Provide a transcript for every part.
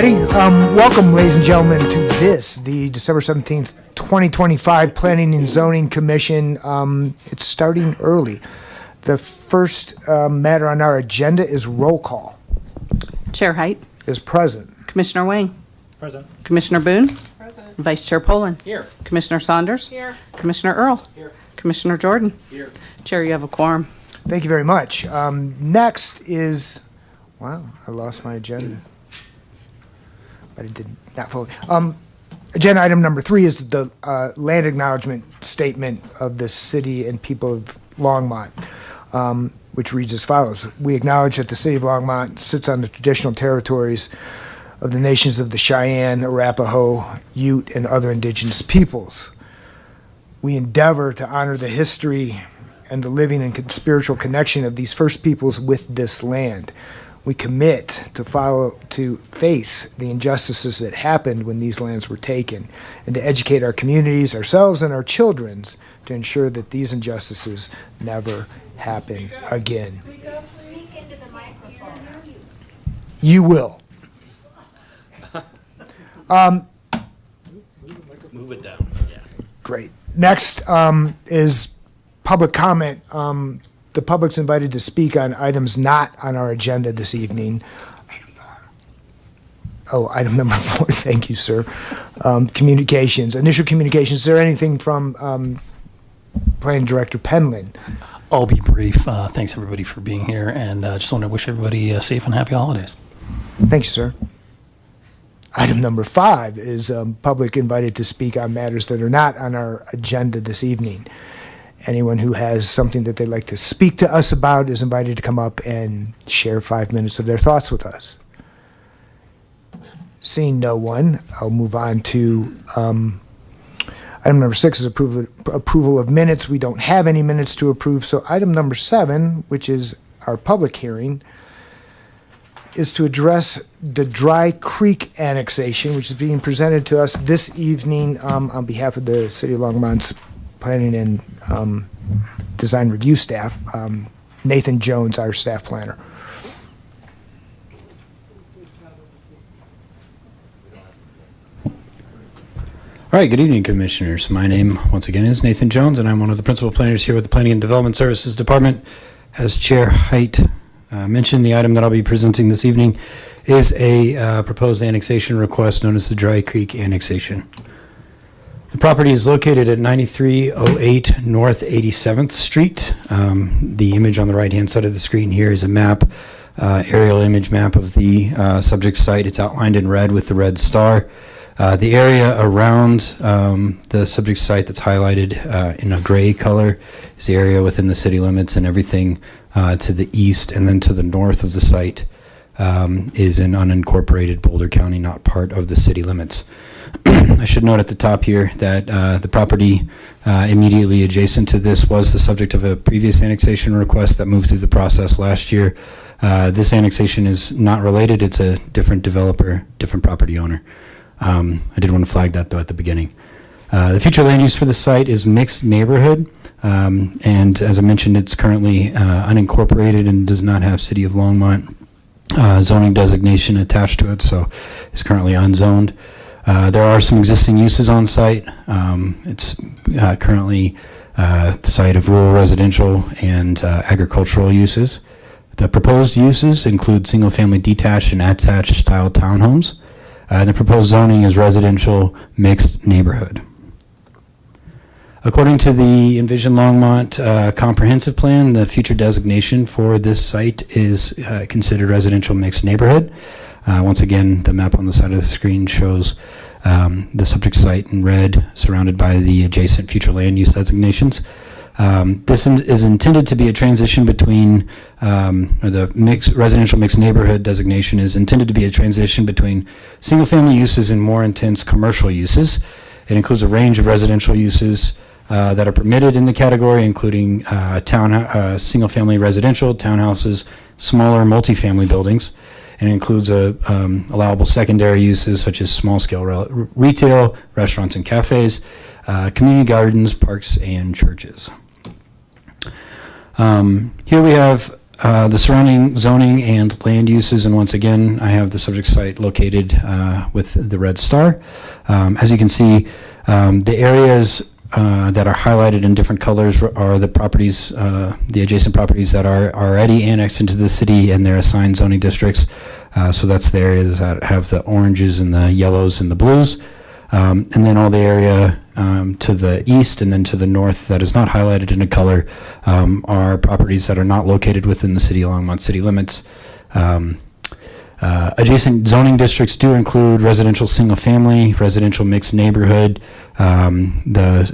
everybody. Welcome, ladies and gentlemen, to the December 17th, 2025 Planning and Zoning Commission. It's starting early. The first matter on our agenda is roll call. Chair Height. Is present. Commissioner Wayne. Present. Commissioner Boone. Present. Vice Chair Poland. Here. Commissioner Saunders. Here. Commissioner Earl. Here. Commissioner Jordan. Here. Chair, you have a quorum. Thank you very much. Next is, wow, I lost my agenda. But it did not fully. Agenda item number 3 is the land acknowledgement statement of the city and people of Longmont, which reads as follows. We acknowledge that the city of Longmont sits on the traditional territories of the nations of the Cheyenne, Arapaho, Ute, and other indigenous peoples. We endeavor to honor the history and the living and spiritual connection of these first peoples with this land. We commit to face the injustices that happened when these lands were taken, and to educate our communities, ourselves, and our children to ensure that these injustices never happen again. Speak into the microphone. You will. Move it down. Yeah. Great. Next is public comment. The public's invited to speak on items not on our agenda this evening. Oh, item number 4. Thank you, sir. Communications. Initial communications. Is there anything from Planning Director Penland? I'll be brief. Thanks, everybody, for being here, and just want to wish everybody safe and happy holidays. Thank you, sir. Item number 5 is public invited to speak on matters that are not on our agenda this evening. Anyone who has something that they'd like to speak to us about is invited to come up and share 5 minutes of their thoughts with us. Seeing no one, I'll move on to item number 6 is approval of minutes. We don't have any minutes to approve, so item number 7, which is our public hearing, is to address the Dry Creek annexation, which is being presented to us this evening on behalf of the City of Longmont's Planning and Design Review staff. Nathan Jones, our staff planner. All right, good evening, Commissioners. My name, once again, is Nathan Jones, and I'm one of the principal planners here with the Planning and Development Services Department. As Chair Height mentioned, the item that I'll be presenting this evening is a proposed annexation request known as the Dry Creek annexation. The property is located at 9308 North 87th Street. The image on the right-hand side of the screen here is a map, aerial image map of the subject site. It's outlined in red with the red star. The area around the subject site that's highlighted in a gray color is the area within the city limits, and everything to the east and then to the north of the site is in unincorporated Boulder County, not part of the city limits. I should note at the top here that the property immediately adjacent to this was the subject of a previous annexation request that moved through the process last year. This annexation is not related. It's a different developer, different property owner. I did want to flag that, though, at the beginning. The future land use for the site is mixed neighborhood, and as I mentioned, it's currently unincorporated and does not have City of Longmont zoning designation attached to it, so it's currently unzoned. There are some existing uses on site. It's currently the site of rural residential and agricultural uses. The proposed uses include single-family detached and attached style townhomes. And the proposed zoning is residential mixed neighborhood. According to the Envision Longmont comprehensive plan, the future designation for this site is considered residential mixed neighborhood. Once again, the map on the side of the screen shows the subject site in red, surrounded by the adjacent future land use designations. This is intended to be a transition between, or the residential mixed neighborhood designation is intended to be a transition between single-family uses and more intense commercial uses. It includes a range of residential uses that are permitted in the category, including single-family residential, townhouses, smaller multifamily buildings. And it includes allowable secondary uses such as small-scale retail, restaurants and cafes, community gardens, parks, and churches. Here we have the surrounding zoning and land uses, and once again, I have the subject site located with the red star. As you can see, the areas that are highlighted in different colors are the properties, the adjacent properties that are already annexed into the city and their assigned zoning districts. So that's the areas that have the oranges and the yellows and the blues. And then all the area to the east and then to the north that is not highlighted in a color are properties that are not located within the city Longmont city limits. Adjacent zoning districts do include residential single-family, residential mixed neighborhood. The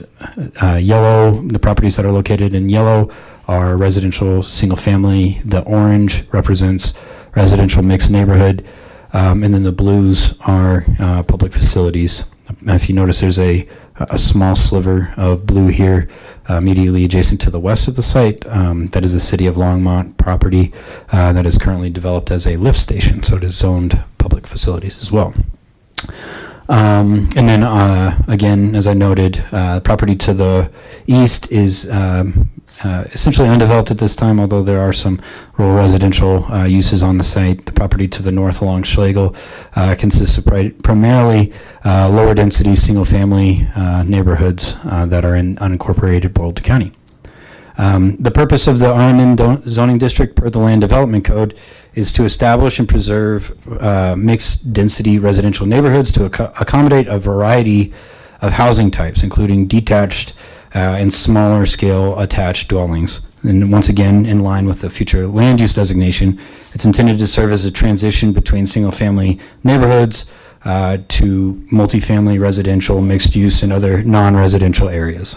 properties that are located in yellow are residential single-family. The orange represents residential mixed neighborhood. And then the blues are public facilities. If you notice, there's a small sliver of blue here immediately adjacent to the west of the site. That is a City of Longmont property that is currently developed as a lift station, so it is zoned public facilities as well. And then again, as I noted, property to the east is essentially undeveloped at this time, although there are some rural residential uses on the site. The property to the north along Schlegel consists of primarily lower density single family neighborhoods that are in unincorporated Boulder County. The purpose of the RMN zoning district per the Land Development Code is to establish and preserve mixed density residential neighborhoods to accommodate a variety of housing types, including detached and smaller scale attached dwellings. And once again, in line with the future land use designation, it's intended to serve as a transition between single family neighborhoods to multifamily residential, mixed use, and other non-residential areas.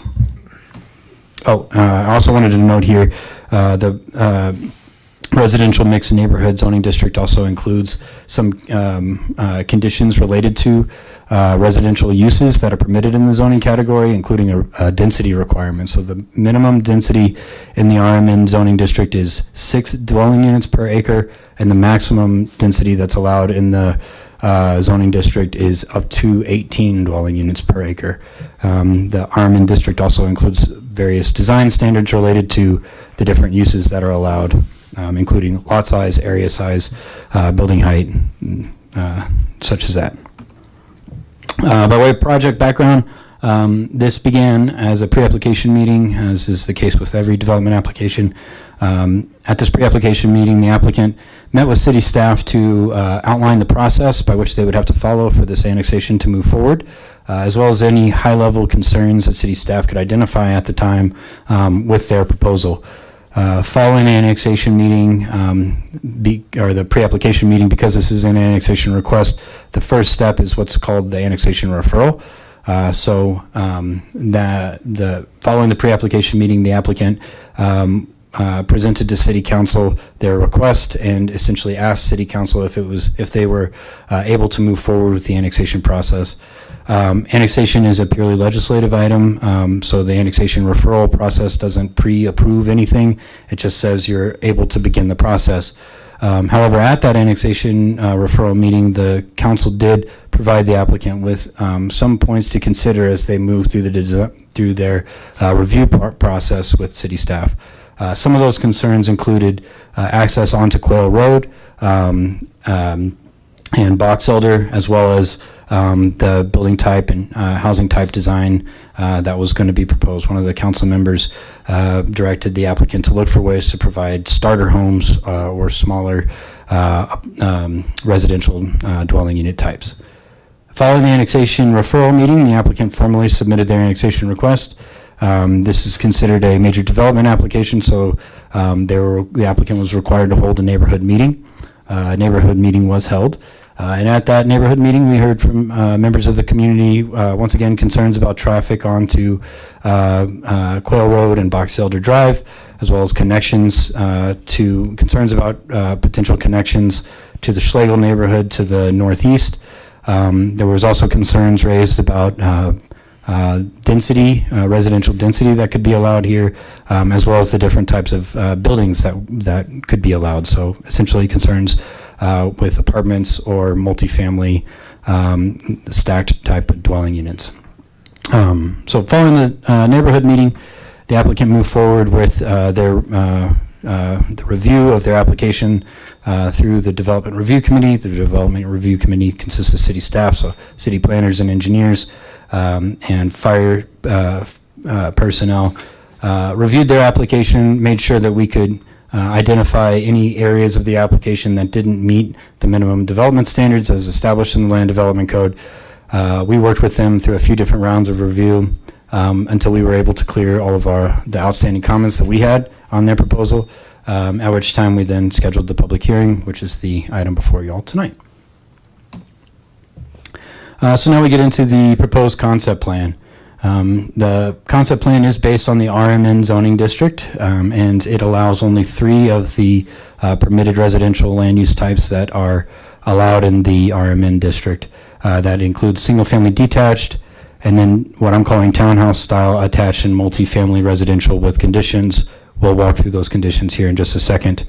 I also wanted to note here the residential mixed neighborhood zoning district also includes some conditions related to residential uses that are permitted in the zoning category, including a density requirement. So the minimum density in the RMN zoning district is 6 dwelling units per acre, and the maximum density that's allowed in the zoning district is up to 18 dwelling units per acre. The RMN district also includes various design standards related to the different uses that are allowed, including lot size, area size, building height, such as that. By way of project background, this began as a pre-application meeting, as is the case with every development application. At this pre-application meeting, the applicant met with city staff to outline the process by which they would have to follow for this annexation to move forward, as well as any high-level concerns that city staff could identify at the time with their proposal. Following the annexation meeting, or the pre-application meeting, because this is an annexation request, the first step is what's called the annexation referral. Following the pre-application meeting, the applicant presented to City Council their request and essentially asked City Council if they were able to move forward with the annexation process. Annexation is a purely legislative item, so the annexation referral process doesn't pre-approve anything. It just says you're able to begin the process. However, at that annexation referral meeting, the council did provide the applicant with some points to consider as they move through their review process with city staff. Some of those concerns included access onto Quail Road and Box Elder, as well as the building type and housing type design that was going to be proposed. One of the council members directed the applicant to look for ways to provide starter homes or smaller residential dwelling unit types. Following the annexation referral meeting, the applicant formally submitted their annexation request. This is considered a major development application, so the applicant was required to hold a neighborhood meeting. A neighborhood meeting was held. And at that neighborhood meeting, we heard from members of the community, once again, concerns about traffic onto Quail Road and Box Elder Drive, as well as concerns about potential connections to the Schlegel neighborhood to the northeast. There was also concerns raised about density, residential density that could be allowed here, as well as the different types of buildings that could be allowed. So essentially concerns with apartments or multifamily stacked type of dwelling units. So following the neighborhood meeting, the applicant moved forward with their the review of their application through the Development Review Committee. The Development Review Committee consists of city staff, so city planners and engineers, and fire personnel. Reviewed their application, made sure that we could identify any areas of the application that didn't meet the minimum development standards as established in the Land Development Code. We worked with them through a few different rounds of review until we were able to clear all of the outstanding comments that we had on their proposal, at which time we then scheduled the public hearing, which is the item before you all tonight. So now we get into the proposed concept plan. The concept plan is based on the RMN zoning district, and it allows only 3 of the permitted residential land use types that are allowed in the RMN district. That includes single-family detached, and then what I'm calling townhouse style attached and multifamily residential with conditions. We'll walk through those conditions here in just a second.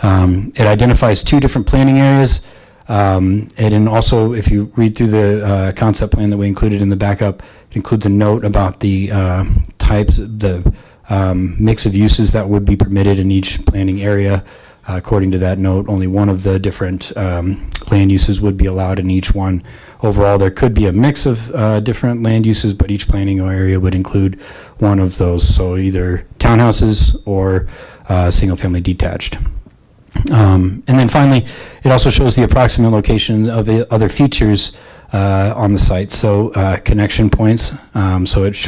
It identifies 2 different planning areas. And then also, if you read through the concept plan that we included in the backup, it includes a note about the types, the mix of uses that would be permitted in each planning area. According to that note, only one of the different land uses would be allowed in each one. Overall, there could be a mix of different land uses, but each planning area would include one of those, so either townhouses or single-family detached. And then finally, it also shows the approximate location of other features on the site. So connection points. So it's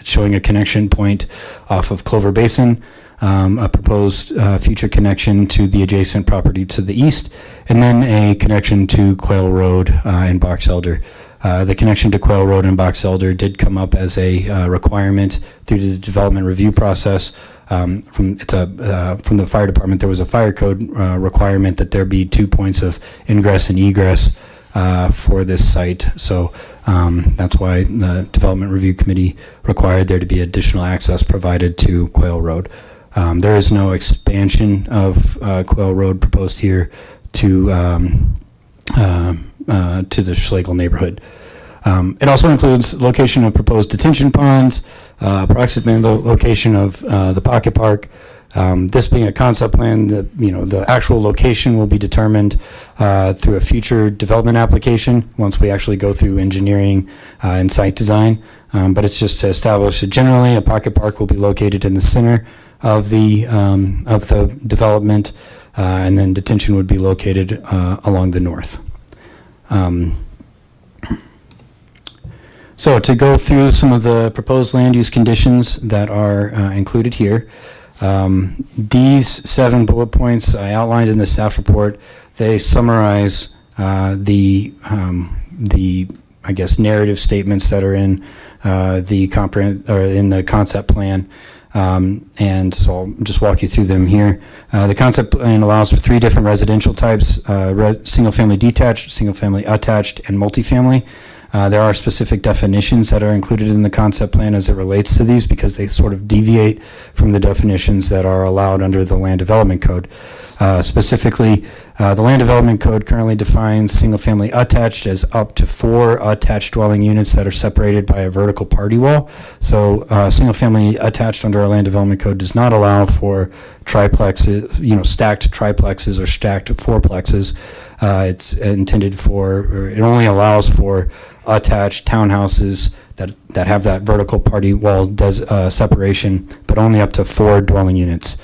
showing a connection point off of Clover Basin, a proposed future connection to the adjacent property to the east, and then a connection to Quail Road in Box Elder. The connection to Quail Road in Box Elder did come up as a requirement through the development review process. From the fire department, there was a fire code requirement that there be 2 points of ingress and egress for this site. So that's why the Development Review Committee required there to be additional access provided to Quail Road. There is no expansion of Quail Road proposed here to the Schlegel neighborhood. It also includes location of proposed detention ponds, approximate location of the pocket park. This being a concept plan, the actual location will be determined through a future development application once we actually go through engineering and site design. But it's just to establish that generally a pocket park will be located in the center of the development, and then detention would be located along the north. So to go through some of the proposed land use conditions that are included here, these 7 bullet points I outlined in the staff report, they summarize the I guess narrative statements that are in in the concept plan. And so I'll just walk you through them here. The concept plan allows for 3 different residential types: single-family detached, single-family attached, and multifamily. There are specific definitions that are included in the concept plan as it relates to these because they sort of deviate from the definitions that are allowed under the Land Development Code. Specifically, the Land Development Code currently defines single-family attached as up to 4 attached dwelling units that are separated by a vertical party wall. So single-family attached under our Land Development Code does not allow for triplexes, stacked triplexes or stacked fourplexes. It's intended for, it only allows for attached townhouses that have that vertical party wall separation, but only up to 4 dwelling units.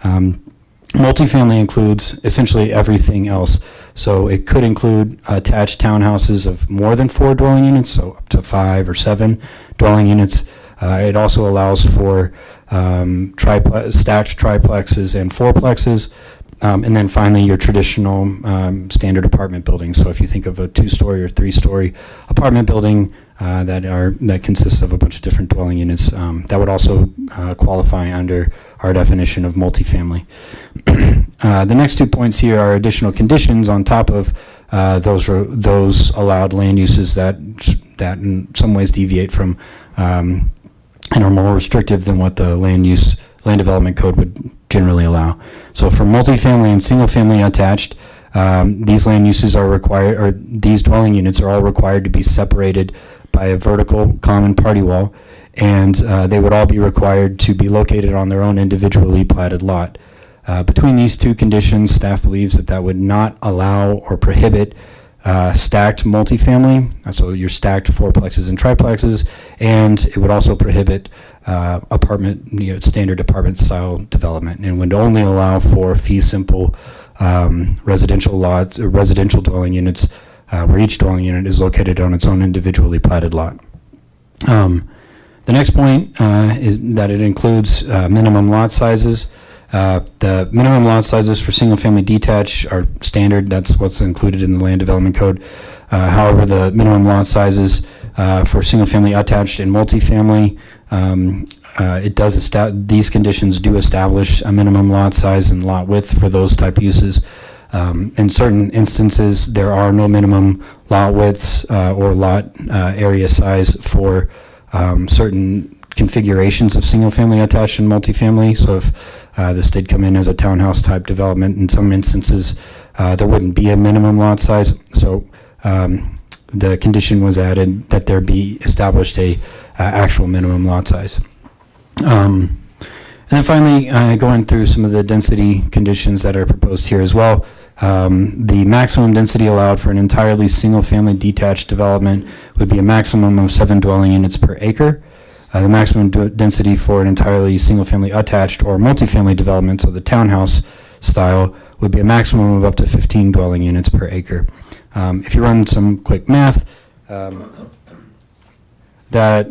Multifamily includes essentially everything else. So it could include attached townhouses of more than 4 dwelling units, so up to 5 or 7 dwelling units. It also allows for stacked triplexes and fourplexes. And then finally, your traditional standard apartment buildings. So if you think of a 2-story or 3-story apartment building that consists of a bunch of different dwelling units, that would also qualify under our definition of multifamily. The next 2 points here are additional conditions on top of those allowed land uses that in some ways deviate from and are more restrictive than what the Land Development Code would generally allow. So for multifamily and single-family attached, these land uses are required, or these dwelling units are all required to be separated by a vertical common party wall, and they would all be required to be located on their own individually platted lot. Between these two conditions, staff believes that that would not allow or prohibit stacked multifamily, so your stacked fourplexes and triplexes, and it would also prohibit apartment, standard apartment style development, and would only allow for fee simple residential lots or residential dwelling units where each dwelling unit is located on its own individually platted lot. The next point is that it includes minimum lot sizes. The minimum lot sizes for single-family detached are standard. That's what's included in the Land Development Code. However, the minimum lot sizes for single-family attached and multifamily, these conditions do establish a minimum lot size and lot width for those type uses. In certain instances, there are no minimum lot widths or lot area size for certain configurations of single-family attached and multifamily. So if this did come in as a townhouse type development, in some instances there wouldn't be a minimum lot size. So the condition was added that there be established a actual minimum lot size. And then finally, going through some of the density conditions that are proposed here as well. The maximum density allowed for an entirely single-family detached development would be a maximum of 7 dwelling units per acre. The maximum density for an entirely single-family attached or multifamily development, so the townhouse style, would be a maximum of up to 15 dwelling units per acre. If you run some quick math, that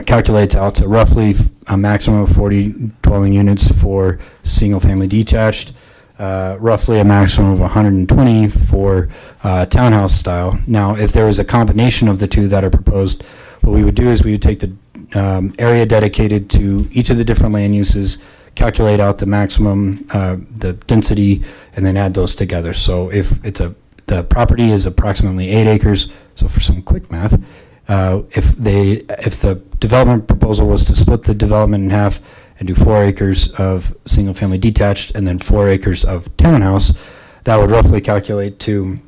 calculates out to roughly a maximum of 40 dwelling units for single-family detached, roughly a maximum of 120 for townhouse style. Now, if there was a combination of the two that are proposed, what we would do is we would take the area dedicated to each of the different land uses, calculate out the maximum, the density, and then add those together. So if the property is approximately 8 acres, so for some quick math, if the development proposal was to split the development in half and do 4 acres of single-family detached and then 4 acres of townhouse, that would roughly calculate to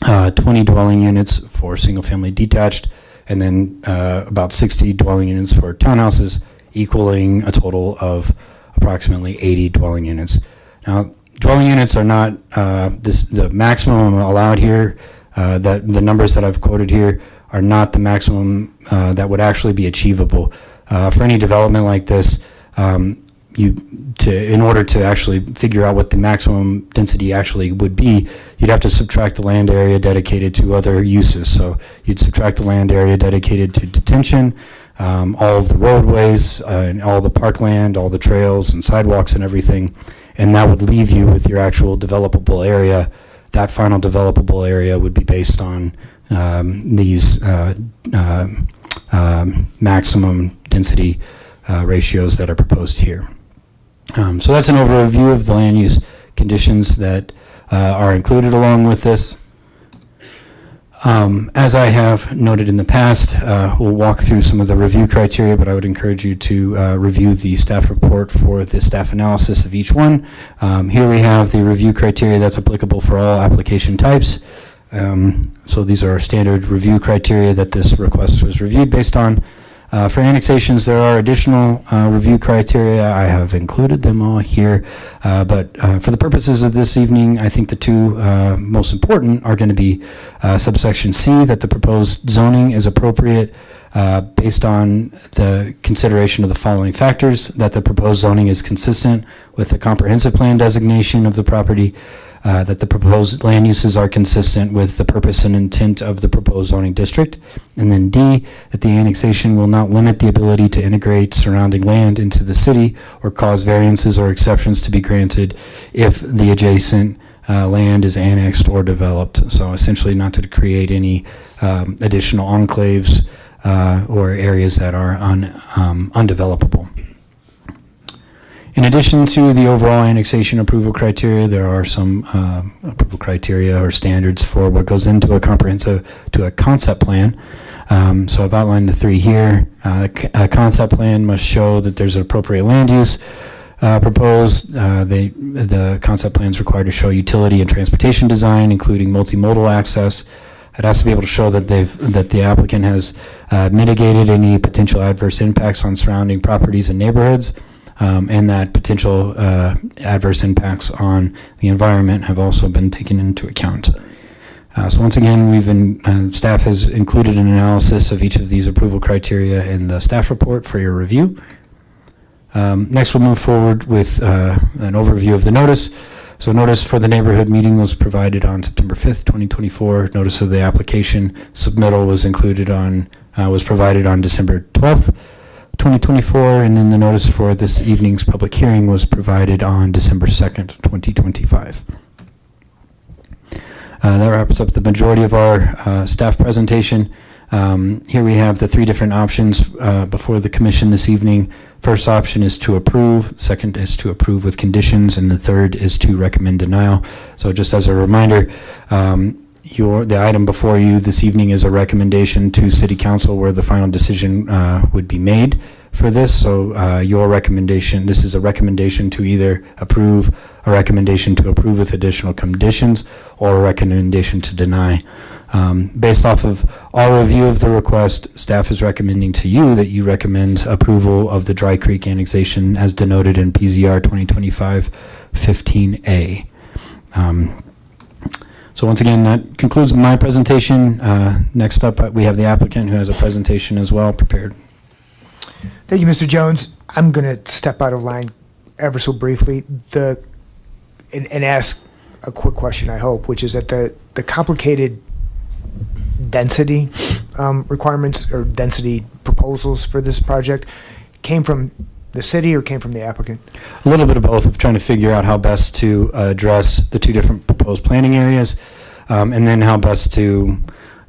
20 dwelling units for single-family detached, and then about 60 dwelling units for townhouses, equaling a total of approximately 80 dwelling units. Now, dwelling units are not the maximum allowed here. That the numbers that I've quoted here are not the maximum that would actually be achievable for any development like this. In order to actually figure out what the maximum density actually would be, you'd have to subtract the land area dedicated to other uses. So you'd subtract the land area dedicated to detention, all of the roadways, and all the parkland, all the trails and sidewalks and everything, and that would leave you with your actual developable area. That final developable area would be based on these maximum density ratios that are proposed here. So that's an overview of the land use conditions that are included along with this. As I have noted in the past, we'll walk through some of the review criteria, but I would encourage you to review the staff report for the staff analysis of each one. Here we have the review criteria that's applicable for all application types. So these are our standard review criteria that this request was reviewed based on. For annexations, there are additional review criteria. I have included them all here, but for the purposes of this evening, I think the two most important are going to be subsection C, that the proposed zoning is appropriate based on the consideration of the following factors: that the proposed zoning is consistent with the comprehensive plan designation of the property, that the proposed land uses are consistent with the purpose and intent of the proposed zoning district, and then D, that the annexation will not limit the ability to integrate surrounding land into the city or cause variances or exceptions to be granted if the adjacent land is annexed or developed. So essentially not to create any additional enclaves or areas that are undevelopable. In addition to the overall annexation approval criteria, there are some approval criteria or standards for what goes into a concept plan. So I've outlined the three here. A concept plan must show that there's an appropriate land use proposed. The concept plan is required to show utility and transportation design, including multimodal access. It has to be able to show that the applicant has mitigated any potential adverse impacts on surrounding properties and neighborhoods. and that potential adverse impacts on the environment have also been taken into account. So once again, staff has included an analysis of each of these approval criteria in the staff report for your review. Next, we'll move forward with an overview of the notice. So notice for the neighborhood meeting was provided on September 5th, 2024. Notice of the application submittal was provided on December 12th, 2024, and then the notice for this evening's public hearing was provided on December 2nd, 2025. That wraps up the majority of our staff presentation. Here we have the three different options before the commission this evening. First option is to approve, second is to approve with conditions, and the third is to recommend denial. So just as a reminder, the item before you this evening is a recommendation to City Council where the final decision would be made for this. So your recommendation, this is a recommendation to either approve, a recommendation to approve with additional conditions, or a recommendation to deny. Based off of our review of the request, staff is recommending to you that you recommend approval of the Dry Creek annexation as denoted in PZR 2025-15A. So once again, that concludes my presentation. Next up, we have the applicant who has a presentation as well prepared. Thank you, Mr. Jones. I'm going to step out of line ever so briefly and ask a quick question, I hope, which is that the complicated density requirements or density proposals for this project came from the city or came from the applicant? A little bit of both, of trying to figure out how best to address the two different proposed planning areas, and then how best to,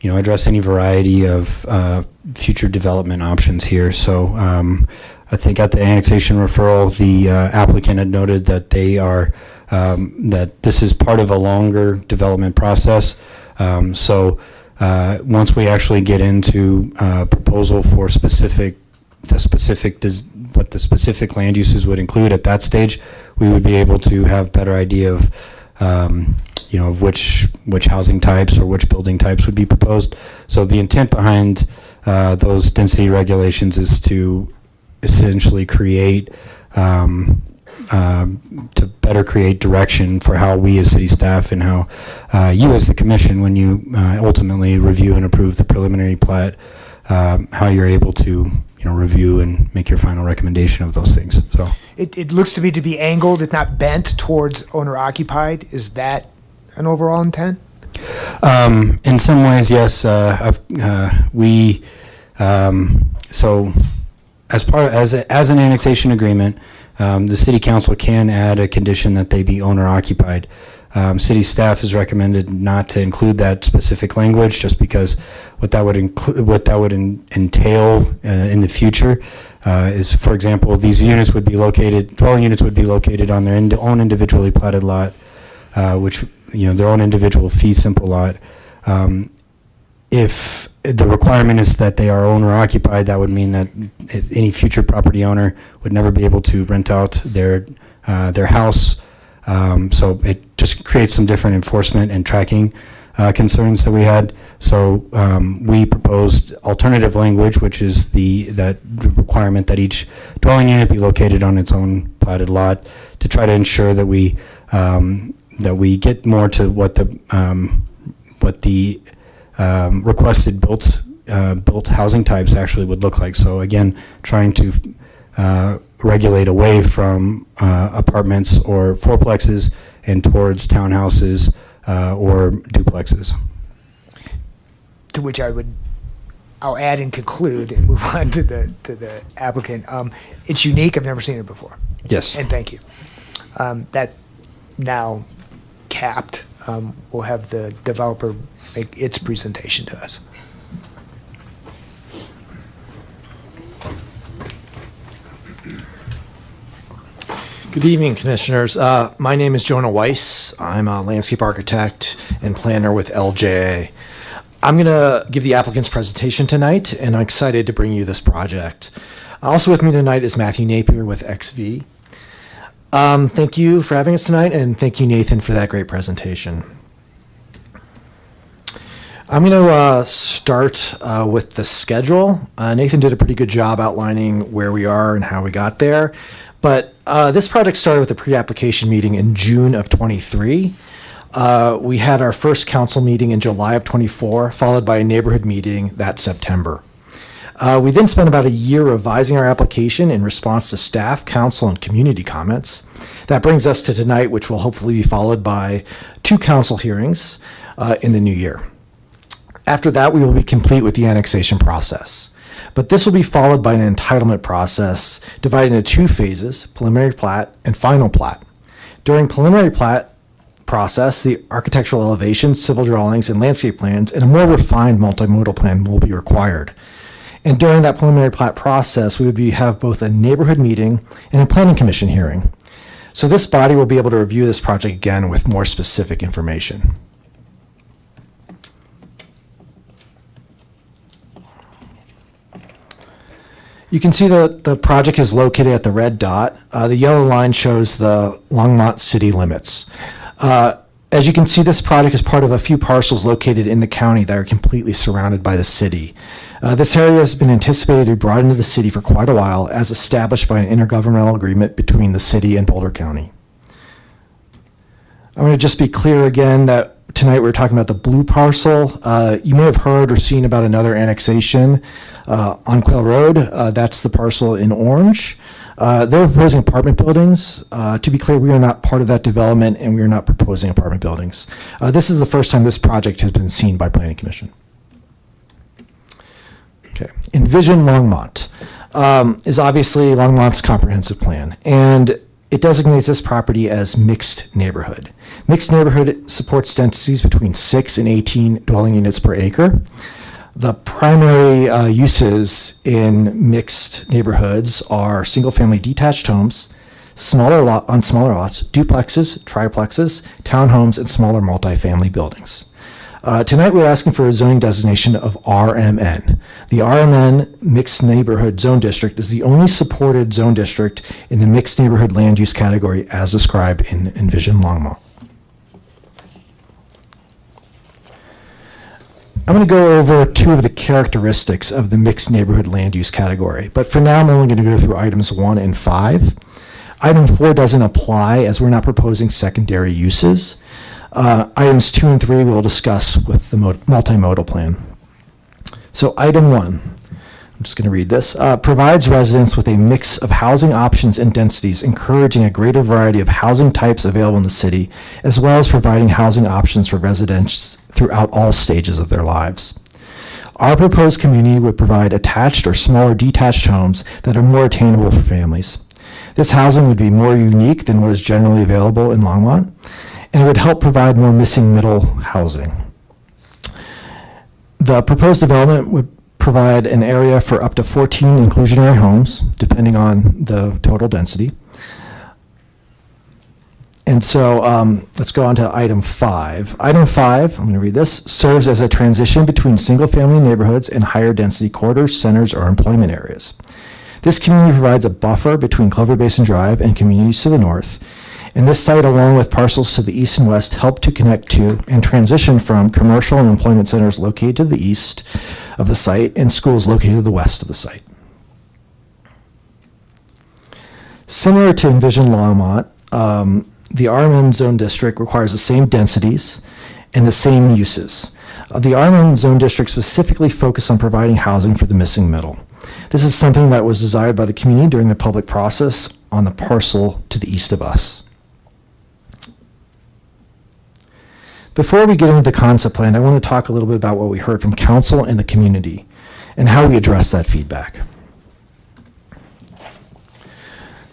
address any variety of future development options here. So I think at the annexation referral, the applicant had noted that they are that this is part of a longer development process. Once we actually get into proposal for what the specific land uses would include at that stage, we would be able to have better idea of of which housing types or which building types would be proposed. So the intent behind those density regulations is to essentially create to better create direction for how we as city staff and how you as the commission, when you ultimately review and approve the preliminary plat, how you're able to review and make your final recommendation of those things. So It looks to me to be angled, if not bent, towards owner-occupied. Is that an overall intent? In some ways, yes. So as an annexation agreement, the city council can add a condition that they be owner-occupied. City staff has recommended not to include that specific language, just because what that would entail in the future is, for example, these units would be located, dwelling units would be located on their own individually platted lot, which their own individual fee simple lot. If the requirement is that they are owner occupied, that would mean that any future property owner would never be able to rent out their house. So it just creates some different enforcement and tracking concerns that we had. So we proposed alternative language, which is that requirement that each dwelling unit be located on its own platted lot, to try to ensure that we get more to what the requested built housing types actually would look like. So again, trying to regulate away from apartments or fourplexes and towards townhouses or duplexes. To which I'll add and conclude and move on to the applicant. It's unique. I've never seen it before. Yes. And thank you. That now capped, we'll have the developer make its presentation to us. Good evening, Commissioners. My name is Jonah Weiss. I'm a landscape architect and planner with LJA. I'm going to give the applicant's presentation tonight, and I'm excited to bring you this project. Also with me tonight is Matthew Napier with XV. Thank you for having us tonight, and thank you, Nathan, for that great presentation. I'm going to start with the schedule. Nathan did a pretty good job outlining where we are and how we got there, But this project started with a pre-application meeting in June of 23. We had our first council meeting in July of 24, followed by a neighborhood meeting that September. We then spent about a year revising our application in response to staff, council, and community comments. That brings us to tonight, which will hopefully be followed by 2 council hearings in the new year. After that, we will be complete with the annexation process. But this will be followed by an entitlement process divided into 2 phases, preliminary plat and final plat. During preliminary plat process, the architectural elevations, civil drawings, and landscape plans, and a more refined multimodal plan will be required. And during that preliminary plat process, we would have both a neighborhood meeting and a planning commission hearing. So this body will be able to review this project again with more specific information. You can see that the project is located at the red dot. The yellow line shows the Longmont city limits. As you can see, this project is part of a few parcels located in the county that are completely surrounded by the city. This area has been anticipated to be brought into the city for quite a while, as established by an intergovernmental agreement between the city and Boulder County. I want to just be clear again that tonight we're talking about the blue parcel. You may have heard or seen about another annexation on Quail Road. That's the parcel in orange. They're proposing apartment buildings. To be clear, we are not part of that development, and we are not proposing apartment buildings. This is the first time this project has been seen by Planning Commission. Okay. Envision Longmont is obviously Longmont's comprehensive plan, and it designates this property as mixed neighborhood. Mixed neighborhood supports densities between 6 and 18 dwelling units per acre. The primary uses in mixed neighborhoods are single-family detached homes, on smaller lots, duplexes, triplexes, townhomes, and smaller multifamily buildings. Tonight we're asking for a zoning designation of RMN. The RMN Mixed Neighborhood Zone District is the only supported zone district in the mixed neighborhood land use category as described in Envision Longmont. I'm going to go over 2 of the characteristics of the mixed neighborhood land use category, but for now I'm only going to go through items 1 and 5. Item 4 doesn't apply as we're not proposing secondary uses. Items 2 and 3 we'll discuss with the multimodal plan. So item 1, I'm just going to read this, provides residents with a mix of housing options and densities, encouraging a greater variety of housing types available in the city, as well as providing housing options for residents throughout all stages of their lives. Our proposed community would provide attached or smaller detached homes that are more attainable for families. This housing would be more unique than what is generally available in Longmont, and it would help provide more missing middle housing. The proposed development would provide an area for up to 14 inclusionary homes, depending on the total density. And so let's go on to item 5. Item 5, I'm going to read this, serves as a transition between single-family neighborhoods and higher density quarters, centers, or employment areas. This community provides a buffer between Clover Basin Drive and communities to the north. And this site, along with parcels to the east and west, help to connect to and transition from commercial and employment centers located to the east of the site and schools located to the west of the site. Similar to Envision Longmont, the RMN Zone District requires the same densities and the same uses. The RMN Zone District specifically focused on providing housing for the missing middle. This is something that was desired by the community during the public process on the parcel to the east of us. Before we get into the concept plan, I want to talk a little bit about what we heard from council and the community and how we address that feedback.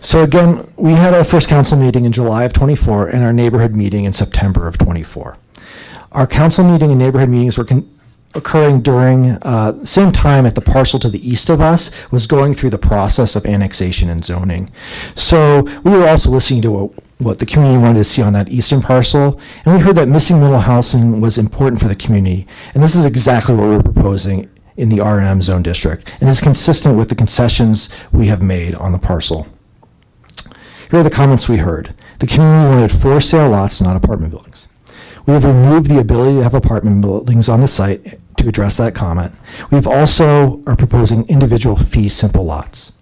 So again, we had our first council meeting in July of 24 and our neighborhood meeting in September of 24. Our council meeting and neighborhood meetings were occurring during the same time at the parcel to the east of us was going through the process of annexation and zoning. So we were also listening to what the community wanted to see on that eastern parcel, and we heard that missing middle housing was important for the community, and this is exactly what we're proposing in the RM Zone District, and is consistent with the concessions we have made on the parcel. Here are the comments we heard. The community wanted for sale lots, not apartment buildings. We have removed the ability to have apartment buildings on the site to address that comment. We've also are proposing individual fee simple lots.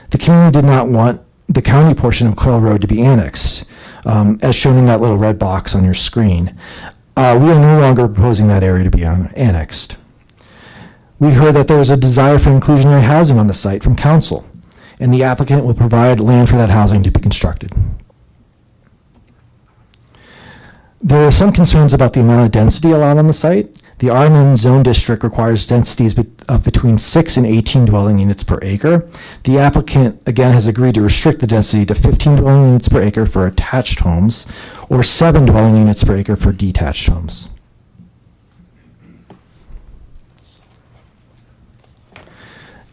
The community did not want the county portion of Quail Road to be annexed, as shown in that little red box on your screen. We are no longer proposing that area to be annexed. We heard that there was a desire for inclusionary housing on the site from council, and the applicant will provide land for that housing to be constructed. There are some concerns about the amount of density allowed on the site. The RMN zone district requires densities of between 6 and 18 dwelling units per acre. The applicant, again, has agreed to restrict the density to 15 dwelling units per acre for attached homes or 7 dwelling units per acre for detached homes.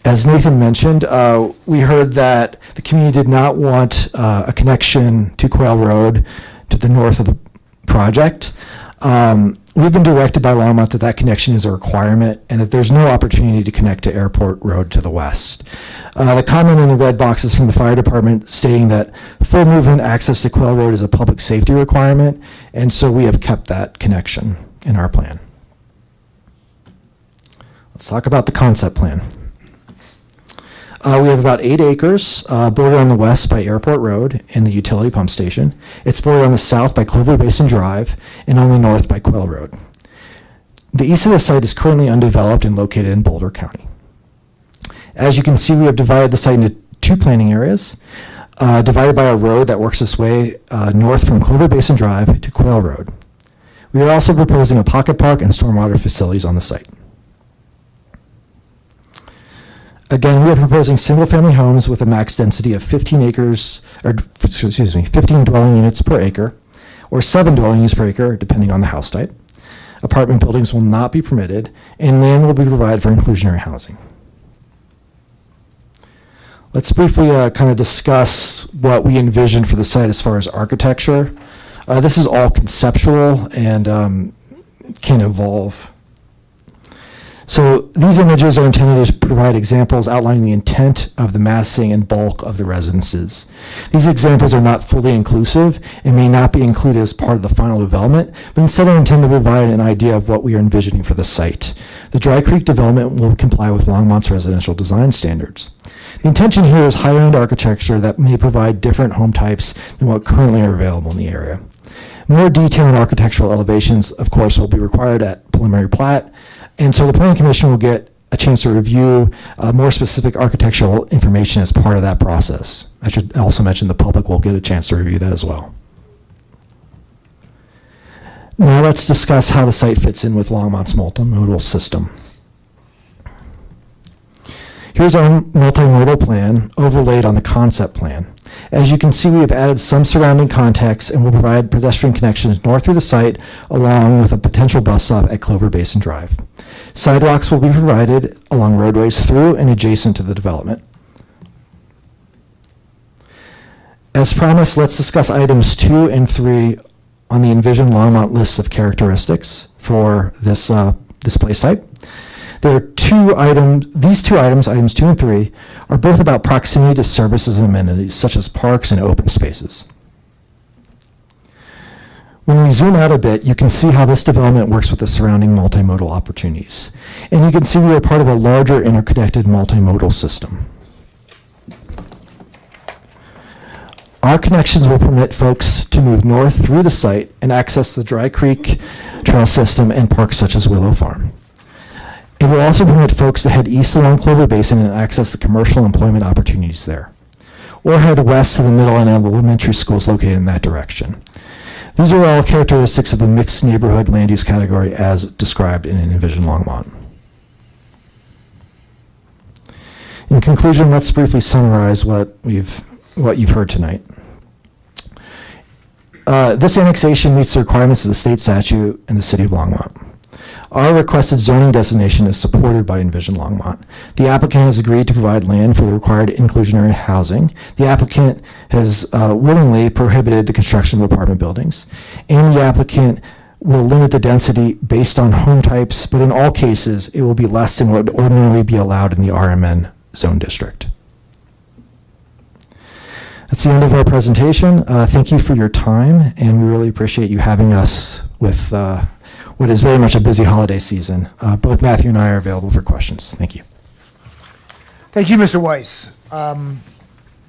As Nathan mentioned, we heard that the community did not want a connection to Quail Road to the north of the project. We've been directed by Longmont that that connection is a requirement and that there's no opportunity to connect to Airport Road to the west. The comment in the red box is from the fire department stating that full movement access to Quail Road is a public safety requirement, and so we have kept that connection in our plan. Let's talk about the concept plan. We have about 8 acres, bordered on the west by Airport Road and the utility pump station. It's bordered on the south by Clover Basin Drive and on the north by Quail Road. The east of the site is currently undeveloped and located in Boulder County. As you can see, we have divided the site into 2 planning areas, divided by a road that works this way north from Clover Basin Drive to Quail Road. We are also proposing a pocket park and stormwater facilities on the site. Again, we are proposing single-family homes with a max density of 15 acres, or 15 dwelling units per acre, or 7 dwelling units per acre, depending on the house type. Apartment buildings will not be permitted, and land will be provided for inclusionary housing. Let's briefly kind of discuss what we envision for the site as far as architecture. This is all conceptual and can evolve. So these images are intended to provide examples outlining the intent of the massing and bulk of the residences. These examples are not fully inclusive and may not be included as part of the final development, but instead are intended to provide an idea of what we are envisioning for the site. The Dry Creek development will comply with Longmont's residential design standards. The intention here is higher-end architecture that may provide different home types than what currently are available in the area. More detailed architectural elevations, of course, will be required at preliminary plat, and so the Planning Commission will get a chance to review more specific architectural information as part of that process. I should also mention the public will get a chance to review that as well. Now let's discuss how the site fits in with Longmont's multimodal system. Here's our multimodal plan overlaid on the concept plan. As you can see, we have added some surrounding context and will provide pedestrian connections north through the site along with a potential bus stop at Clover Basin Drive. Sidewalks will be provided along roadways through and adjacent to the development. As promised, let's discuss items 2 and 3 on the envisioned Longmont list of characteristics for this place type. There are 2 items, these 2 items, items 2 and 3, are both about proximity to services and amenities, such as parks and open spaces. When we zoom out a bit, you can see how this development works with the surrounding multimodal opportunities. And you can see we are part of a larger interconnected multimodal system. Our connections will permit folks to move north through the site and access the Dry Creek Trail System and parks such as Willow Farm. It will also permit folks to head east along Clover Basin and access the commercial employment opportunities there, or head west to the middle and elementary schools located in that direction. These are all characteristics of the mixed neighborhood land use category as described in Envision Longmont. In conclusion, let's briefly summarize what you've heard tonight. This annexation meets the requirements of the state statute and the city of Longmont. Our requested zoning designation is supported by Envision Longmont. The applicant has agreed to provide land for the required inclusionary housing. The applicant has willingly prohibited the construction of apartment buildings. And the applicant will limit the density based on home types, but in all cases, it will be less than what would ordinarily be allowed in the RMN zone district. That's the end of our presentation. Thank you for your time, and we really appreciate you having us with what is very much a busy holiday season. Both Matthew and I are available for questions. Thank you. Thank you, Mr. Weiss.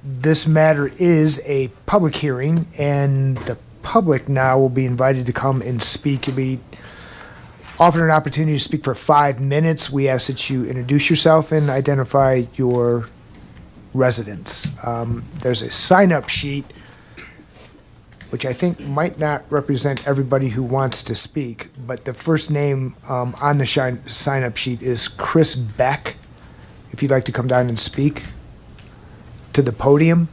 this matter is a public hearing, and the public now will be invited to come and speak. You'll be offered an opportunity to speak for 5 minutes. We ask that you introduce yourself and identify your residence. There's a sign-up sheet, which I think might not represent everybody who wants to speak, but the first name on the sign-up sheet is Chris Beck. If you'd like to come down and speak to the podium,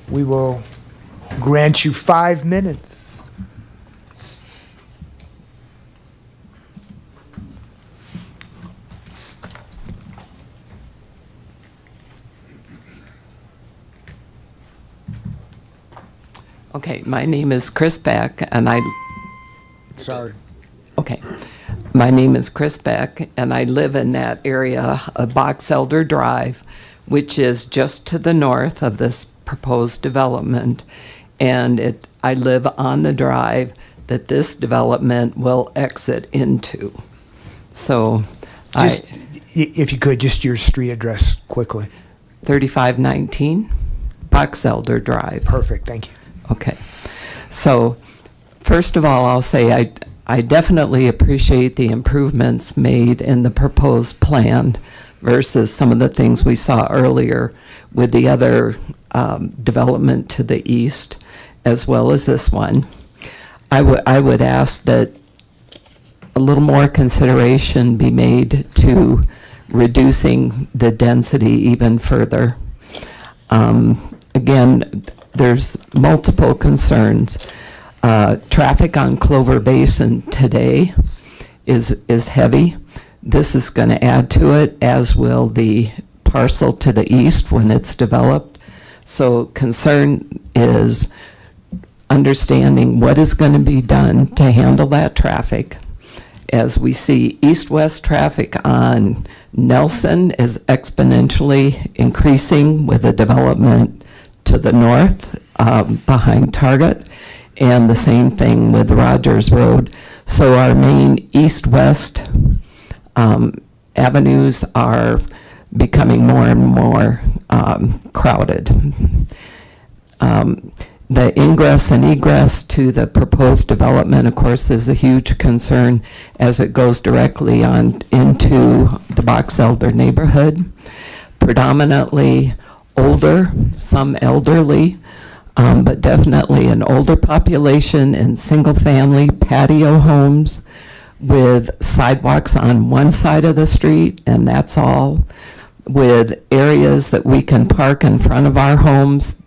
we will grant you 5 minutes. Okay, my name is Chris Beck, and Sorry. okay, my name is Chris Beck, and I live in that area of Box Elder Drive, which is just to the north of this proposed development, and I live on the drive that this development will exit into. So, Just, if you could, just your street address quickly. 3519 Box Elder Drive. Perfect, thank you. Okay. So, first of all, I'll say I definitely appreciate the improvements made in the proposed plan versus some of the things we saw earlier with the other development to the east, as well as this one. I would ask that a little more consideration be made to reducing the density even further. Again, there's multiple concerns. Traffic on Clover Basin today is heavy. This is going to add to it, as will the parcel to the east when it's developed. So concern is understanding what is going to be done to handle that traffic. As we see, east-west traffic on Nelson is exponentially increasing with the development to the north behind Target, and the same thing with Rogers Road. So our main east-west avenues are becoming more and more crowded. The ingress and egress to the proposed development, of course, is a huge concern as it goes directly on into the Box Elder neighborhood. Predominantly older, some elderly, but definitely an older population in single-family patio homes with sidewalks on one side of the street, and that's all, with areas that we can park in front of our homes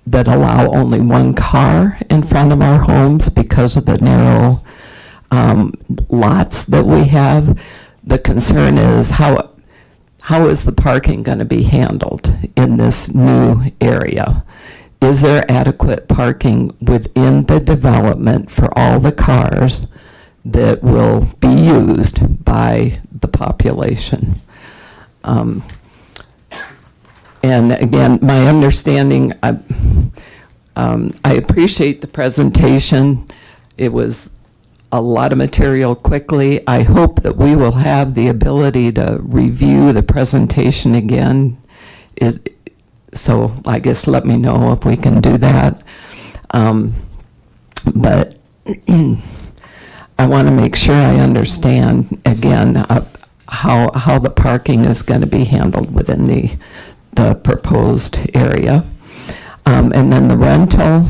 that allow only one car in front of our homes because of the narrow lots that we have. The concern is how is the parking going to be handled in this new area? Is there adequate parking within the development for all the cars that will be used by the population? And again, my understanding, I appreciate the presentation. It was a lot of material quickly. I hope that we will have the ability to review the presentation again. So I guess let me know if we can do that. But I want to make sure I understand again how the parking is going to be handled within the proposed area. And then the rental,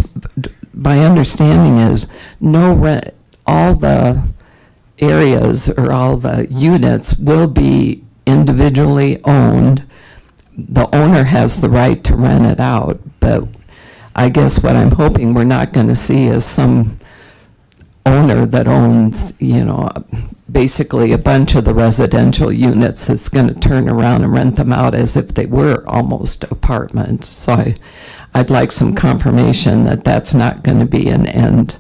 my understanding is no rent, all the areas or all the units will be individually owned. The owner has the right to rent it out, but I guess what I'm hoping we're not going to see is some owner that owns, basically a bunch of the residential units that's going to turn around and rent them out as if they were almost apartments. So I'd like some confirmation that that's not going to be an end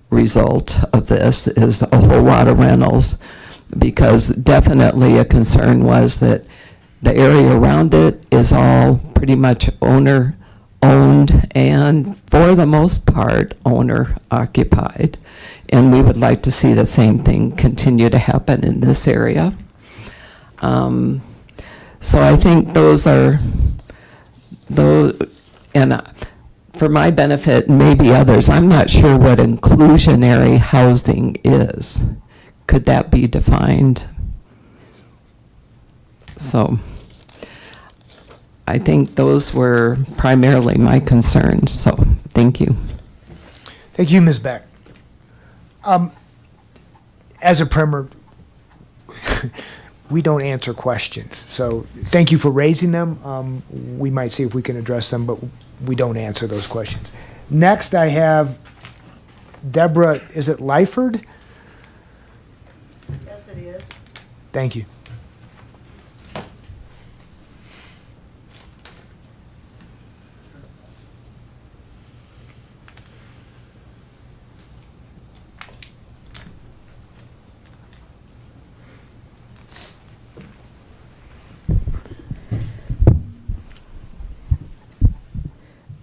result of this, is a whole lot of rentals, because definitely a concern was that the area around it is all pretty much owner owned and for the most part owner occupied. And we would like to see the same thing continue to happen in this area. So I think those are Though, and for my benefit and maybe others, I'm not sure what inclusionary housing is. Could that be defined? So I think those were primarily my concerns, so thank you. Thank you, Ms. Beck. As a primer, we don't answer questions, so thank you for raising them. We might see if we can address them, but we don't answer those questions. Next, I have Deborah, is it Lyford? Yes, it is. Thank you.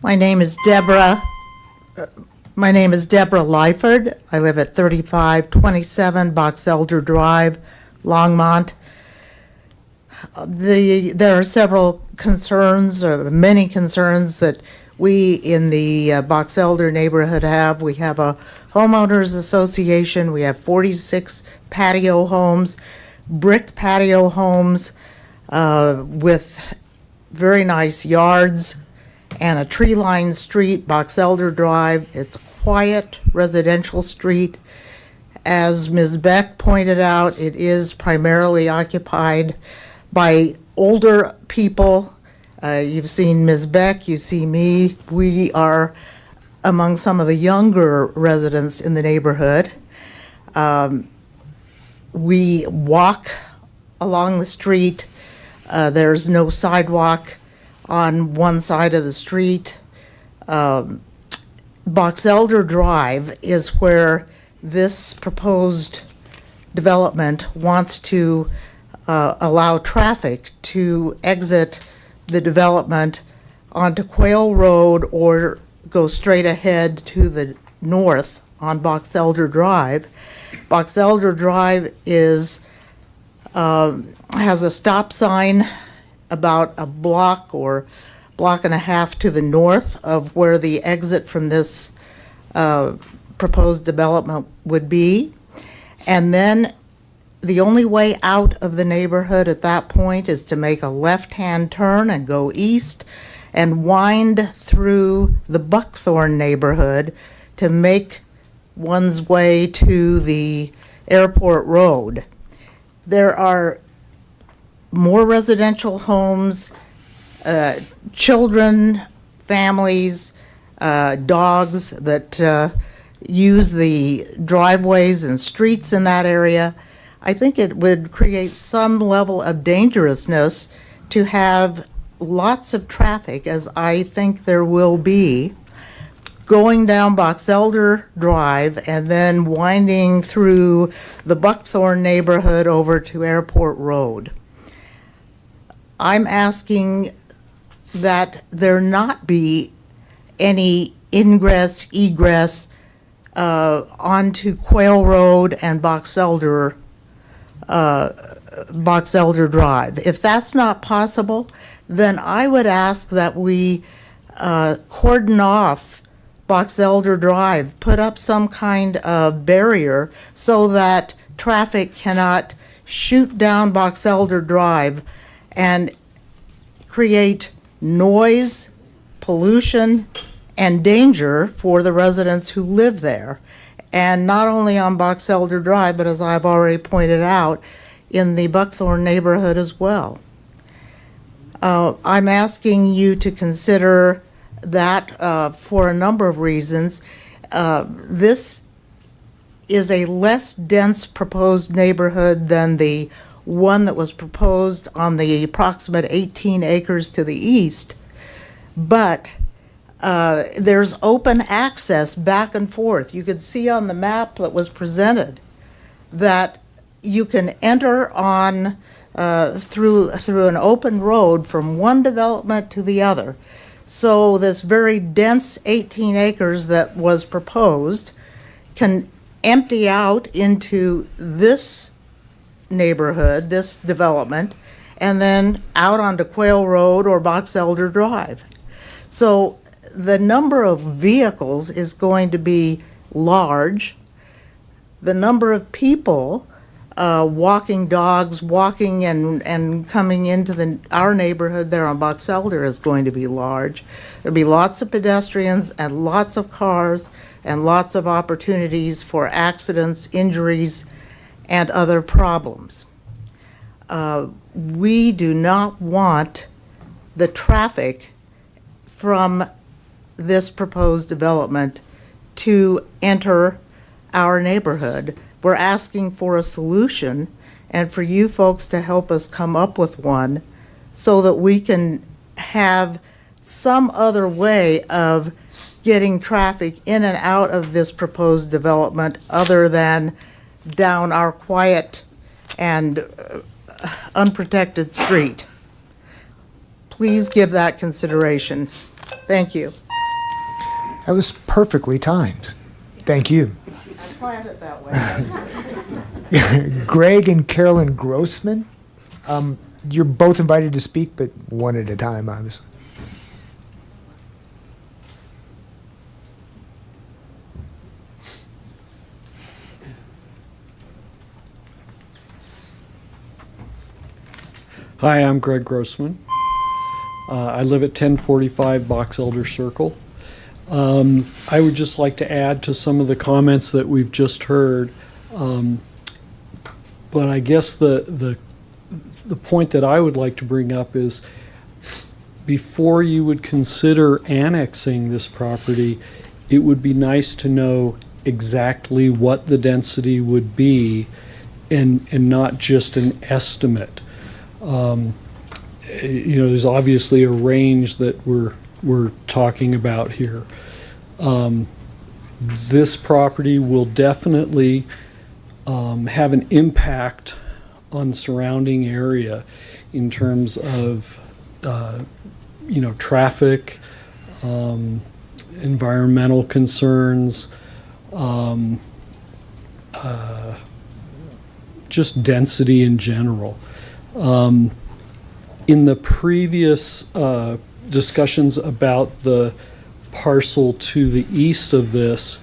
My name is Deborah. My name is Deborah Lyford. I live at 3527 Box Elder Drive, Longmont. There are several concerns, or many concerns that we in the Box Elder neighborhood have. We have a homeowners association. We have 46 patio homes, brick patio homes with very nice yards and a tree-lined street, Box Elder Drive. It's a quiet residential street. As Ms. Beck pointed out, it is primarily occupied by older people. You've seen Ms. Beck, you see me. We are among some of the younger residents in the neighborhood. We walk along the street. There's no sidewalk on one side of the street. Box Elder Drive is where this proposed development wants to allow traffic to exit the development onto Quail Road or go straight ahead to the north on Box Elder Drive. Box Elder Drive is has a stop sign about a block or block and a half to the north of where the exit from this proposed development would be. And then the only way out of the neighborhood at that point is to make a left-hand turn and go east and wind through the Buckthorn neighborhood to make one's way to the airport road. There are more residential homes, children, families, dogs that use the driveways and streets in that area. I think it would create some level of dangerousness to have lots of traffic, as I think there will be, going down Box Elder Drive and then winding through the Buckthorn neighborhood over to Airport Road. I'm asking that there not be any ingress, egress onto Quail Road and Box Elder Drive. If that's not possible, then I would ask that we cordon off Box Elder Drive, put up some kind of barrier so that traffic cannot shoot down Box Elder Drive and create noise, pollution, and danger for the residents who live there. And not only on Box Elder Drive, but as I've already pointed out, in the Buckthorn neighborhood as well. I'm asking you to consider that for a number of reasons. This is a less dense proposed neighborhood than the one that was proposed on the approximate 18 acres to the east, but there's open access back and forth. You could see on the map that was presented that you can enter on through an open road from one development to the other. So this very dense 18 acres that was proposed can empty out into this neighborhood, this development, and then out onto Quail Road or Box Elder Drive. So the number of vehicles is going to be large. The number of people walking dogs, walking and coming into our neighborhood there on Box Elder is going to be large. There'll be lots of pedestrians and lots of cars and lots of opportunities for accidents, injuries, and other problems. We do not want the traffic from this proposed development to enter our neighborhood. We're asking for a solution and for you folks to help us come up with one so that we can have some other way of getting traffic in and out of this proposed development other than down our quiet and unprotected street. Please give that consideration. Thank you. That was perfectly timed. Thank you. I planned it that way. Greg and Carolyn Grossman, you're both invited to speak, but one at a time, obviously. Hi, I'm Greg Grossman. I live at 1045 Box Elder Circle. I would just like to add to some of the comments that we've just heard. But I guess the point that I would like to bring up is before you would consider annexing this property, it would be nice to know exactly what the density would be and not just an estimate. There's obviously a range that we're talking about here. This property will definitely have an impact on the surrounding area in terms of traffic, environmental concerns, just density in general. In the previous discussions about the parcel to the east of this,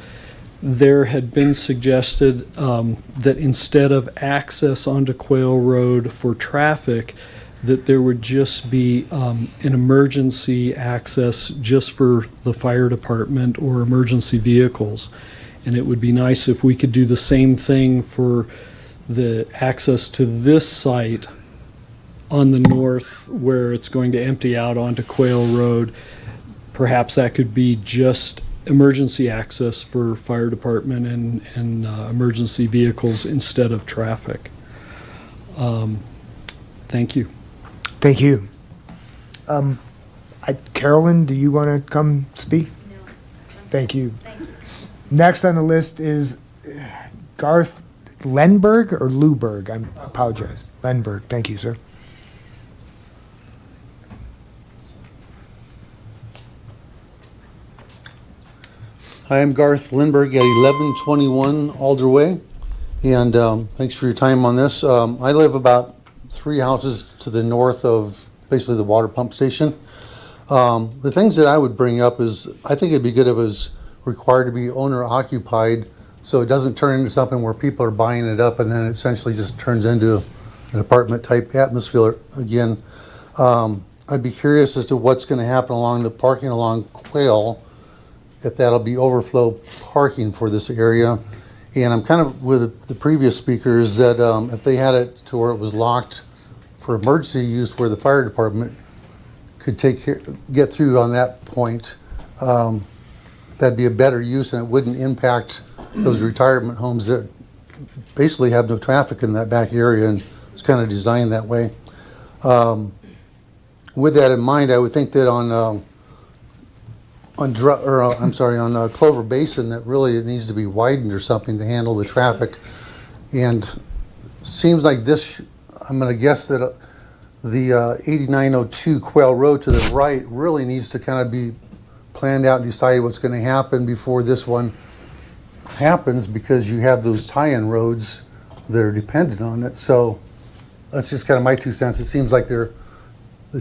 there had been suggested that instead of access onto Quail Road for traffic, that there would just be an emergency access just for the fire department or emergency vehicles. And it would be nice if we could do the same thing for the access to this site on the north where it's going to empty out onto Quail Road. Perhaps that could be just emergency access for fire department and emergency vehicles instead of traffic. Thank you. Thank you. Carolyn, do you want to come speak? No. Thank you. Thank you. Next on the list is Garth Lenberg or Luberg? I apologize. Lenberg. Thank you, sir. Hi, I'm Garth Lindberg at 1121 Alder Way, and thanks for your time on this. I live about 3 houses to the north of basically the water pump station. The things that I would bring up is I think it'd be good if it was required to be owner occupied so it doesn't turn into something where people are buying it up and then it essentially just turns into an apartment type atmosphere again. I'd be curious as to what's going to happen along the parking along Quail, if that'll be overflow parking for this area. And I'm kind of with the previous speakers that if they had it to where it was locked for emergency use where the fire department could get through on that point, that'd be a better use and it wouldn't impact those retirement homes that basically have no traffic in that back area, and it's kind of designed that way. With that in mind, I would think that on Clover Basin that really it needs to be widened or something to handle the traffic. And seems like this, I'm going to guess that the 8902 Quail Road to the right really needs to kind of be planned out and decide what's going to happen before this one happens, because you have those tie-in roads that are dependent on it. So that's just kind of my 2 cents. It seems like the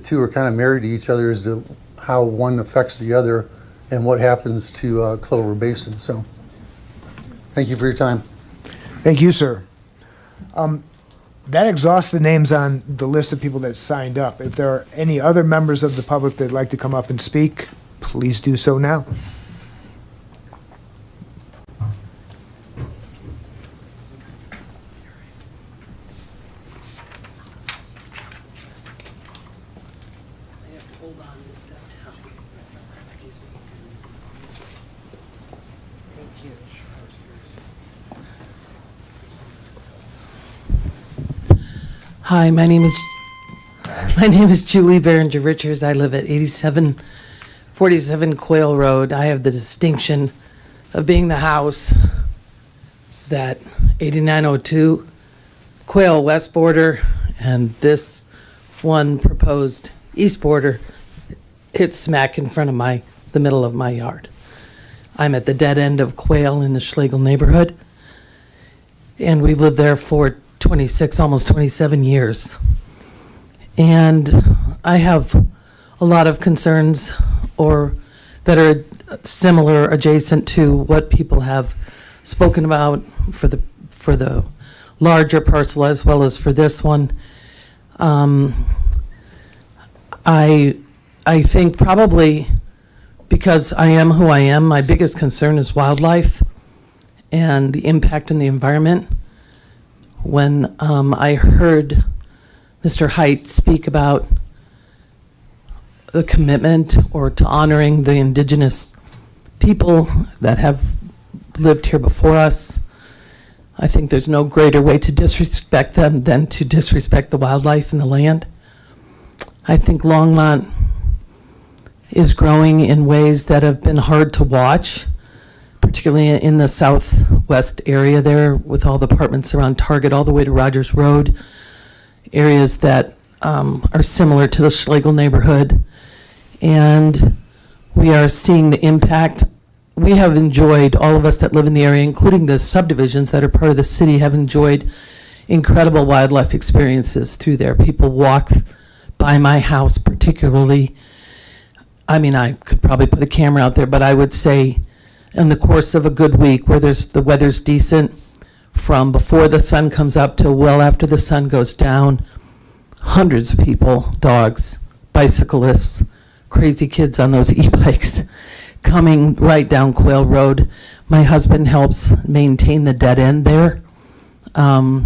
two are kind of married to each other as to how one affects the other and what happens to Clover Basin. So thank you for your time. Thank you, sir. That exhausts the names on the list of people that signed up. If there are any other members of the public that'd like to come up and speak, please do so now. Hi, my name is Julie Berenger Richards. I live at 8747 Quail Road. I have the distinction of being the house that 8902 Quail west border and this one proposed east border hits smack in front of the middle of my yard. I'm at the dead end of Quail in the Schlegel neighborhood, and we've lived there for 26, almost 27 years. And I have a lot of concerns that are similar, adjacent to what people have spoken about for the larger parcel as well as for this one. I think probably because I am who I am, my biggest concern is wildlife and the impact on the environment. When I heard Mr. Height speak about the commitment or to honoring the indigenous people that have lived here before us, I think there's no greater way to disrespect them than to disrespect the wildlife and the land. I think Longmont is growing in ways that have been hard to watch, particularly in the southwest area there with all the apartments around Target all the way to Rogers Road, areas that are similar to the Schlegel neighborhood. And we are seeing the impact. We have enjoyed, all of us that live in the area, including the subdivisions that are part of the city, have enjoyed incredible wildlife experiences through there. People walk by my house particularly. I mean, I could probably put a camera out there, but I would say in the course of a good week where the weather's decent, from before the sun comes up to well after the sun goes down, hundreds of people, dogs, bicyclists, crazy kids on those e-bikes coming right down Quail Road. My husband helps maintain the dead end there,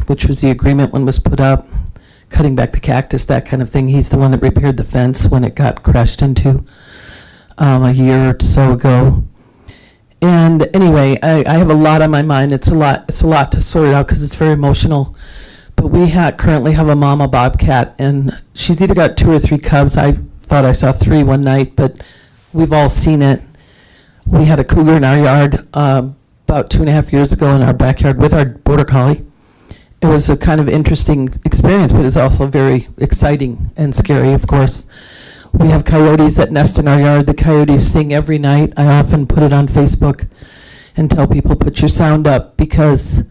which was the agreement when it was put up, cutting back the cactus, that kind of thing. He's the one that repaired the fence when it got crashed into a year or so ago. And anyway, I have a lot on my mind. It's a lot to sort out because it's very emotional. But we currently have a mama bobcat, and she's either got 2 or 3 cubs. I thought I saw 3 one night, but we've all seen it. We had a cougar in our yard about 2.5 years ago in our backyard with our border collie. It was a kind of interesting experience, but it's also very exciting and scary, of course. We have coyotes that nest in our yard. The coyotes sing every night. I often put it on Facebook and tell people, put your sound up, because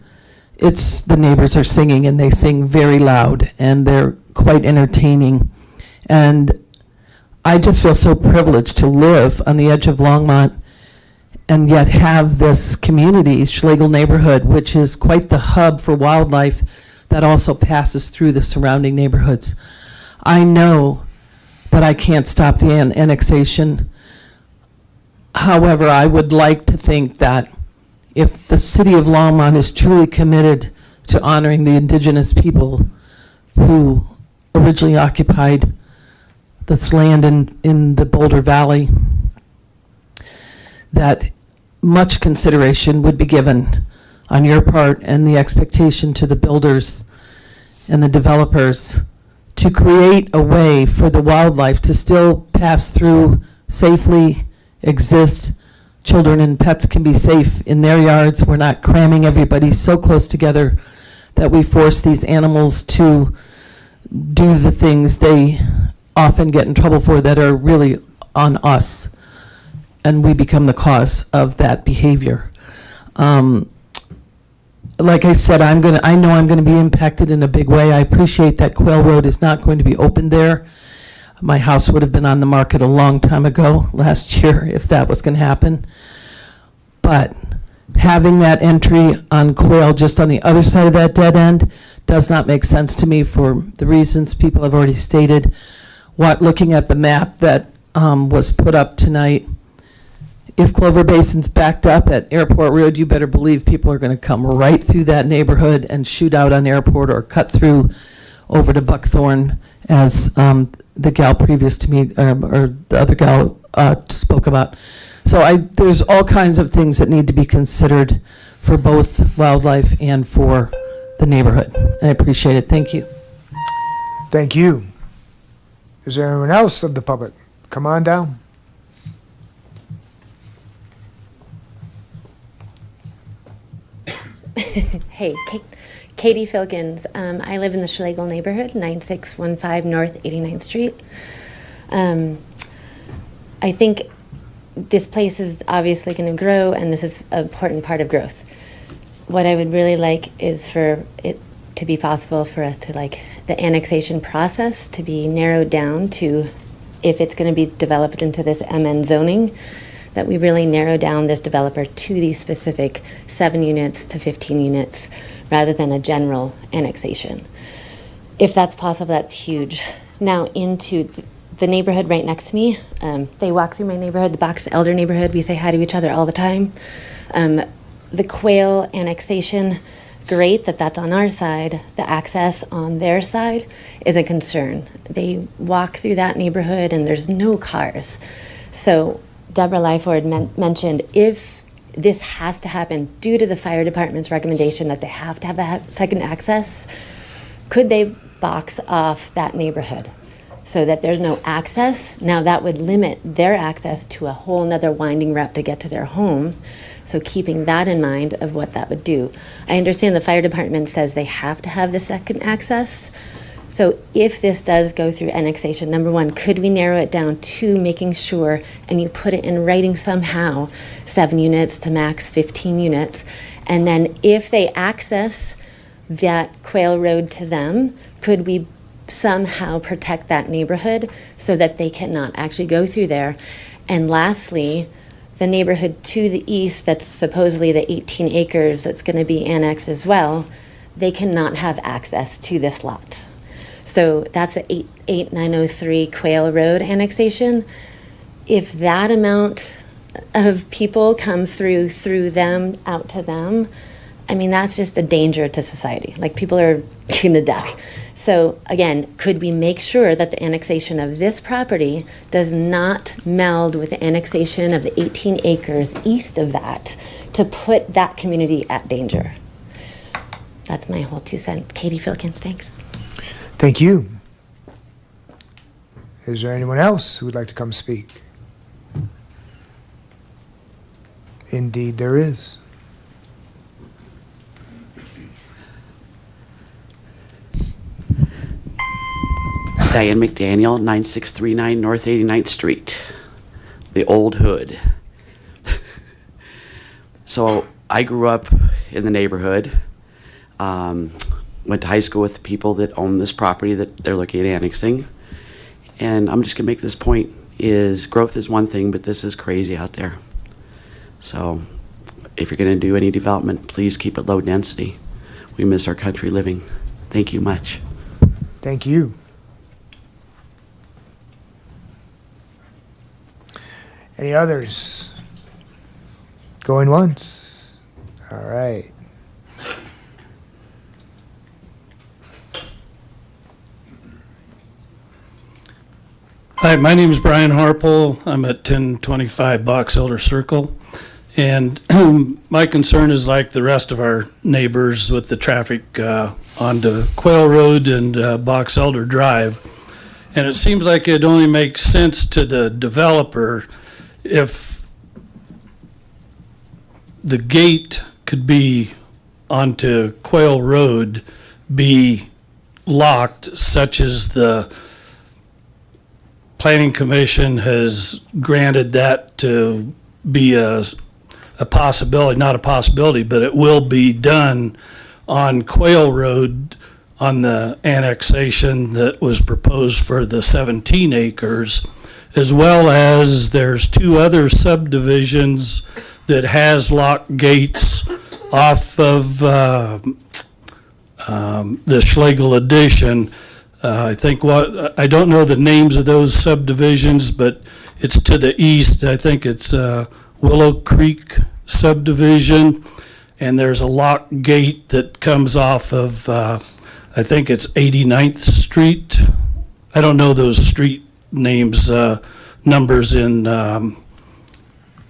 the neighbors are singing, and they sing very loud, and they're quite entertaining. And I just feel so privileged to live on the edge of Longmont and yet have this community, Schlegel neighborhood, which is quite the hub for wildlife that also passes through the surrounding neighborhoods. I know that I can't stop the annexation. However, I would like to think that if the city of Longmont is truly committed to honoring the indigenous people who originally occupied this land in the Boulder Valley, that much consideration would be given on your part and the expectation to the builders and the developers to create a way for the wildlife to still pass through safely, exist. Children and pets can be safe in their yards. We're not cramming everybody so close together that we force these animals to do the things they often get in trouble for that are really on us, and we become the cause of that behavior. Like I said, I know I'm going to be impacted in a big way. I appreciate that Quail Road is not going to be opened there. My house would have been on the market a long time ago, last year, if that was going to happen. But having that entry on Quail just on the other side of that dead end does not make sense to me for the reasons people have already stated. Looking at the map that was put up tonight, if Clover Basin's backed up at Airport Road, you better believe people are going to come right through that neighborhood and shoot out on Airport or cut through over to Buckthorn, as the gal previous to me, or the other gal spoke about. So there's all kinds of things that need to be considered for both wildlife and for the neighborhood. I appreciate it. Thank you. Thank you. Is there anyone else of the public? Come on down. Hey, Katie Filkins. I live in the Schlegel neighborhood, 9615 North 89th Street. I think this place is obviously going to grow, and this is an important part of growth. What I would really like is for it to be possible for us to, like, the annexation process to be narrowed down to, if it's going to be developed into this MN zoning, that we really narrow down this developer to these specific 7 units to 15 units rather than a general annexation. If that's possible, that's huge. Now into the neighborhood right next to me, they walk through my neighborhood, the Box Elder neighborhood. We say hi to each other all the time. The Quail annexation, great that that's on our side. The access on their side is a concern. They walk through that neighborhood and there's no cars. So Deborah Lyford mentioned, if this has to happen due to the fire department's recommendation that they have to have a second access, could they box off that neighborhood so that there's no access? Now that would limit their access to a whole nother winding route to get to their home. So keeping that in mind of what that would do. I understand the fire department says they have to have the second access. So if this does go through annexation, number one, could we narrow it down to making sure, and you put it in writing somehow, 7 units to max 15 units, and then if they access that Quail Road to them, could we somehow protect that neighborhood so that they cannot actually go through there? And lastly, the neighborhood to the east, that's supposedly the 18 acres that's going to be annexed as well, they cannot have access to this lot. So that's the 8903 Quail Road annexation. If that amount of people come through them, out to them, I mean, that's just a danger to society. Like, people are going to die. So again, could we make sure that the annexation of this property does not meld with the annexation of the 18 acres east of that to put that community at danger? That's my whole 2 cents. Katie Filkins, thanks. Thank you. Is there anyone else who would like to come speak? Indeed, there is. Diane McDaniel, 9639 North 89th Street, the old hood. So I grew up in the neighborhood, went to high school with the people that own this property that they're looking at annexing. And I'm just gonna make this point, is growth is one thing, but this is crazy out there. So if you're gonna do any development, please keep it low density. We miss our country living. Thank you much. Thank you. Any others? Going once? All right. Hi, my name is Brian Harple. I'm at 1025 Box Elder Circle. And my concern is like the rest of our neighbors with the traffic onto Quail Road and Box Elder Drive. And it seems like it only makes sense to the developer if the gate could be onto Quail Road be locked, such as the Planning Commission has granted that to be a possibility, not a possibility, but it will be done on Quail Road on the annexation that was proposed for the 17 acres, as well as there's 2 other subdivisions that has locked gates off of the Schlegel addition. I think I don't know the names of those subdivisions, but it's to the east. I think it's Willow Creek subdivision, and there's a lock gate that comes off of, I think it's 89th Street. I don't know those street names, numbers in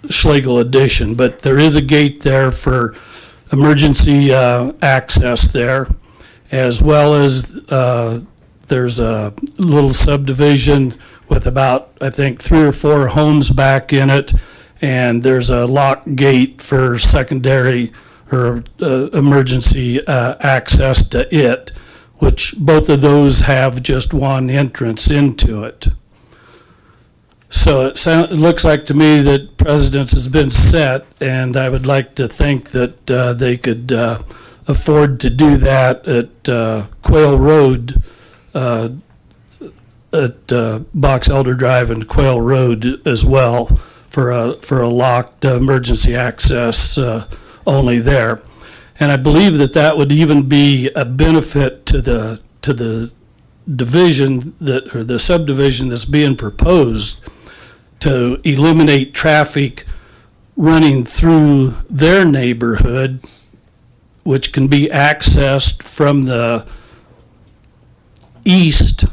Schlegel addition, but there is a gate there for emergency access there, as well as there's a little subdivision with about, I think, 3 or 4 homes back in it, and there's a lock gate for secondary or emergency access to it, which both of those have just one entrance into it. So it looks like to me that precedence has been set, and I would like to think that they could afford to do that at Quail Road, at Box Elder Drive and Quail Road as well, for a locked emergency access only there. And I believe that would even be a benefit to the division or the subdivision that's being proposed, to eliminate traffic running through their neighborhood, which can be accessed from the east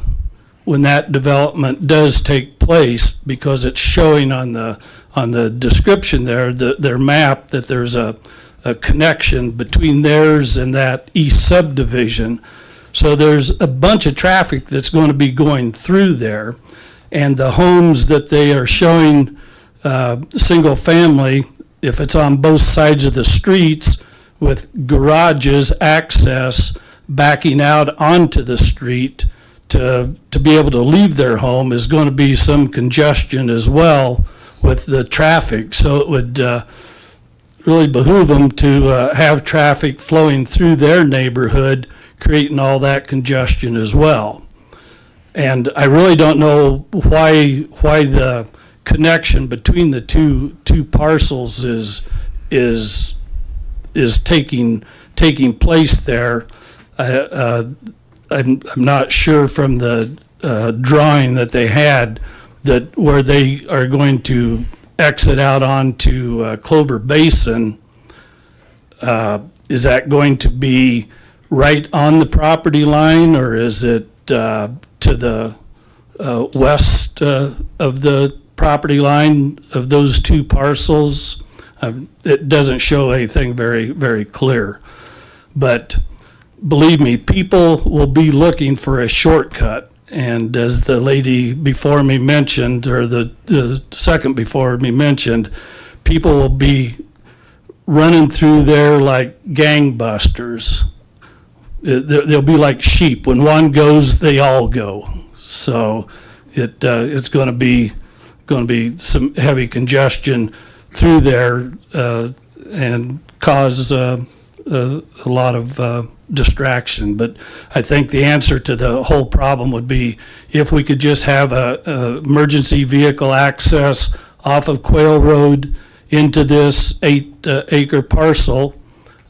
when that development does take place, because it's showing on the description there, their map, that there's a connection between theirs and that east subdivision. So there's a bunch of traffic that's going to be going through there. And the homes that they are showing, single family, if it's on both sides of the streets with garages access backing out onto the street to be able to leave their home, is going to be some congestion as well with the traffic. So it would really behoove them to have traffic flowing through their neighborhood, creating all that congestion as well. And I really don't know why the connection between the two parcels is taking place there. I'm not sure from the drawing that they had that where they are going to exit out onto Clover Basin. Is that going to be right on the property line, or is it to the west of the property line of those 2 parcels? It doesn't show anything very, very clear. But believe me, people will be looking for a shortcut. And as the lady before me mentioned, or the second before me mentioned, people will be running through there like gangbusters. They'll be like sheep. When one goes, they all go. So it's going to be some heavy congestion through there and cause a lot of distraction. But I think the answer to the whole problem would be if we could just have a emergency vehicle access off of Quail Road into this 8-acre parcel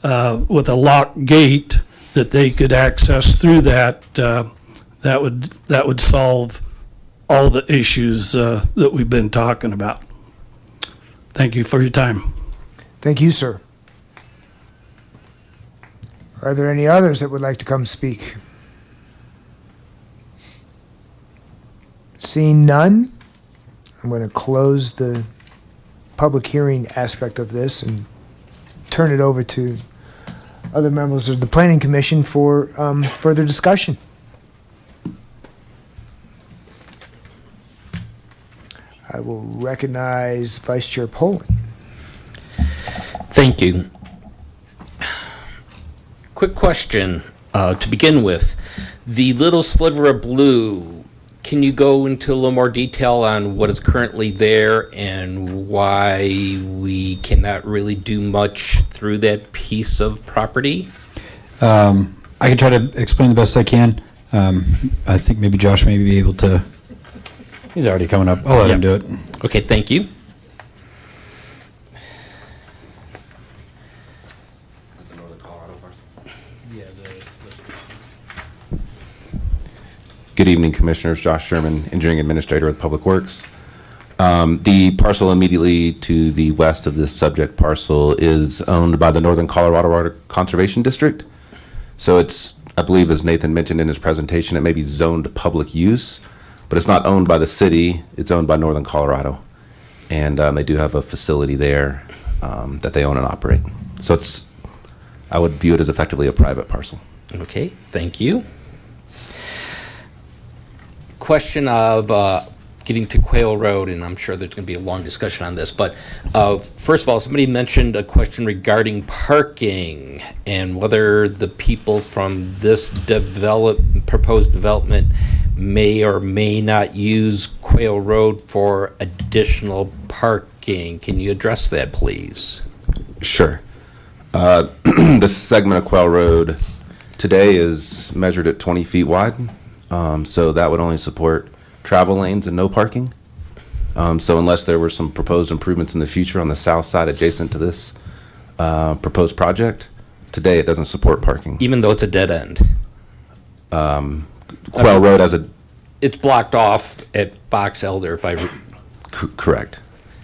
with a locked gate that they could access through that would solve all the issues that we've been talking about. Thank you for your time. Thank you, sir. Are there any others that would like to come speak? Seeing none, I'm going to close the public hearing aspect of this and turn it over to other members of the Planning Commission for further discussion. I will recognize Vice Chair Poland. Thank you. Quick question to begin with. The little sliver of blue, can you go into a little more detail on what is currently there and why we cannot really do much through that piece of property? I can try to explain the best I can. I think maybe Josh may be able to. He's already coming up. I'll let him do it. Okay, thank you. Good evening, Commissioners. Josh Sherman, Engineering Administrator with Public Works. The parcel immediately to the west of this subject parcel is owned by the Northern Colorado Water Conservation District. So it's, I believe, as Nathan mentioned in his presentation, it may be zoned public use, but it's not owned by the city. It's owned by Northern Colorado. And they do have a facility there that they own and operate. So it's, I would view it as effectively a private parcel. Okay, thank you. Question of getting to Quail Road, and I'm sure there's going to be a long discussion on this, but first of all, somebody mentioned a question regarding parking and whether the people from this proposed development may or may not use Quail Road for additional parking. Can you address that, please? Sure. This segment of Quail Road today is measured at 20 feet wide. So that would only support travel lanes and no parking. So unless there were some proposed improvements in the future on the south side adjacent to this proposed project, today it doesn't support parking. Even though it's a dead end? Quail Road as a... It's blocked off at Box Elder, if I... Correct.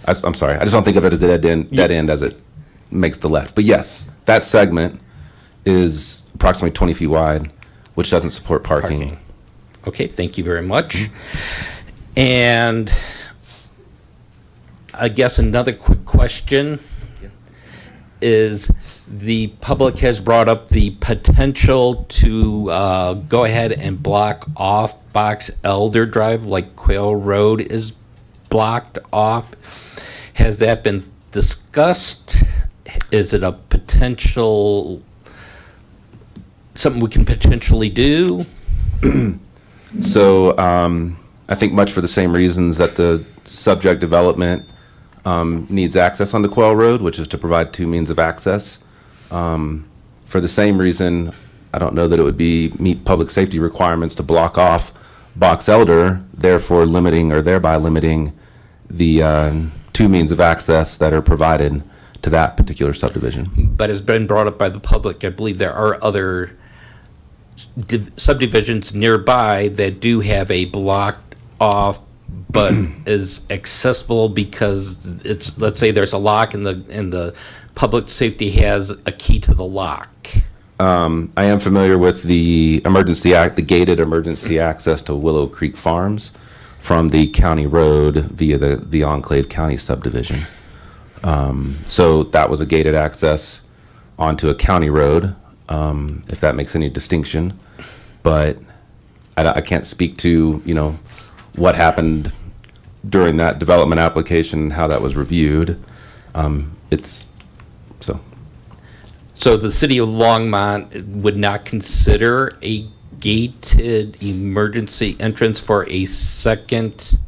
I'm sorry. I just don't think of it as a dead end as it makes the left. But yes, that segment is approximately 20 feet wide, which doesn't support parking. Okay, thank you very much. And I guess another quick question is the public has brought up the potential to go ahead and block off Box Elder Drive like Quail Road is blocked off. Has that been discussed? Is it a potential, something we can potentially do? So I think much for the same reasons that the subject development needs access onto Quail Road, which is to provide two means of access. For the same reason, I don't know that it would meet public safety requirements to block off Box Elder, therefore limiting or thereby limiting the two means of access that are provided to that particular subdivision. But has been brought up by the public. I believe there are other subdivisions nearby that do have a blocked off but is accessible because it's, let's say there's a lock and the public safety has a key to the lock. I am familiar with the the gated emergency access to Willow Creek Farms from the county road via the Enclave County subdivision. So that was a gated access onto a county road. If that makes any distinction, but I can't speak to, what happened during that development application and how that was reviewed. So the city of Longmont would not consider a gated emergency entrance for a second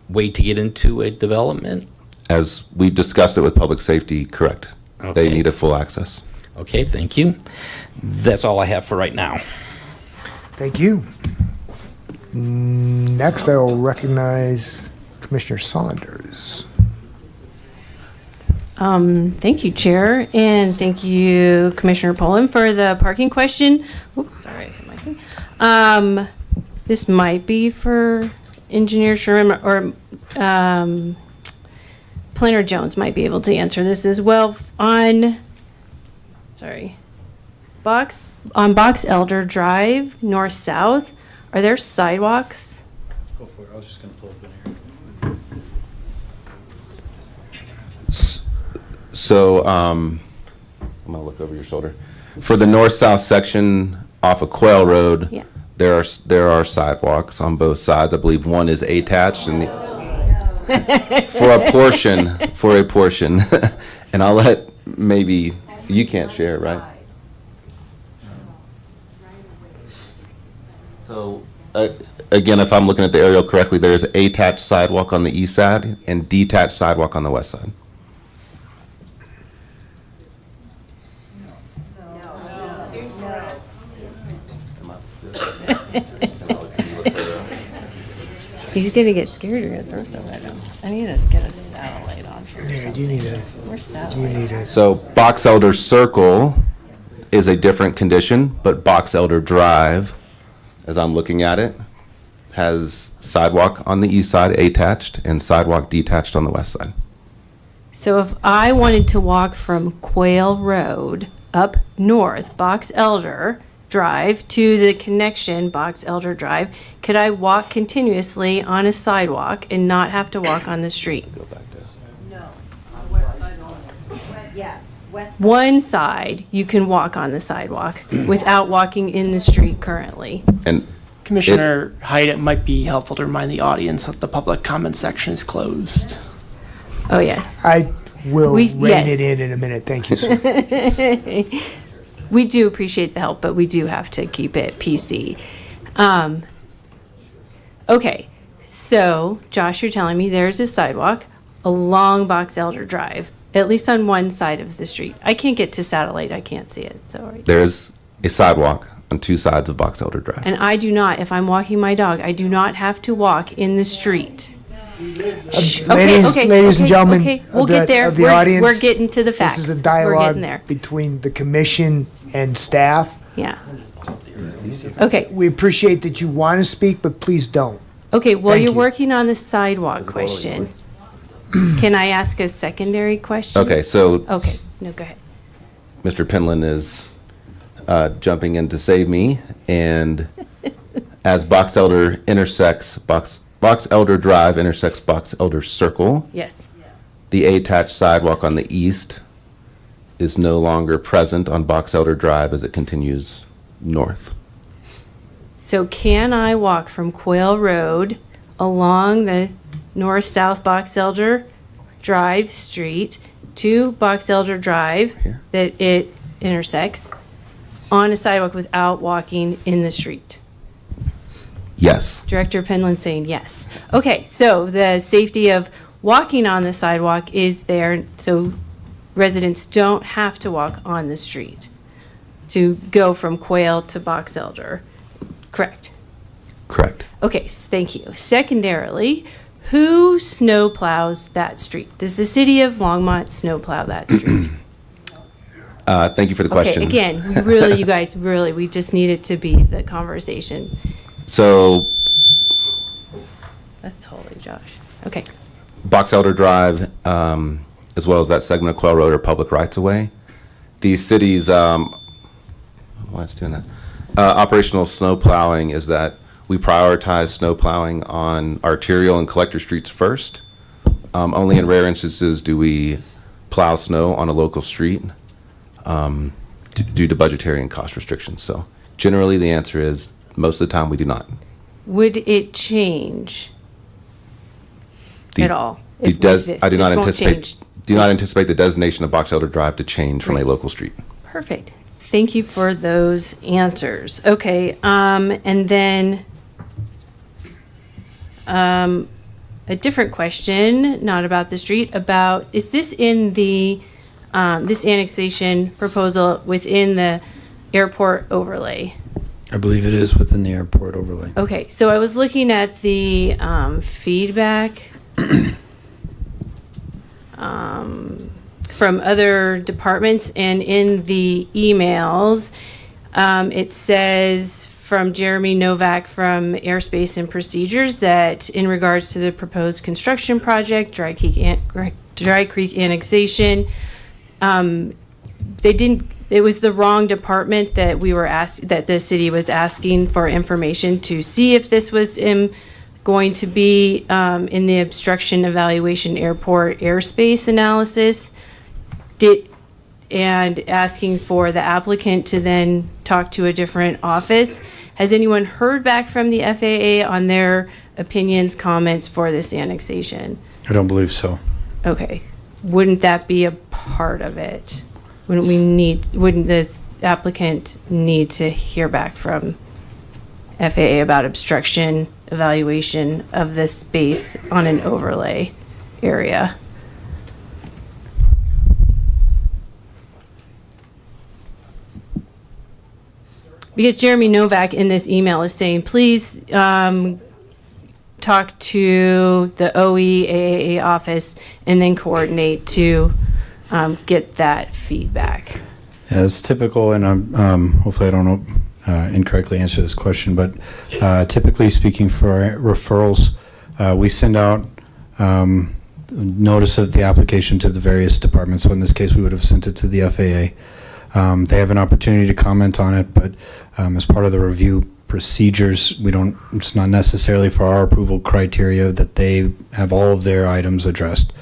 way to get into a development? As we've discussed it with public safety, correct. Okay. They need a full access. Okay, thank you. That's all I have for right now. Thank you. Next, I will recognize Commissioner Saunders. Thank you, Chair, and thank you, Commissioner Poland, for the parking question. Oops, sorry, I hit my thing. This might be for Engineer Sherman or Planner Jones might be able to answer this as well. On Box Elder Drive, north-south, are there sidewalks? Go for it. I was just going to pull up in here. So I'm gonna look over your shoulder. For the north-south section off of Quail Road, Yeah. there are sidewalks on both sides. I believe one is attached and for a portion. And I'll let, maybe you can't share, right? So again, if I'm looking at the aerial correctly, there's a attached sidewalk on the east side and detached sidewalk on the west side. He's gonna get scared or gonna throw stuff at him. I need to get a satellite on for Yeah, something. do you need a, Where's do you satellite? need a, So Box Elder Circle is a different condition, but Box Elder Drive, as I'm looking at it, has sidewalk on the east side attached and sidewalk detached on the west side. So if I wanted to walk from Quail Road up north, Box Elder Drive, to the connection, Box Elder Drive, could I walk continuously on a sidewalk and not have to walk on the street? Yes, west. One side, you can walk on the sidewalk without walking in the street currently. And Commissioner Hyde, it might be helpful to remind the audience that the public comment section is closed. Oh, yes. I will We- rein yes. it in a minute. Thank you, sir. We do appreciate the help, but we do have to keep it PC. Okay, so Josh, you're telling me there's a sidewalk along Box Elder Drive, at least on one side of the street. I can't get to Satellite, I can't see it, so. there's a sidewalk on two sides of Box Elder Drive. And I do not, if I'm walking my dog, I do not have to walk in the street. Ladies and gentlemen Okay, we'll of get the, there. of the We're- audience, we're getting to the facts. This is a We're dialogue getting there. between the commission and staff. Yeah. Okay, We appreciate that you want to speak, but please don't. okay, while Thank you're you. working on the sidewalk question, can I ask a secondary question? Okay, so Okay, no, go ahead. Mr. Penland is jumping in to save me, and as Box Elder intersects, Box Elder Drive intersects Box Elder Circle, Yes. the attached sidewalk on the east is no longer present on Box Elder Drive as it continues north. So can I walk from Quail Road along the north-south Box Elder Drive Street to Box Elder Drive Here. that it intersects on a sidewalk without walking in the street? Yes. Director Penland saying yes. Okay, so the safety of walking on the sidewalk is there, so residents don't have to walk on the street to go from Quail to Box Elder. Correct? Correct. Okay, thank you. Secondarily, who snow plows that street? Does the city of Longmont snow plow that street? Thank you for the question. Okay, again, we really, you guys, really, we just need it to be the conversation. So That's totally Josh. Okay. Box Elder Drive, as well as that segment of Quail Road are public rights of way. These cities, why is it doing that? Operational snow plowing is that we prioritize snow plowing on arterial and collector streets first. Only in rare instances do we plow snow on a local street due to budgetary and cost restrictions. So generally, the answer is most of the time we do not. Would it change at all? I do not anticipate. anticipate the designation of Box Elder Drive to change from a local street. Perfect. Thank you for those answers. Okay, and then a different question, not about the street, about, is this in the, this annexation proposal within the airport overlay? I believe it is within the airport overlay. Okay, so I was looking at the feedback from other departments, and in the emails, it says from Jeremy Novak from Airspace and Procedures that in regards to the proposed construction project, Dry Creek annexation, they didn't. It was the wrong department that we were asked, that the city was asking for information to see if this was going to be in the obstruction evaluation airport airspace analysis. And asking for the applicant to then talk to a different office. Has anyone heard back from the FAA on their opinions, comments for this annexation? I don't believe so. Okay. Wouldn't that be a part of it? Wouldn't this applicant need to hear back from FAA about obstruction evaluation of this space on an overlay area? Because Jeremy Novak in this email is saying, please talk to the OEAA office and then coordinate to get that feedback. Yeah, it's typical, and hopefully I don't incorrectly answer this question, but typically speaking for referrals, we send out notice of the application to the various departments. So in this case, we would have sent it to the FAA. They have an opportunity to comment on it, but as part of the review procedures, it's not necessarily for our approval criteria that they have all of their items addressed.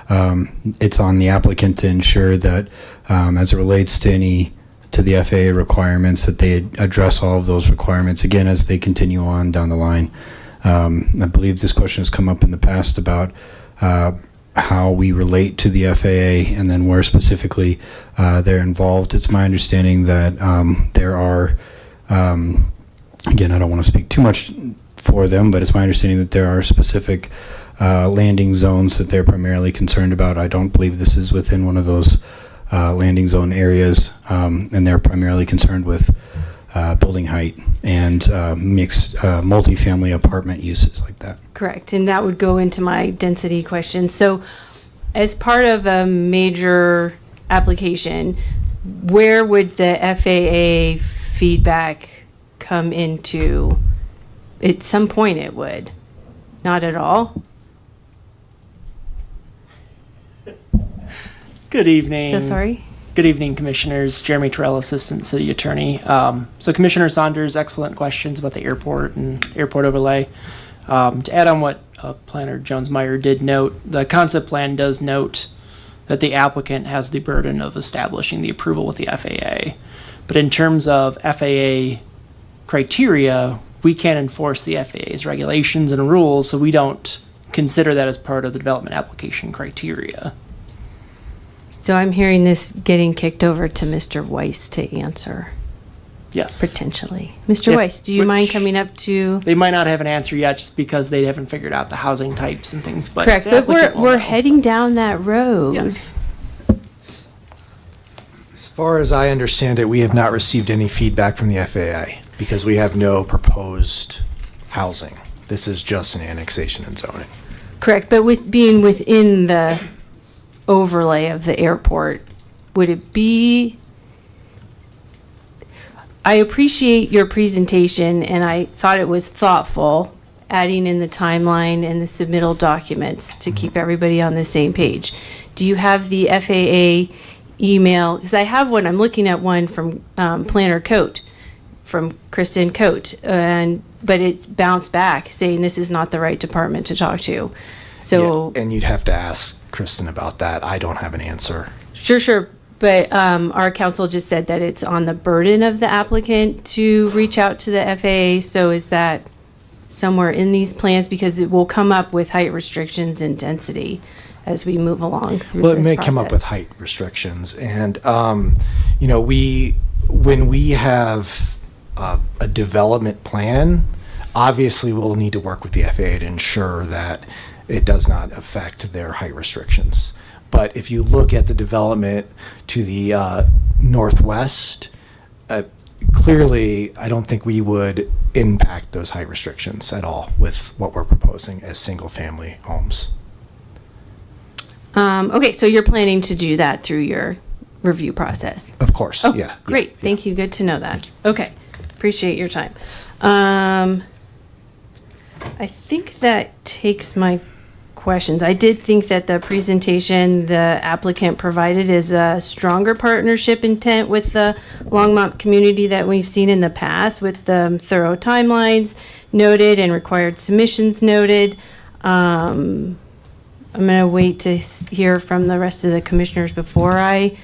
It's on the applicant to ensure that as it relates to the FAA requirements, that they address all of those requirements again as they continue on down the line. I believe this question has come up in the past about how we relate to the FAA and then where specifically they're involved. It's my understanding that there are, again, I don't want to speak too much for them, but it's my understanding that there are specific landing zones that they're primarily concerned about. I don't believe this is within one of those landing zone areas, and they're primarily concerned with building height and mixed multifamily apartment uses like that. Correct, and that would go into my density question. So as part of a major application, where would the FAA feedback come into? At some point it would. Not at all? Good evening. So sorry? Good evening, Commissioners. Jeremy Terrell, Assistant City Attorney. So Commissioner Saunders, excellent questions about the airport and airport overlay. To add on what Planner Jones-Meyer did note, the concept plan does note that the applicant has the burden of establishing the approval with the FAA. But in terms of FAA criteria, we can't enforce the FAA's regulations and rules, so we don't consider that as part of the development application criteria. So I'm hearing this getting kicked over to Mr. Weiss to answer. Yes. Potentially. Mr. Weiss, do you mind coming up to? They might not have an answer yet just because they haven't figured out the housing types and things. But Correct, the but applicant will we're know. heading down that road. Yes. As far as I understand it, we have not received any feedback from the FAA because we have no proposed housing. This is just an annexation and zoning. Correct, but with being within the overlay of the airport, would it be? I appreciate your presentation and I thought it was thoughtful, adding in the timeline and the submittal documents to keep everybody on the same page. Do you have the FAA email? Because I have one, I'm looking at one from Planner Coate, from Kristen Coate, but it bounced back saying this is not the right department to talk to. So Yeah, and you'd have to ask Kristen about that. I don't have an answer. Sure. But our council just said that it's on the burden of the applicant to reach out to the FAA. So is that somewhere in these plans? Because it will come up with height restrictions and density as we move along through Well, it this may process. come up with height restrictions. And, when we have a development plan, obviously we'll need to work with the FAA to ensure that it does not affect their height restrictions. But if you look at the development to the northwest, clearly, I don't think we would impact those height restrictions at all with what we're proposing as single-family homes. Okay, so you're planning to do that through your review process? Of course, Oh, yeah. Great, thank you, good to know that. Okay, appreciate your time. I think that takes my questions. I did think that the presentation the applicant provided is a stronger partnership intent with the Longmont community that we've seen in the past, with the thorough timelines noted and required submissions noted. I'm going to wait to hear from the rest of the commissioners before I'm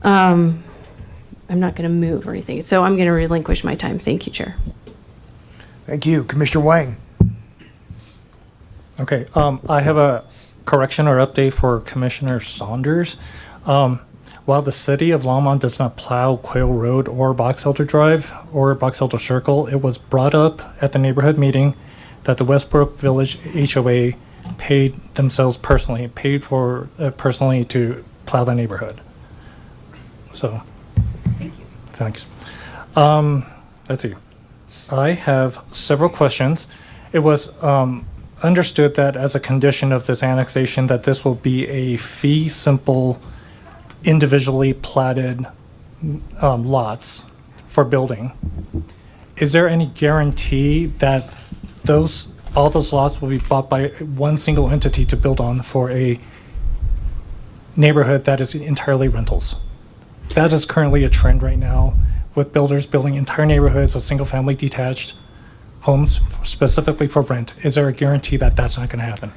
not going to move or anything. So I'm going to relinquish my time. Thank you, Chair. Thank you. Commissioner Wang. Okay, I have a correction or update for Commissioner Saunders. While the city of Longmont does not plow Quail Road or Box Elder Drive or Box Elder Circle, it was brought up at the neighborhood meeting that the Westbrook Village HOA paid for personally to plow the neighborhood. So, thank you. Thanks. Let's see. I have several questions, It was understood that as a condition of this annexation, that this will be a fee simple, individually platted lots for building. Is there any guarantee that all those lots will be bought by one single entity to build on for a neighborhood that is entirely rentals? That is currently a trend right now with builders building entire neighborhoods of single-family detached homes specifically for rent. Is there a guarantee that that's not going to happen?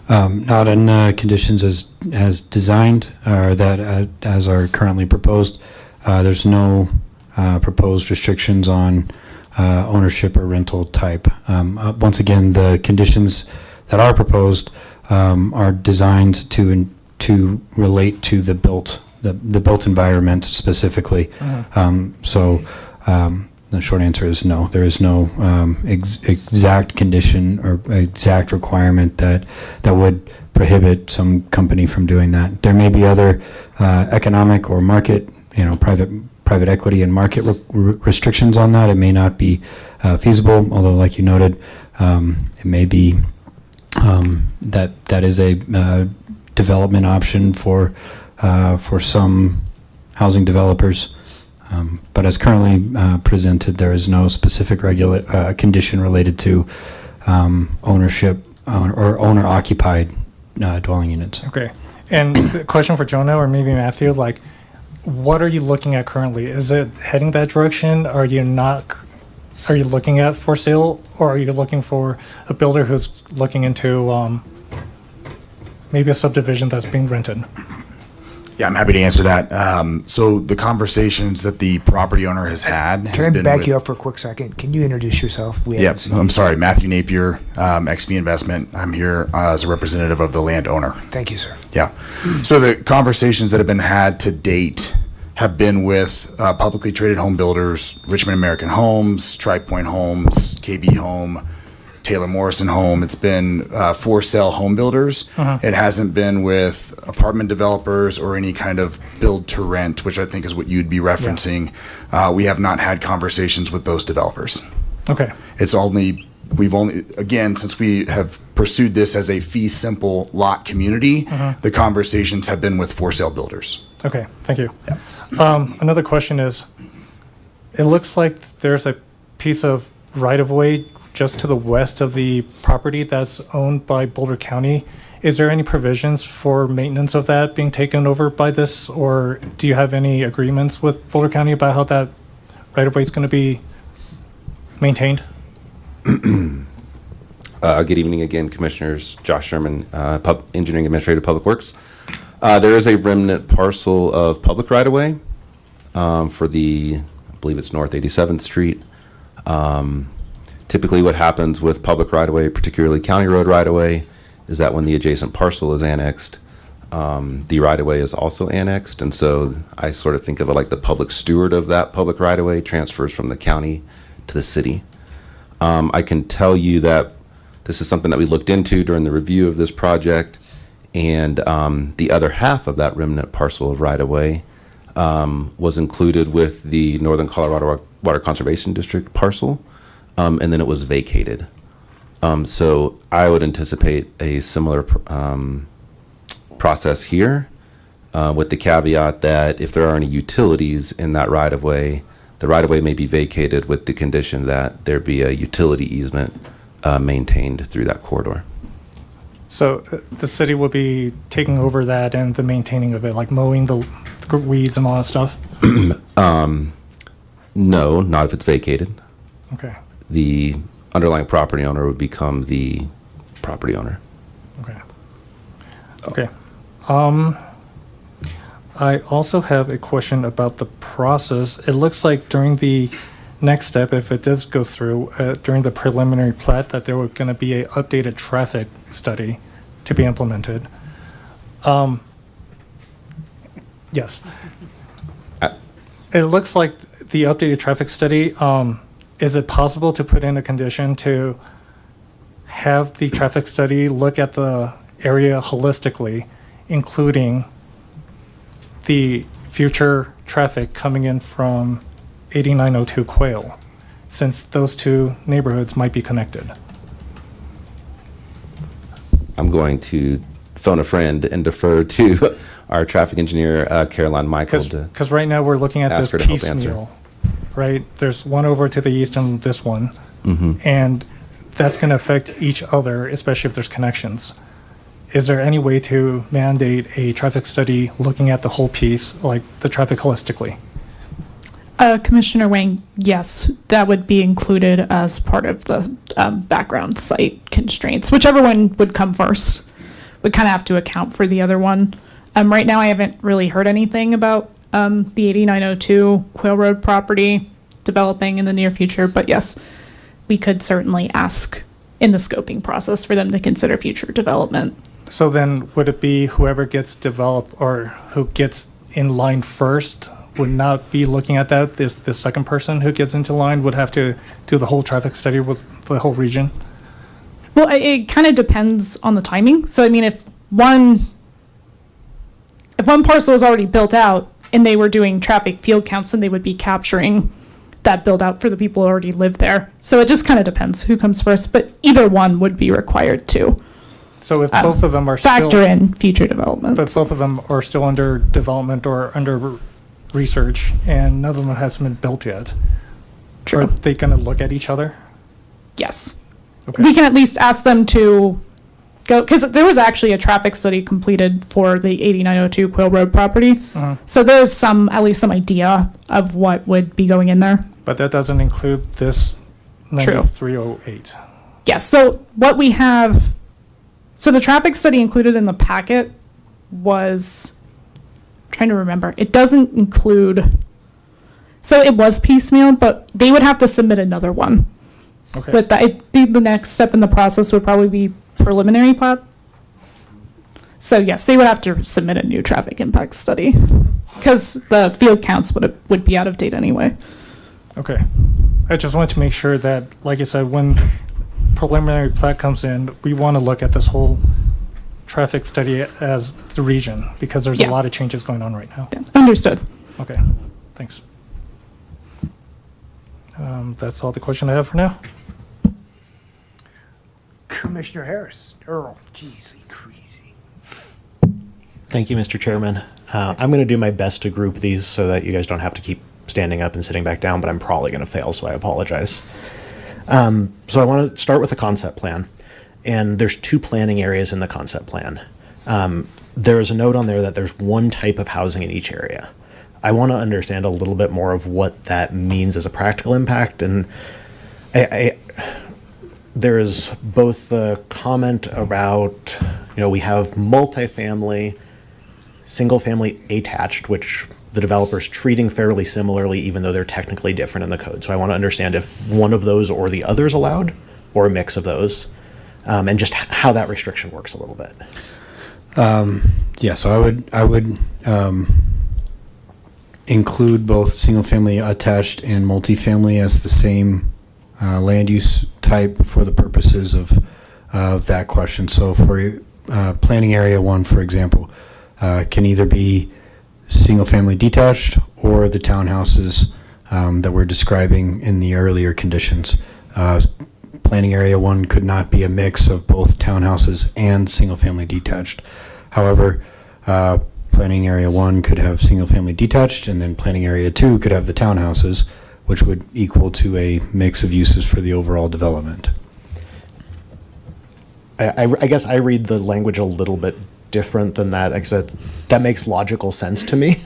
Not in conditions as designed or that as are currently proposed. There's no proposed restrictions on ownership or rental type. Once again, the conditions that are proposed are designed to relate to the built environment specifically. The short answer is no. There is no exact condition or exact requirement that would prohibit some company from doing that. There may be other economic or market, private equity and market restrictions on that. It may not be feasible, although, like you noted, it may be that is a development option for some housing developers. But as currently presented, there is no specific condition related to ownership or owner-occupied dwelling units. Okay. And the question for Jonah or maybe Matthew, like, what are you looking at currently? Is it heading that direction? Are you looking at for sale, or are you looking for a builder who's looking into maybe a subdivision that's being rented? Yeah, I'm happy to answer that. So the conversations that the property owner has had has Can I been back with, you up for a quick second? Can you introduce yourself? Yep, I'm sorry, Matthew Napier, XV Investment. I'm here as a representative of the landowner. Thank you, sir. Yeah. So the conversations that have been had to date have been with publicly traded home builders, Richmond American Homes, Tri-Point Homes, KB Home, Taylor Morrison Home. It's been for sale home builders. It hasn't been with apartment developers or any kind of build to rent, which I think is what you'd be referencing. We have not had conversations with those developers. Okay. We've only, again, since we have pursued this as a fee simple lot community, the conversations have been with for sale builders. Okay, thank you. Another question is, it looks like there's a piece of right-of-way just to the west of the property that's owned by Boulder County. Is there any provisions for maintenance of that being taken over by this, or do you have any agreements with Boulder County about how that right-of-way is going to be maintained? Good evening again, Commissioners. Josh Sherman, Engineering Administrator, Public Works. There is a remnant parcel of public right-of-way for I believe it's North 87th Street. Typically what happens with public right-of-way, particularly county road right-of-way, is that when the adjacent parcel is annexed, the right-of-way is also annexed. And so I sort of think of it like the public steward of that public right-of-way transfers from the county to the city. I can tell you that this is something that we looked into during the review of this project, and the other half of that remnant parcel of right-of-way was included with the Northern Colorado Water Conservation District parcel. And then it was vacated. So I would anticipate a similar process here, with the caveat that if there are any utilities in that right-of-way, the right-of-way may be vacated with the condition that there be a utility easement maintained through that corridor. So the city will be taking over that and the maintaining of it, like mowing the weeds and all that stuff? No, not if it's vacated. Okay. The underlying property owner would become the property owner. Okay. Okay. I also have a question about the process. It looks like during the next step, if it does go through, during the preliminary plat, that there were going to be a updated traffic study to be implemented. Yes. It looks like the updated traffic study, is it possible to put in a condition to have the traffic study look at the area holistically, including the future traffic coming in from 8902 Quail, since those two neighborhoods might be connected? I'm going to phone a friend and defer to our traffic engineer, Caroline Michael. Because right now we're looking at ask this her to help answer. piecemeal, right? There's one over to the east and this one. Mhm. And that's going to affect each other, especially if there's connections. Is there any way to mandate a traffic study looking at the whole piece, like the traffic holistically? Commissioner Wang, yes, that would be included as part of the background site constraints. Whichever one would come first would kind of have to account for the other one. Right now, I haven't really heard anything about the 8902 Quail Road property developing in the near future, but yes, we could certainly ask in the scoping process for them to consider future development. So then would it be whoever gets developed or who gets in line first would not be looking at that? The second person who gets into line would have to do the whole traffic study with the whole region? Well, it kind of depends on the timing. So, I mean, if one parcel was already built out and they were doing traffic field counts, then they would be capturing that build out for the people who already live there. So it just kind of depends who comes first, but either one would be required to. So if both of them are factor in future development. But both of them are still under development or under research, and none of them has been built yet. True. Are they going to look at each other? Yes. Okay. We can at least ask them to go, because there was actually a traffic study completed for the 8902 Quail Road property. So there's at least some idea of what would be going in there. But that doesn't include this True. 9308. Yes, so what we have, so the traffic study included in the packet was, I'm trying to remember, it doesn't include, so it was piecemeal, but they would have to submit another one. Okay. But the next step in the process would probably be preliminary plat. So yes, they would have to submit a new traffic impact study because the field counts would be out of date anyway. Okay. I just wanted to make sure that, like I said, when preliminary plat comes in, we want to look at this whole traffic study as the region because there's a lot of changes going on right now. Yeah, understood. Okay. Thanks. That's all the question I have for now. Commissioner Harris, Earl, jeez, crazy. Thank you, Mr. Chairman. I'm going to do my best to group these so that you guys don't have to keep standing up and sitting back down, but I'm probably going to fail, so I apologize. So I want to start with the concept plan. And there's two planning areas in the concept plan. There is a note on there that there's one type of housing in each area. I want to understand a little bit more of what that means as a practical impact. And there is both the comment about, we have multifamily, single family attached, which the developer's treating fairly similarly, even though they're technically different in the code. So I want to understand if one of those or the other is allowed, or a mix of those, and just how that restriction works a little bit. Yeah, so I would include both single-family attached and multifamily as the same land use type for the purposes of that question. So for planning area 1, for example, can either be single-family detached or the townhouses that we're describing in the earlier conditions. Planning area 1 could not be a mix of both townhouses and single-family detached. However, planning area 1 could have single-family detached, and then planning area 2 could have the townhouses, which would equal to a mix of uses for the overall development. I guess I read the language a little bit different than that, except that makes logical sense to me.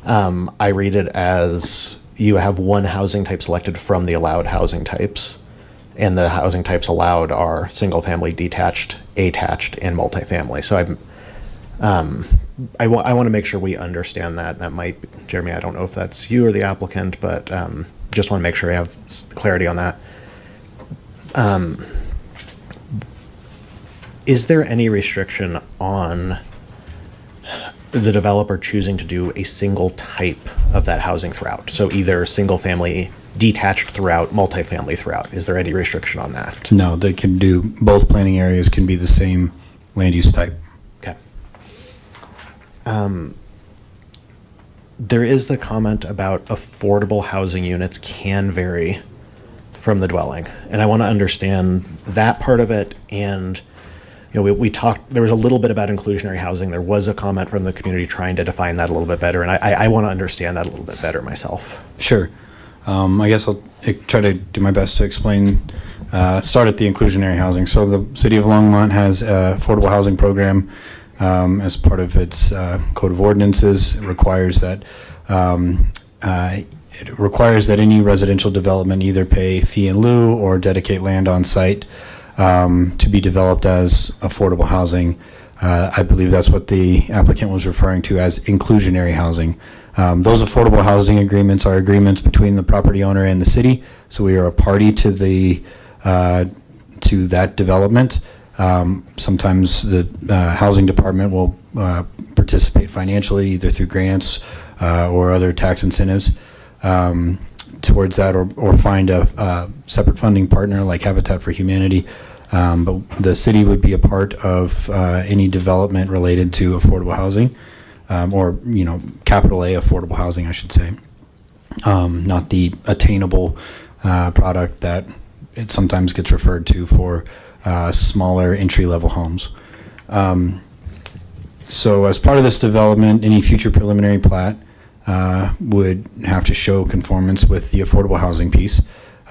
I read it as you have one housing type selected from the allowed housing types, and the housing types allowed are single-family, detached, attached, and multifamily. So I want to make sure we understand that. That might, Jeremy, I don't know if that's you or the applicant, but just want to make sure I have clarity on that. Is there any restriction on the developer choosing to do a single type of that housing throughout? So either single family detached throughout, multifamily throughout. Is there any restriction on that? No, they can do, both planning areas can be the same land use type. Okay. There is the comment about affordable housing units can vary from the dwelling. And I want to understand that part of it and, we talked, there was a little bit about inclusionary housing. There was a comment from the community trying to define that a little bit better, and I want to understand that a little bit better myself. Sure. I guess I'll try to do my best to explain, start at the inclusionary housing. So the City of Longmont has an affordable housing program as part of its code of ordinances. It requires that any residential development either pay fee in lieu or dedicate land on site to be developed as affordable housing. I believe that's what the applicant was referring to as inclusionary housing. Those affordable housing agreements are agreements between the property owner and the city, so we are a party to that development. Sometimes the housing department will participate financially, either through grants or other tax incentives towards that, or find a separate funding partner like Habitat for Humanity. But the city would be a part of any development related to affordable housing. Or, capital A affordable housing, I should say, not the attainable product that it sometimes gets referred to for smaller entry-level homes. So as part of this development, any future preliminary plat would have to show conformance with the affordable housing piece.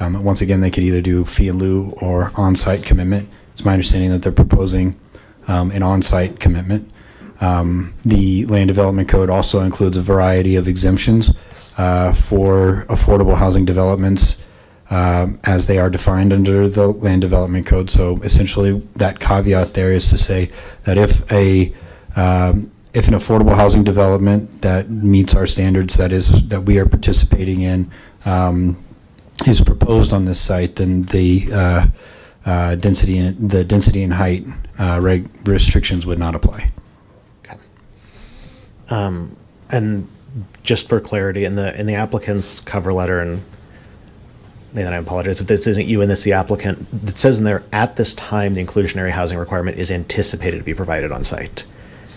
Once again, they could either do fee in lieu or on-site commitment. It's my understanding that they're proposing an on-site commitment. The Land Development Code also includes a variety of exemptions for affordable housing developments as they are defined under the Land Development Code. So essentially that caveat there is to say that if an affordable housing development that meets our standards, that we are participating in, is proposed on this site, then the density and height restrictions would not apply. And just for clarity, in the applicant's cover letter, and Nathan, I apologize if this isn't you and this the applicant, it says in there, at this time, the inclusionary housing requirement is anticipated to be provided on site.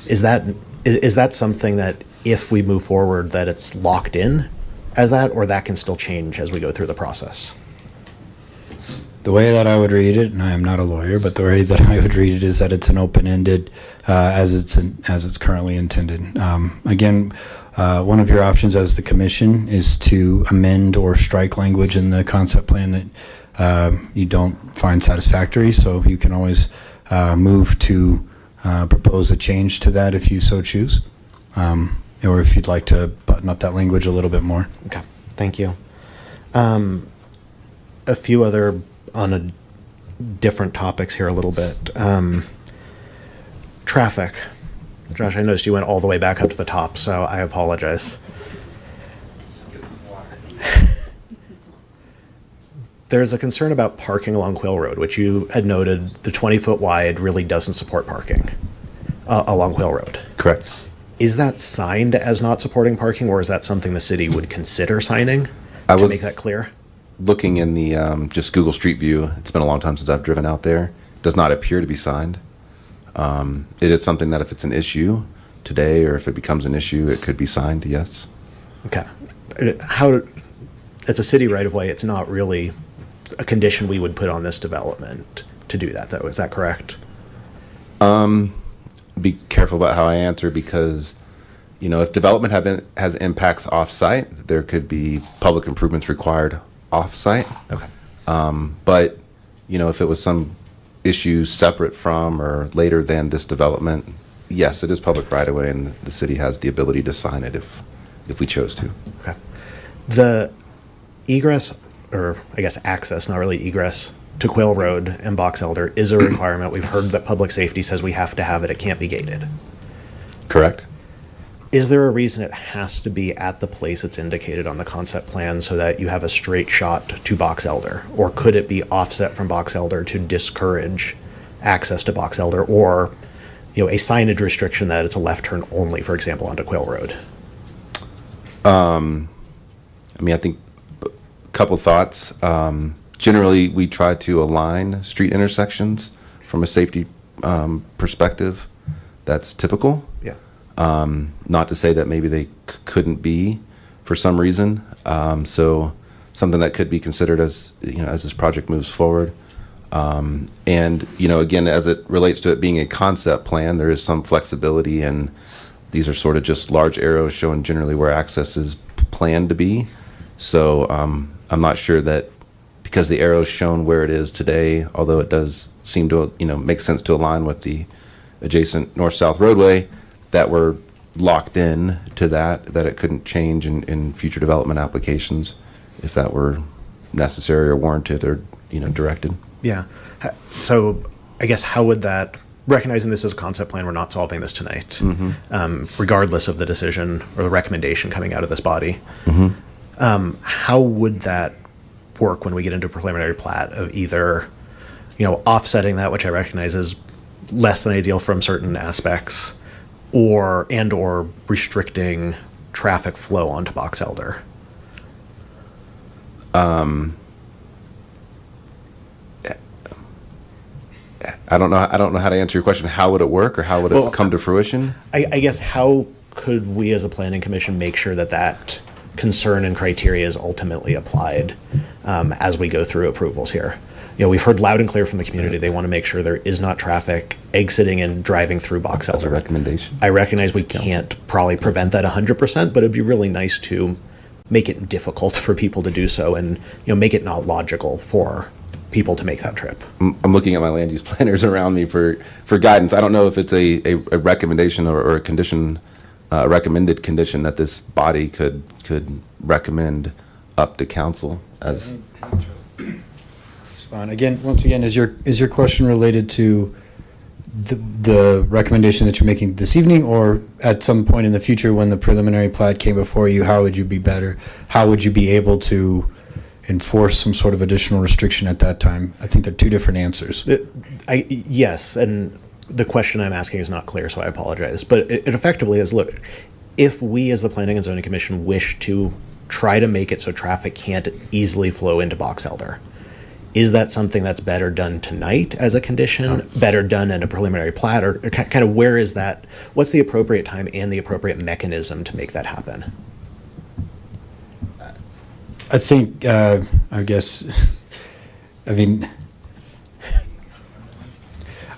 Is that something that if we move forward, that it's locked in as that, or that can still change as we go through the process? The way that I would read it, and I am not a lawyer, but the way that I would read it is that it's an open-ended as it's currently intended. Again, one of your options as the commission is to amend or strike language in the concept plan that you don't find satisfactory. So you can always move to propose a change to that if you so choose, or if you'd like to button up that language a little bit more. Okay, thank you. A few other on a different topics here a little bit. Traffic. Josh, I noticed you went all the way back up to the top, so I apologize. There's a concern about parking along Quill Road, which you had noted the 20-foot wide really doesn't support parking along Quill Road. Correct. Is that signed as not supporting parking, or is that something the city would consider signing to make that clear? Looking in the just Google Street View, it's been a long time since I've driven out there. It does not appear to be signed. It is something that if it's an issue today, or if it becomes an issue, it could be signed, yes. Okay. It's a city right-of-way. It's not really a condition we would put on this development to do that, though. Is that correct? Be careful about how I answer, because if development has impacts off-site, there could be public improvements required off-site. Okay. But if it was some issue separate from or later than this development, yes, it is public right-of-way, and the city has the ability to sign it if we chose to. Okay. The egress, or I guess access, not really egress, to Quail Road and Box Elder is a requirement. We've heard that public safety says we have to have it. It can't be gated. Correct. Is there a reason it has to be at the place it's indicated on the concept plan so that you have a straight shot to Box Elder? Or could it be offset from Box Elder to discourage access to Box Elder, or a signage restriction that it's a left turn only, for example, onto Quail Road? I think a couple thoughts. Generally, we try to align street intersections from a safety perspective. That's typical. Yeah. Not to say that maybe they couldn't be for some reason. So something that could be considered as as this project moves forward. And, again, as it relates to it being a concept plan, there is some flexibility, and these are sort of just large arrows showing generally where access is planned to be. So I'm not sure that because the arrow's shown where it is today, although it does seem to, make sense to align with the adjacent north-south roadway, that we're locked in to that it couldn't change in future development applications if that were necessary or warranted or, directed. Yeah. So I guess how would that, recognizing this as a concept plan, we're not solving this tonight, regardless of the decision or the recommendation coming out of this body. How would that work when we get into a preliminary plat of either, offsetting that, which I recognize is less than ideal from certain aspects, or restricting traffic flow onto Box Elder? I don't know how to answer your question. How would it work, or how would it come to fruition? I guess how could we as a planning commission make sure that concern and criteria is ultimately applied as we go through approvals here? We've heard loud and clear from the community. They want to make sure there is not traffic exiting and driving through Box Elder. As a recommendation. I recognize we can't probably prevent that 100%, but it'd be really nice to make it difficult for people to do so, and make it not logical for people to make that trip. I'm looking at my land use planners around me for guidance. I don't know if it's a recommendation or a condition, a recommended condition that this body could recommend up to council as. Again, once again, is your question related to the recommendation that you're making this evening, or at some point in the future when the preliminary plat came before you, how would you be better? How would you be able to enforce some sort of additional restriction at that time? I think they're two different answers. Yes, and the question I'm asking is not clear, so I apologize. But it effectively is, look, if we as the Planning and Zoning Commission wish to try to make it so traffic can't easily flow into Box Elder, is that something that's better done tonight as a condition, better done in a preliminary plat, or kind of where is that? What's the appropriate time and the appropriate mechanism to make that happen? I think, I guess, I mean,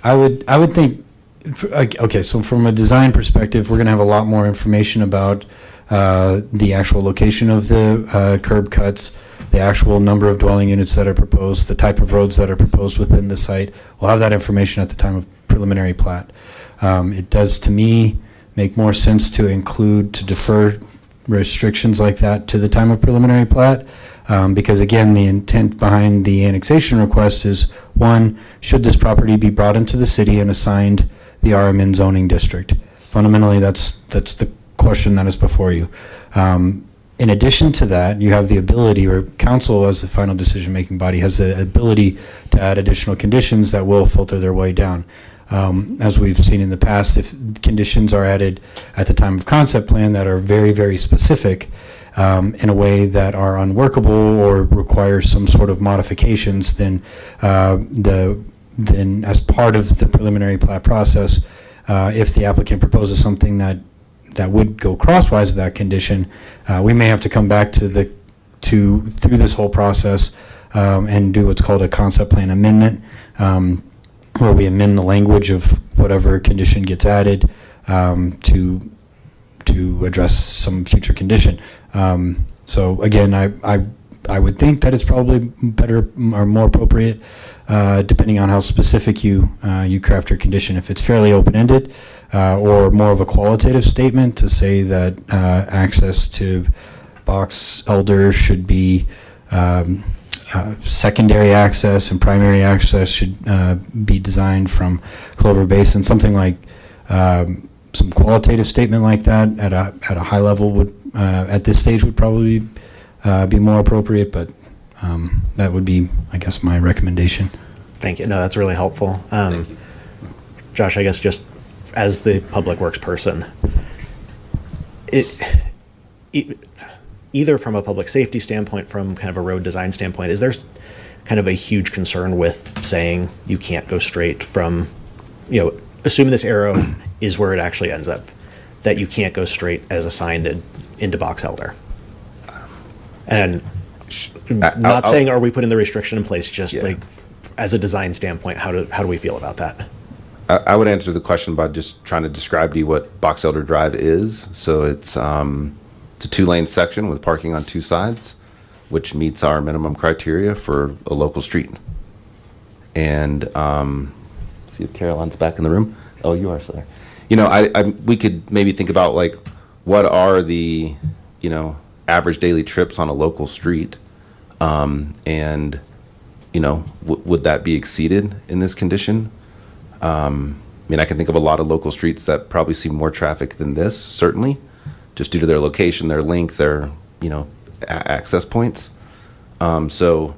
I would think, okay, so from a design perspective, we're going to have a lot more information about the actual location of the curb cuts, the actual number of dwelling units that are proposed, the type of roads that are proposed within the site. We'll have that information at the time of preliminary plat. It does, to me, make more sense to defer restrictions like that to the time of preliminary plat, because again, the intent behind the annexation request is, one, should this property be brought into the city and assigned the RMN zoning district? Fundamentally, that's the question that is before you. In addition to that, you have the ability, or council as the final decision-making body has the ability to add additional conditions that will filter their way down. As we've seen in the past, if conditions are added at the time of concept plan that are very, very specific in a way that are unworkable or require some sort of modifications, then as part of the preliminary plat process, if the applicant proposes something that would go crosswise of that condition, we may have to come back through this whole process and do what's called a concept plan amendment, where we amend the language of whatever condition gets added to address some future condition. So again, I would think that it's probably better or more appropriate, depending on how specific you craft your condition. If it's fairly open-ended, or more of a qualitative statement to say that access to Box Elder should be secondary access and primary access should be designed from Clover Basin, something like some qualitative statement like that at a high level would at this stage would probably be more appropriate, but that would be, I guess, my recommendation. Thank you. No, that's really helpful. Josh, I guess just as the public works person, either from a public safety standpoint, from kind of a road design standpoint, is there kind of a huge concern with saying you can't go straight from, assuming this arrow is where it actually ends up, that you can't go straight as assigned into Box Elder? And not saying are we putting the restriction in place, just like as a design standpoint, how do we feel about that? I would answer the question by just trying to describe to you what Box Elder Drive is. So it's a 2-lane section with parking on 2 sides, which meets our minimum criteria for a local street. And see if Caroline's back in the room. Oh, you are, sir. You know, we could maybe think about like what are the, you know, average daily trips on a local street, and you know, would that be exceeded in this condition? I mean, I can think of a lot of local streets that probably see more traffic than this, certainly, just due to their location, their length, their, you know, access points. So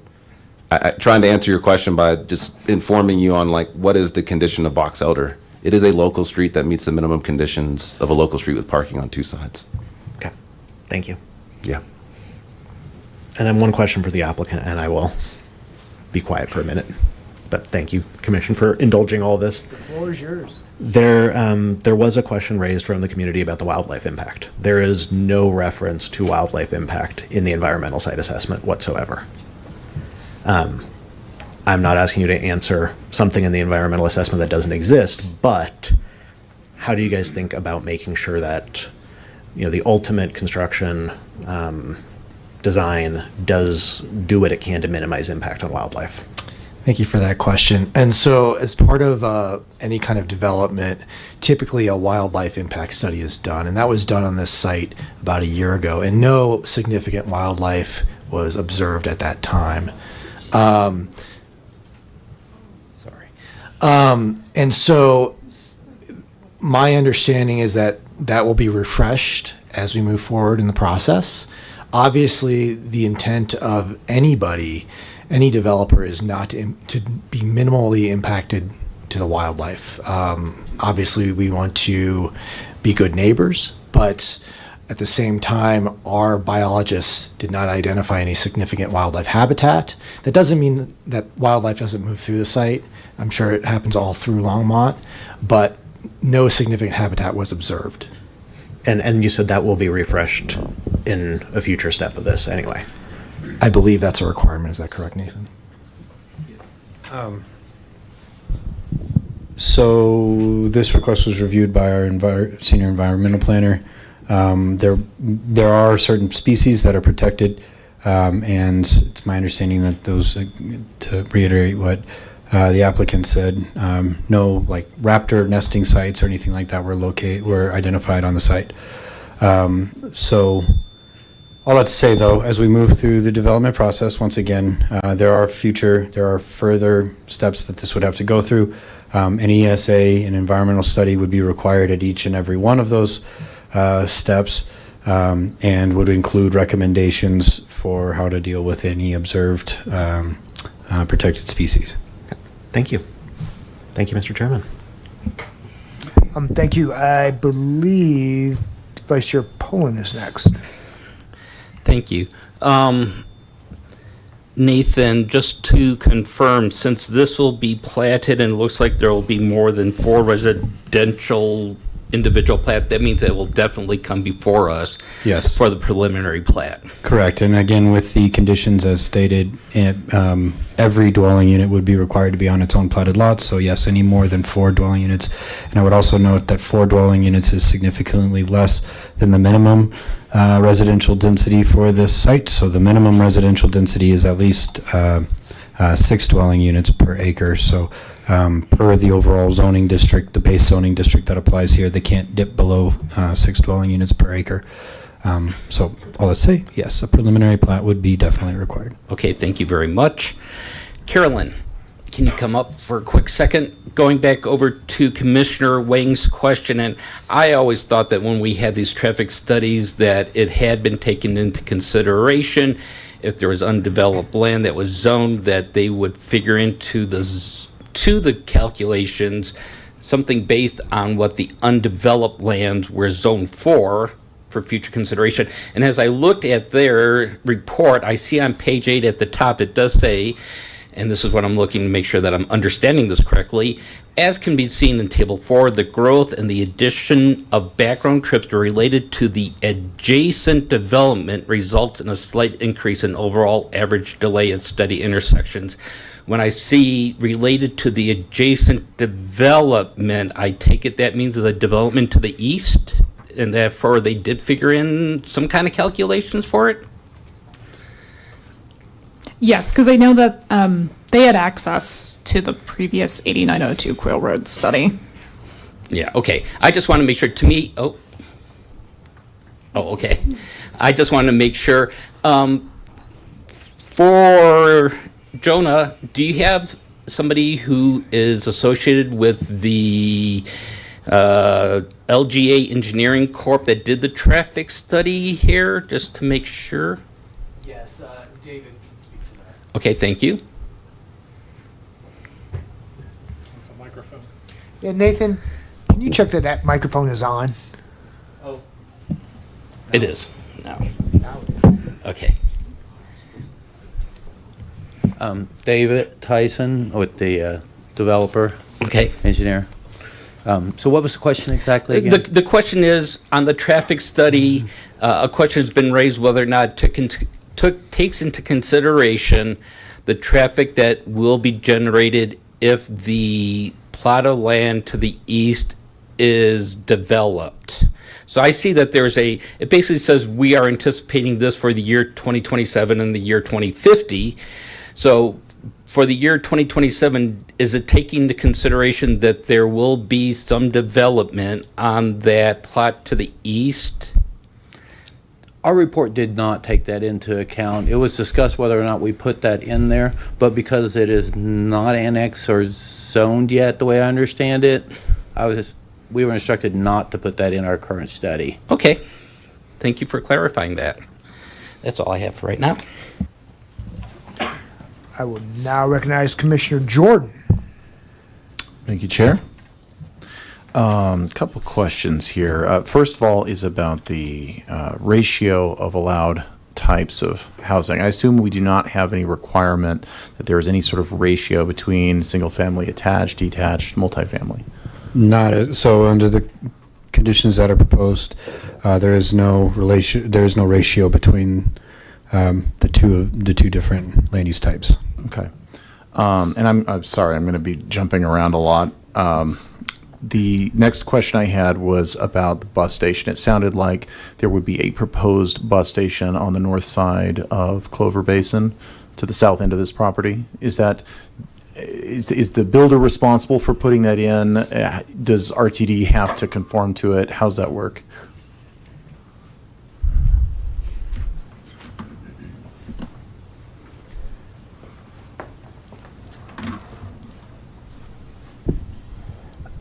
trying to answer your question by just informing you on like what is the condition of Box Elder. It is a local street that meets the minimum conditions of a local street with parking on 2 sides. Okay, thank you. Yeah. And then one question for the applicant, and I will be quiet for a minute. But thank you, Commission, for indulging all of this. The floor is yours. There was a question raised from the community about the wildlife impact. There is no reference to wildlife impact in the environmental site assessment whatsoever. I'm not asking you to answer something in the environmental assessment that doesn't exist, but how do you guys think about making sure that, you know, the ultimate construction design does do what it can to minimize impact on wildlife? Thank you for that question. And so as part of any kind of development, typically a wildlife impact study is done. And that was done on this site about a year ago. And no significant wildlife was observed at that time. And so my understanding is that that will be refreshed as we move forward in the process. Obviously, the intent of anybody, any developer, is not to be minimally impacted to the wildlife. Obviously, we want to be good neighbors, but at the same time, our biologists did not identify any significant wildlife habitat. That doesn't mean that wildlife doesn't move through the site. I'm sure it happens all through Longmont, but no significant habitat was observed. And you said that will be refreshed in a future step of this anyway? I believe that's a requirement. Is that correct, Nathan? So this request was reviewed by our senior environmental planner. There are certain species that are protected, and it's my understanding that those, to reiterate what the applicant said, no like raptor nesting sites or anything like that were identified on the site. So all that to say, though, as we move through the development process, once again, there are further steps that this would have to go through. An ESA, an environmental study, would be required at each and every one of those steps, and would include recommendations for how to deal with any observed protected species. Thank you. Thank you, Mr. Chairman. Thank you. I believe Vice Chair Poland is next. Thank you. Nathan, just to confirm, since this will be platted and it looks like there will be more than 4 residential individual plat, that means it will definitely come before us. Yes. For the preliminary plat. Correct. And again, with the conditions as stated, every dwelling unit would be required to be on its own platted lot. So yes, any more than 4 dwelling units. And I would also note that 4 dwelling units is significantly less than the minimum residential density for this site. So the minimum residential density is at least 6 dwelling units per acre. So per the overall zoning district, the base zoning district that applies here, they can't dip below 6 dwelling units per acre. So all that say, yes, a preliminary plat would be definitely required. Okay, thank you very much. Carolyn, can you come up for a quick second? Going back over to Commissioner Wang's question, and I always thought that when we had these traffic studies that it had been taken into consideration. If there was undeveloped land that was zoned, that they would figure into the calculations something based on what the undeveloped lands were zoned for future consideration. And as I looked at their report, I see on page 8 at the top, it does say, and this is what I'm looking to make sure that I'm understanding this correctly, as can be seen in Table 4, the growth and the addition of background trips related to the adjacent development results in a slight increase in overall average delay at study intersections. when I see related to the adjacent development, I take it that means the development to the east, and therefore they did figure in some kind of calculations for it? Yes, because I know that they had access to the previous 8902 Quill Road study. Yeah, okay. I just want to make sure, to me, okay. I just want to make sure. For Jonah, do you have somebody who is associated with the LGA Engineering Corp that did the traffic study here, just to make sure? Yes, David can speak to that. Okay, thank you. Yeah, Nathan, can you check that that microphone is on? It is. No. Okay. David Tyson with the developer. Okay. Engineer. So what was the question exactly again? The question is, on the traffic study, a question has been raised whether or not it takes into consideration the traffic that will be generated if the plot of land to the east is developed. So I see that it basically says we are anticipating this for the year 2027 and the year 2050. So for the year 2027, is it taking into consideration that there will be some development on that plot to the east? Our report did not take that into account. It was discussed whether or not we put that in there, but because it is not annexed or zoned yet, the way I understand it, we were instructed not to put that in our current study. Okay. Thank you for clarifying that. That's all I have for right now. I will now recognize Commissioner Jordan. Thank you, Chair. Couple questions here. First of all is about the ratio of allowed types of housing. I assume we do not have any requirement that there is any sort of ratio between single-family attached, detached, multifamily. So under the conditions that are proposed, there is no ratio between the two different land use types. Okay. And I'm sorry, I'm going to be jumping around a lot. The next question I had was about the bus station. It sounded like there would be a proposed bus station on the north side of Clover Basin to the south end of this property. Is the builder responsible for putting that in? Does RTD have to conform to it? How's that work?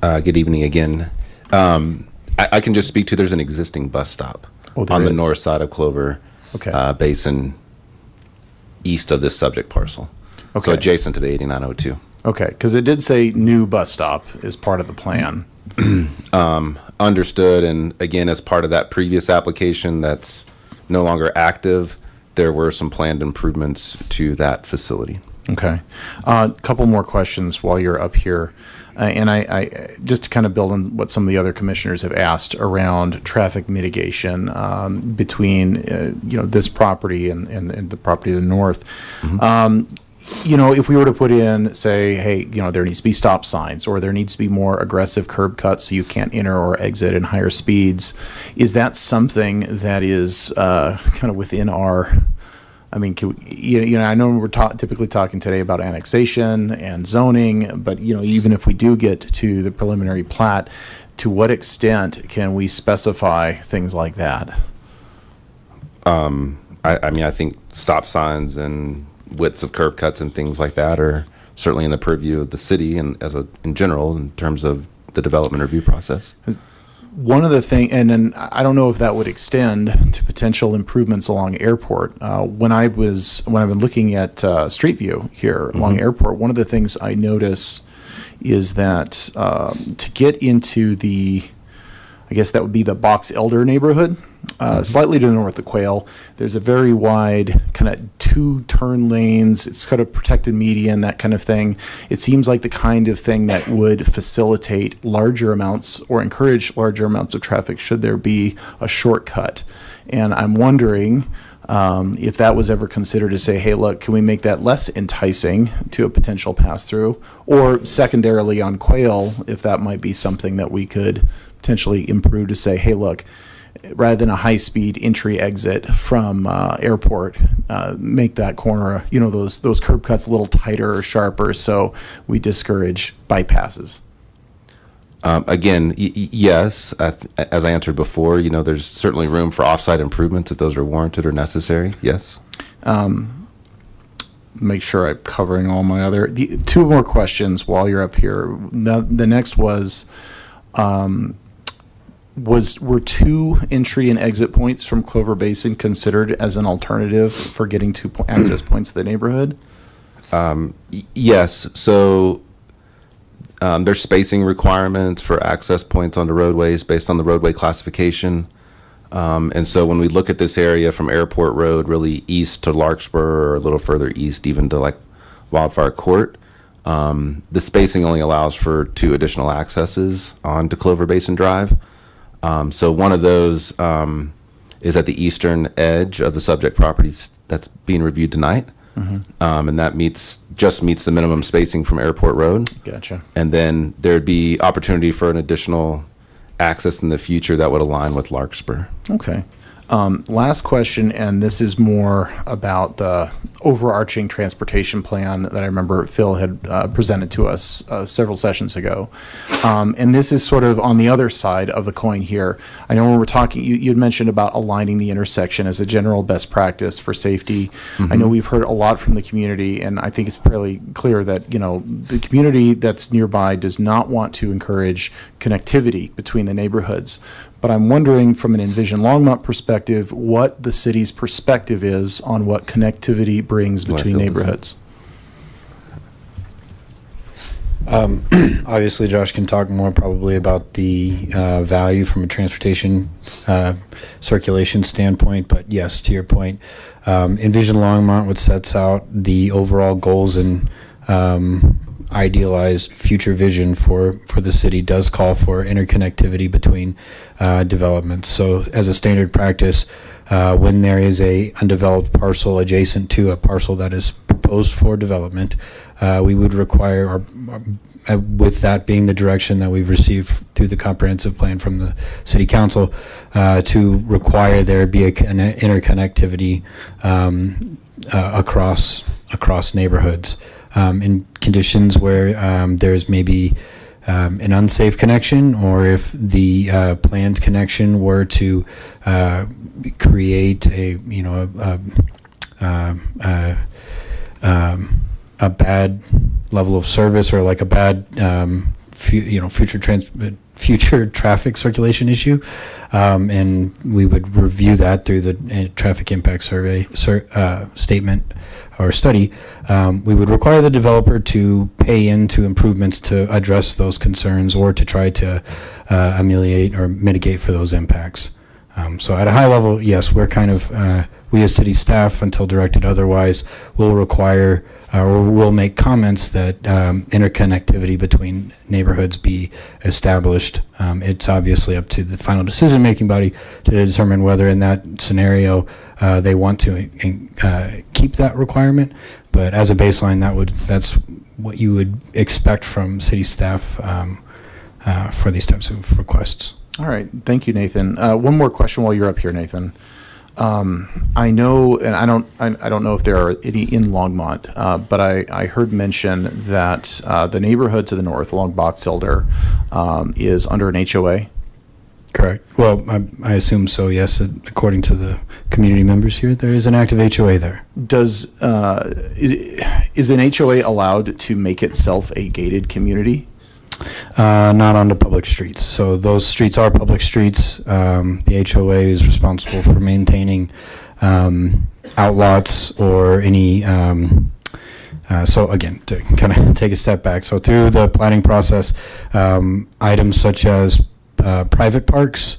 Good evening again. I can just speak to, there's an existing bus stop on the north side of Clover Basin, east of this subject parcel. Okay. So adjacent to the 8902. Okay, because it did say new bus stop is part of the plan. Understood, and again, as part of that previous application that's no longer active, there were some planned improvements to that facility. Okay. Couple more questions while you're up here. And I just to kind of build on what some of the other commissioners have asked around traffic mitigation between this property and the property to the north. Mm-hmm. If we were to put in, say, hey, there needs to be stop signs, or there needs to be more aggressive curb cuts so you can't enter or exit in higher speeds, is that something that is kind of within our? I mean, I know we're typically talking today about annexation and zoning, but even if we do get to the preliminary plat, to what extent can we specify things like that? I think stop signs and widths of curb cuts and things like that are certainly in the purview of the city and in general in terms of the development review process. One of the things, and then I don't know if that would extend to potential improvements along Airport. When I've been looking at Street View here along Airport, one of the things I notice is that to get into I guess that would be the Box Elder neighborhood, slightly to the north of Quail, there's a very wide kind of 2 turn lanes. It's kind of protected median, that kind of thing. It seems like the kind of thing that would facilitate larger amounts or encourage larger amounts of traffic should there be a shortcut. And I'm wondering, If that was ever considered to say, hey, look, can we make that less enticing to a potential pass-through? Or secondarily on Quail, if that might be something that we could potentially improve to say, hey, look, rather than a high-speed entry-exit from airport, make that corner, those curb cuts a little tighter or sharper, so we discourage bypasses. Again, yes, as I answered before, there's certainly room for off-site improvements if those are warranted or necessary. Yes. Make sure I'm covering all my two more questions while you're up here. The next was, were two entry and exit points from Clover Basin considered as an alternative for getting to access points to the neighborhood? Yes. So there's spacing requirements for access points onto roadways based on the roadway classification. And so when we look at this area from Airport Road, really east to Larkspur, or a little further east even to like Wildfire Court, the spacing only allows for 2 additional accesses onto Clover Basin Drive. So one of those is at the eastern edge of the subject property that's being reviewed tonight. And that just meets the minimum spacing from Airport Road. Gotcha. And then there'd be opportunity for an additional access in the future that would align with Larkspur. Okay. Last question, and this is more about the overarching transportation plan that I remember Phil had presented to us several sessions ago. And this is sort of on the other side of the coin here. I know when we're talking, you had mentioned about aligning the intersection as a general best practice for safety. I know we've heard a lot from the community, and I think it's fairly clear that, the community that's nearby does not want to encourage connectivity between the neighborhoods. But I'm wondering, from an Envision Longmont perspective, what the city's perspective is on what connectivity brings between neighborhoods. Obviously, Josh can talk more probably about the value from a transportation circulation standpoint. But yes, to your point, Envision Longmont, which sets out the overall goals and idealized future vision for the city, does call for interconnectivity between developments. So as a standard practice, when there is a undeveloped parcel adjacent to a parcel that is proposed for development, we would require, or with that being the direction that we've received through the comprehensive plan from the city council, to require there be an interconnectivity across neighborhoods. In conditions where there's maybe an unsafe connection, or if the planned connection were to create a bad level of service, or like a bad future traffic circulation issue, and we would review that through the traffic impact survey statement or study. We would require the developer to pay into improvements to address those concerns, or to try to ameliorate or mitigate for those impacts. So at a high level, yes, we're kind of, we as city staff, until directed otherwise, will require or will make comments that interconnectivity between neighborhoods be established. It's obviously up to the final decision-making body to determine whether in that scenario they want to keep that requirement. But as a baseline, that's what you would expect from city staff for these types of requests. All right. Thank you, Nathan. One more question while you're up here, Nathan. I know, and I don't know if there are any in Longmont, but I heard mention that the neighborhood to the north along Box Elder is under an HOA. Correct. Well, I assume so, yes. According to the community members here, there is an active HOA there. Is an HOA allowed to make itself a gated community? Not onto public streets. So those streets are public streets. The HOA is responsible for maintaining outlots or any. So again, to kind of take a step back. So through the planning process, items such as private parks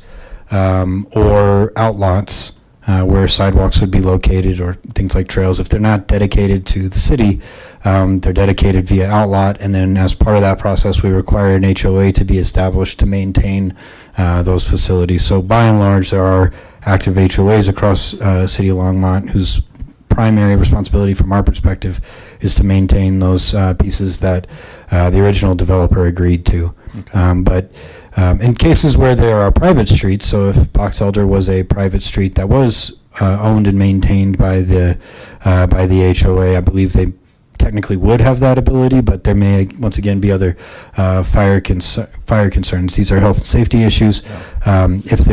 or outlots where sidewalks would be located, or things like trails, if they're not dedicated to the city, they're dedicated via outlot, and then as part of that process, we require an HOA to be established to maintain those facilities. So by and large, there are active HOAs across City of Longmont, whose primary responsibility from our perspective is to maintain those pieces that the original developer agreed to. But in cases where there are private streets, so if Box Elder was a private street that was owned and maintained by the HOA, I believe they technically would have that ability, but there may once again be other fire concerns. These are health and safety issues. If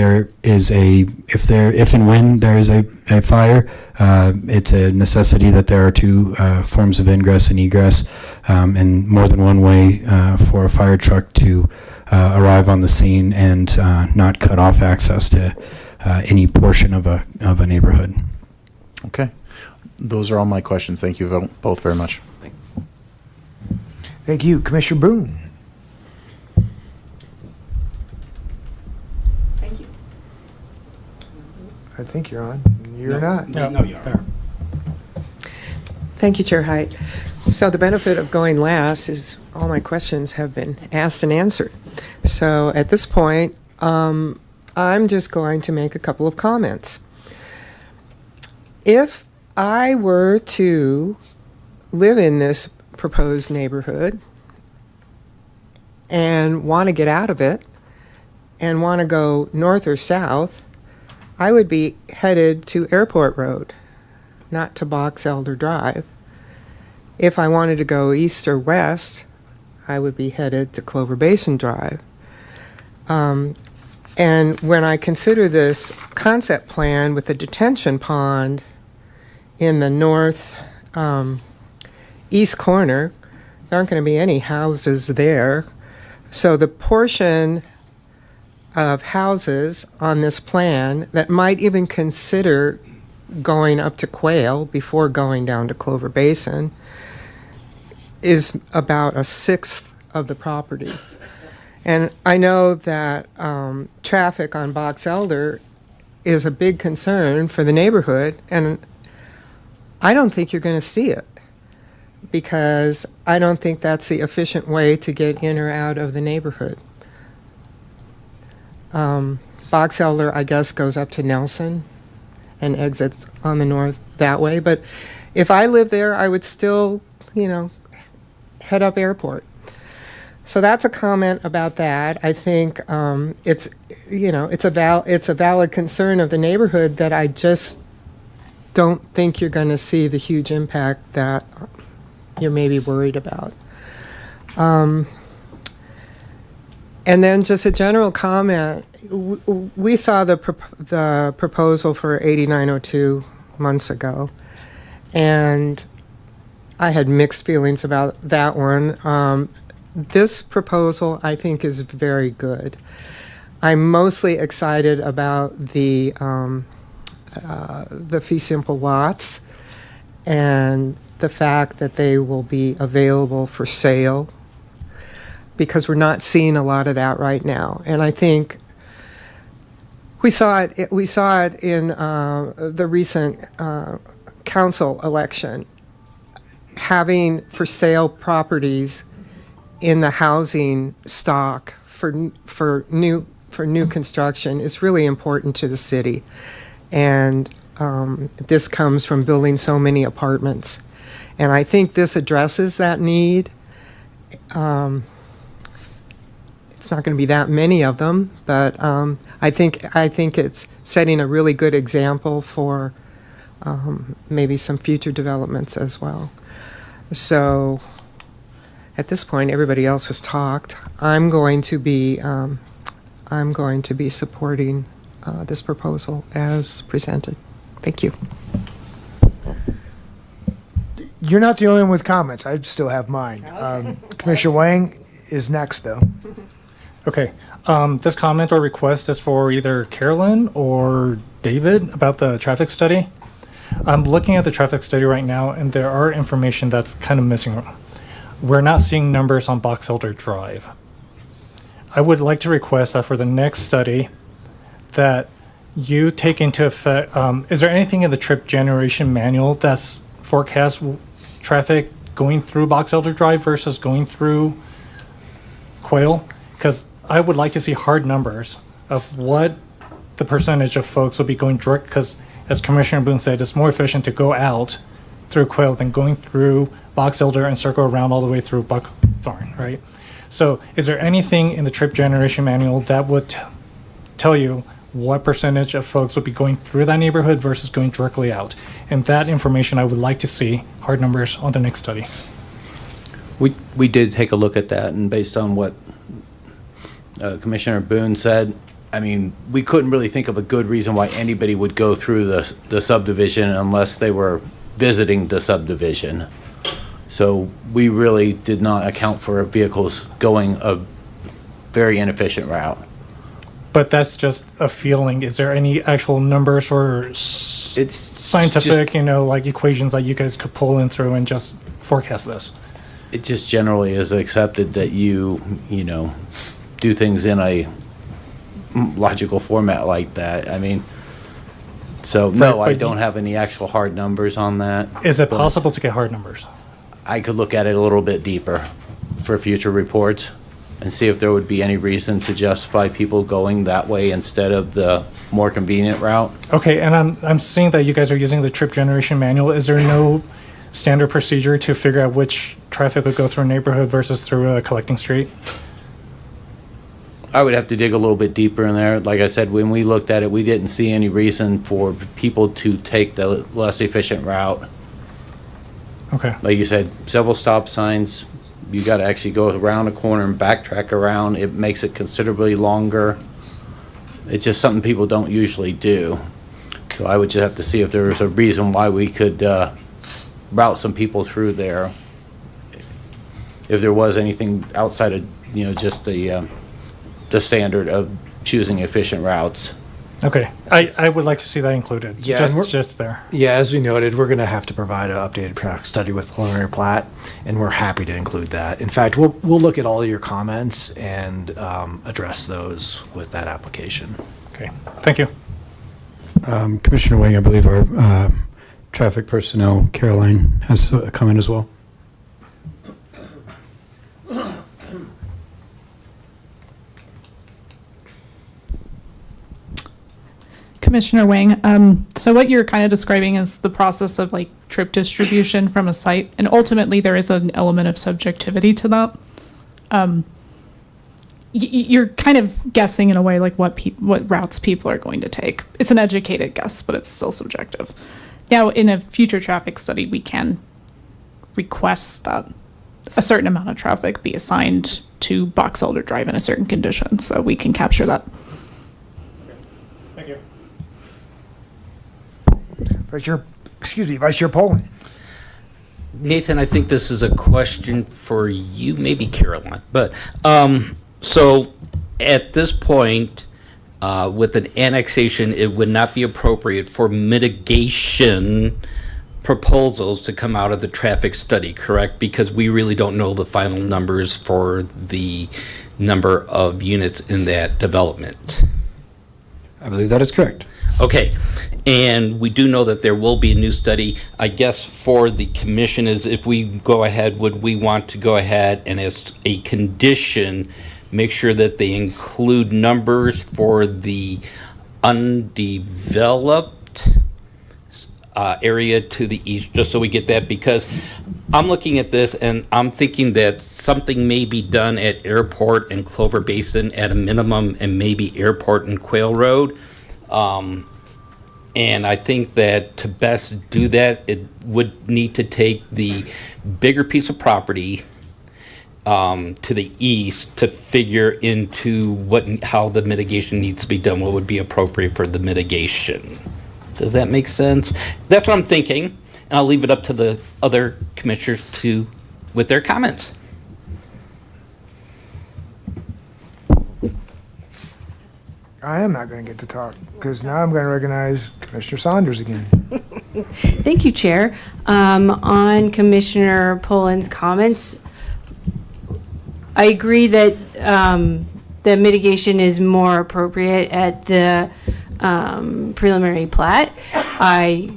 and when there is a fire, it's a necessity that there are two forms of ingress and egress, and more than one way for a fire truck to arrive on the scene and not cut off access to any portion of a neighborhood. Okay. Those are all my questions. Thank you both very much. Thanks. Thank you. Commissioner Boone. Thank you. I think you're on. You're not. No, you are. Thank you, Chair Height. So the benefit of going last is all my questions have been asked and answered. So at this point, I'm just going to make a couple of comments. If I were to live in this proposed neighborhood and want to get out of it and want to go north or south, I would be headed to Airport Road, not to Box Elder Drive. If I wanted to go east or west, I would be headed to Clover Basin Drive. And when I consider this concept plan with the detention pond in the north east corner, there aren't going to be any houses there. So the portion of houses on this plan that might even consider going up to Quail before going down to Clover Basin is about a sixth of the property. And I know that traffic on Box Elder is a big concern for the neighborhood, and I don't think you're going to see it because I don't think that's the efficient way to get in or out of the neighborhood. Box Elder, I guess, goes up to Nelson and exits on the north that way. But if I lived there, I would still, head up Airport. So that's a comment about that. I think it's a valid concern of the neighborhood that I just don't think you're going to see the huge impact that you're maybe worried about. And then just a general comment. We saw the proposal for 8902 months ago, and I had mixed feelings about that one. This proposal, I think, is very good. I'm mostly excited about the fee simple lots and the fact that they will be available for sale, because we're not seeing a lot of that right now. And I think we saw it in the recent council election. Having for sale properties in the housing stock for new construction is really important to the city. And this comes from building so many apartments. And I think this addresses that need. It's not going to be that many of them, but I think it's setting a really good example for maybe some future developments as well. So at this point, everybody else has talked. I'm going to be supporting this proposal as presented. Thank you. You're not the only one with comments. I still have mine. Commissioner Wang is next, though. Okay. This comment or request is for either Carolyn or David about the traffic study. I'm looking at the traffic study right now, and there are information that's kind of missing. We're not seeing numbers on Box Elder Drive. I would like to request that for the next study that you take into effect, is there anything in the trip generation manual that's forecast traffic going through Box Elder Drive versus going through Quail? Because I would like to see hard numbers of what the percentage of folks will be going direct, because as Commissioner Boone said, it's more efficient to go out through Quail than going through Box Elder and circle around all the way through Buckthorn, right? So is there anything in the trip generation manual that would tell you what percentage of folks will be going through that neighborhood versus going directly out? And that information I would like to see, hard numbers, on the next study. We did take a look at that, and based on what Commissioner Boone said, I mean, we couldn't really think of a good reason why anybody would go through the subdivision unless they were visiting the subdivision. So we really did not account for vehicles going a very inefficient route. But that's just a feeling. Is there any actual numbers or it's scientific, like equations that you guys could pull in through and just forecast this? It just generally is accepted that you do things in a logical format like that. I mean, so no, Right, I but don't have any actual hard numbers on that. Is it but possible to get hard numbers? I could look at it a little bit deeper for future reports and see if there would be any reason to justify people going that way instead of the more convenient route. Okay, and I'm seeing that you guys are using the trip generation manual. Is there no standard procedure to figure out which traffic would go through a neighborhood versus through a collecting street? I would have to dig a little bit deeper in there. Like I said, when we looked at it, we didn't see any reason for people to take the less efficient route. Okay. Like you said, several stop signs. You got to actually go around a corner and backtrack around. It makes it considerably longer. It's just something people don't usually do. So I would just have to see if there was a reason why we could route some people through there. If there was anything outside of, just the standard of choosing efficient routes. Okay, I would like to see that included. Yeah, and just there. Yeah, as we noted, we're going to have to provide an updated product study with preliminary plat, and we're happy to include that. In fact, we'll look at all your comments and address those with that application. Okay, thank you. Commissioner Wing, I believe our traffic personnel, Caroline, has a comment as well. Commissioner Wang, so what you're kind of describing is the process of like trip distribution from a site, and ultimately there is an element of subjectivity to that. You're kind of guessing in a way like what routes people are going to take. It's an educated guess, but it's still subjective. Now, in a future traffic study, we can request that a certain amount of traffic be assigned to Box Elder Drive in a certain condition, so we can capture that. Thank you. Vice Chair Poland. Nathan, I think this is a question for you, maybe Caroline. But so at this point, with an annexation, it would not be appropriate for mitigation proposals to come out of the traffic study, correct? Because we really don't know the final numbers for the number of units in that development. I believe that is correct. Okay, and we do know that there will be a new study. I guess for the commission is if we go ahead, would we want to go ahead and as a condition, make sure that they include numbers for the undeveloped area to the east, just so we get that? Because I'm looking at this and I'm thinking that something may be done at Airport and Clover Basin at a minimum, and maybe Airport and Quail Road. And I think that to best do that, it would need to take the bigger piece of property to the east to figure into how the mitigation needs to be done, what would be appropriate for the mitigation. Does that make sense? That's what I'm thinking, and I'll leave it up to the other commissioners with their comments. I am not going to get to talk because now I'm going to recognize Commissioner Saunders again. Thank you, Chair. On Commissioner Poland's comments, I agree that the mitigation is more appropriate at the preliminary plat. I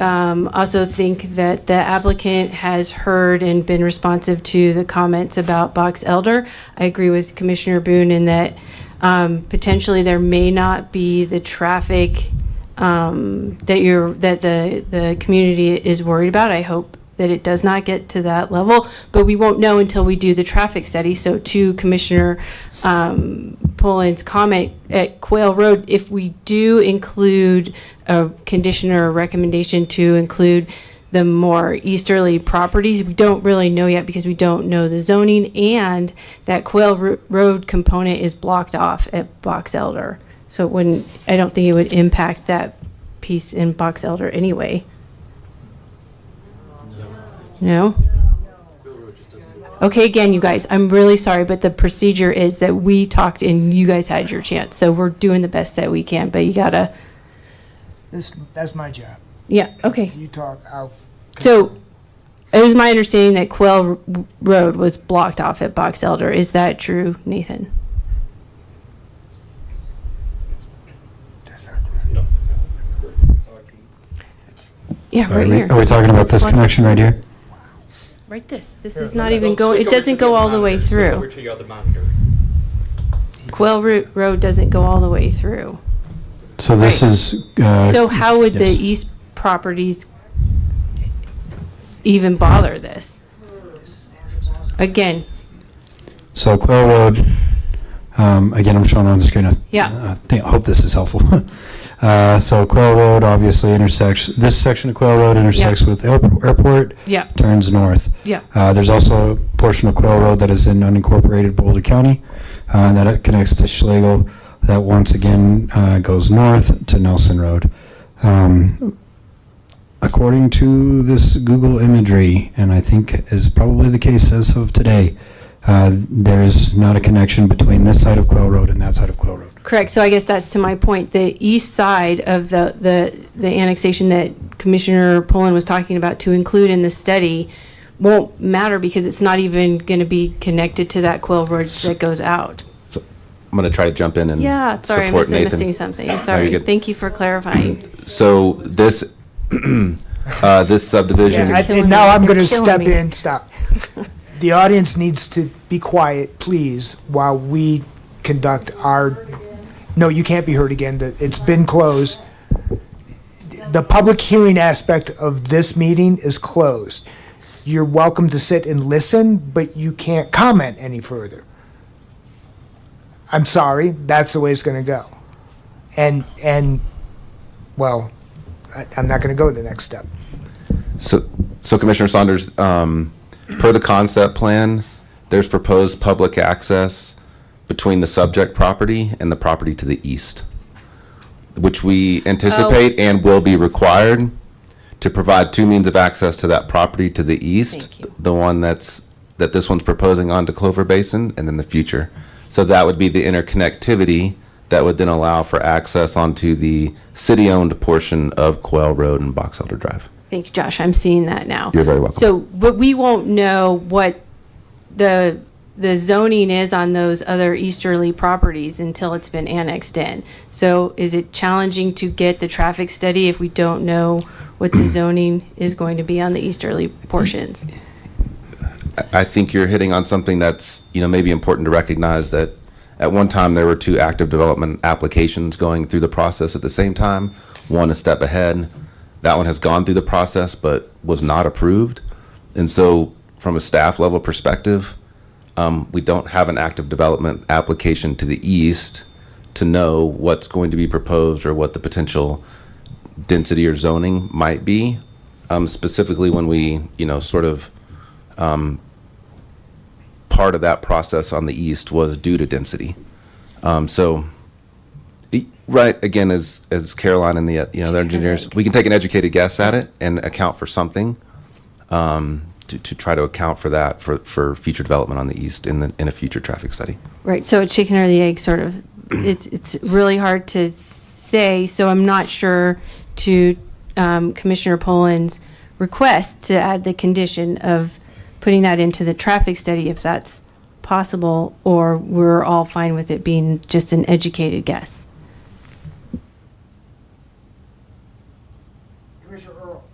also think that the applicant has heard and been responsive to the comments about Box Elder. I agree with Commissioner Boone in that potentially there may not be the traffic that the community is worried about. I hope that it does not get to that level, but we won't know until we do the traffic study. So to Commissioner Poland's comment at Quail Road, if we do include a condition or a recommendation to include the more easterly properties, we don't really know yet because we don't know the zoning, and that Quail Road component is blocked off at Box Elder. So it wouldn't, I don't think it would impact that piece in Box Elder anyway. No? Okay, again, you guys, I'm really sorry, but the procedure is that we talked and you guys had your chance. So we're doing the best that we can, but you gotta. That's my job. Yeah, okay. You talk, I'll. So it was my understanding that Quail Road was blocked off at Box Elder. Is that true, Nathan? Yeah, So right here. Are we talking about this connection right here? Right this. This is not even going, it doesn't go all the way through. Quail Road doesn't go all the way through. So this is. So how would the yes. east properties even bother this? Again, So Quail Road, again, I'm showing on the screen. Yeah. I hope this is helpful. So Quail Road obviously intersects, this section of Quail Road intersects with Airport. Yeah. Turns north. Yeah. There's also a portion of Quail Road that is in unincorporated Boulder County, that it connects to Schlegel, that once again goes north to Nelson Road. According to this Google imagery, and I think is probably the case as of today, there's not a connection between this side of Quail Road and that side of Quail Road. correct. So I guess that's to my point. The east side of the annexation that Commissioner Poland was talking about to include in the study won't matter because it's not even going to be connected to that Quail Road that goes out. I'm going to try to jump in and Yeah, sorry, I'm support Nathan. missing something. No, Sorry. you're good. Thank you for clarifying. So this this subdivision. Yeah, and now I'm going to You're step killing me. in. Stop. The audience needs to be quiet, please, while we conduct our. No, you can't be heard again. It's been closed. The public hearing aspect of this meeting is closed. You're welcome to sit and listen, but you can't comment any further. I'm sorry, that's the way it's going to go. And well, I'm not going to go to the next step. So Commissioner Saunders, per the concept plan, there's proposed public access between the subject property and the property to the east, which we anticipate and will be required to provide two means of access to that property to the east. The one that this one's proposing onto Clover Basin, and then the future. So that would be the interconnectivity that would then allow for access onto the city-owned portion of Quail Road and Box Elder Drive. Thank you, Josh. I'm seeing that now. You're very welcome. So, but we won't know what the zoning is on those other easterly properties until it's been annexed in. So is it challenging to get the traffic study if we don't know what the zoning is going to be on the easterly portions? I think you're hitting on something that's, maybe important to recognize, that at one time there were two active development applications going through the process at the same time, one a step ahead. That one has gone through the process but was not approved. And so from a staff level perspective, we don't have an active development application to the east to know what's going to be proposed or what the potential density or zoning might be. Specifically when we, part of that process on the east was due to density. Right, again, as Caroline and the the engineers, we can take an educated guess at it and account for something, to try to account for that for future development on the east in a future traffic study. Right, so a chicken or the egg sort of, it's really hard to say, so I'm not sure to Commissioner Poland's request to add the condition of putting that into the traffic study if that's possible, or we're all fine with it being just an educated guess. Commissioner Earl.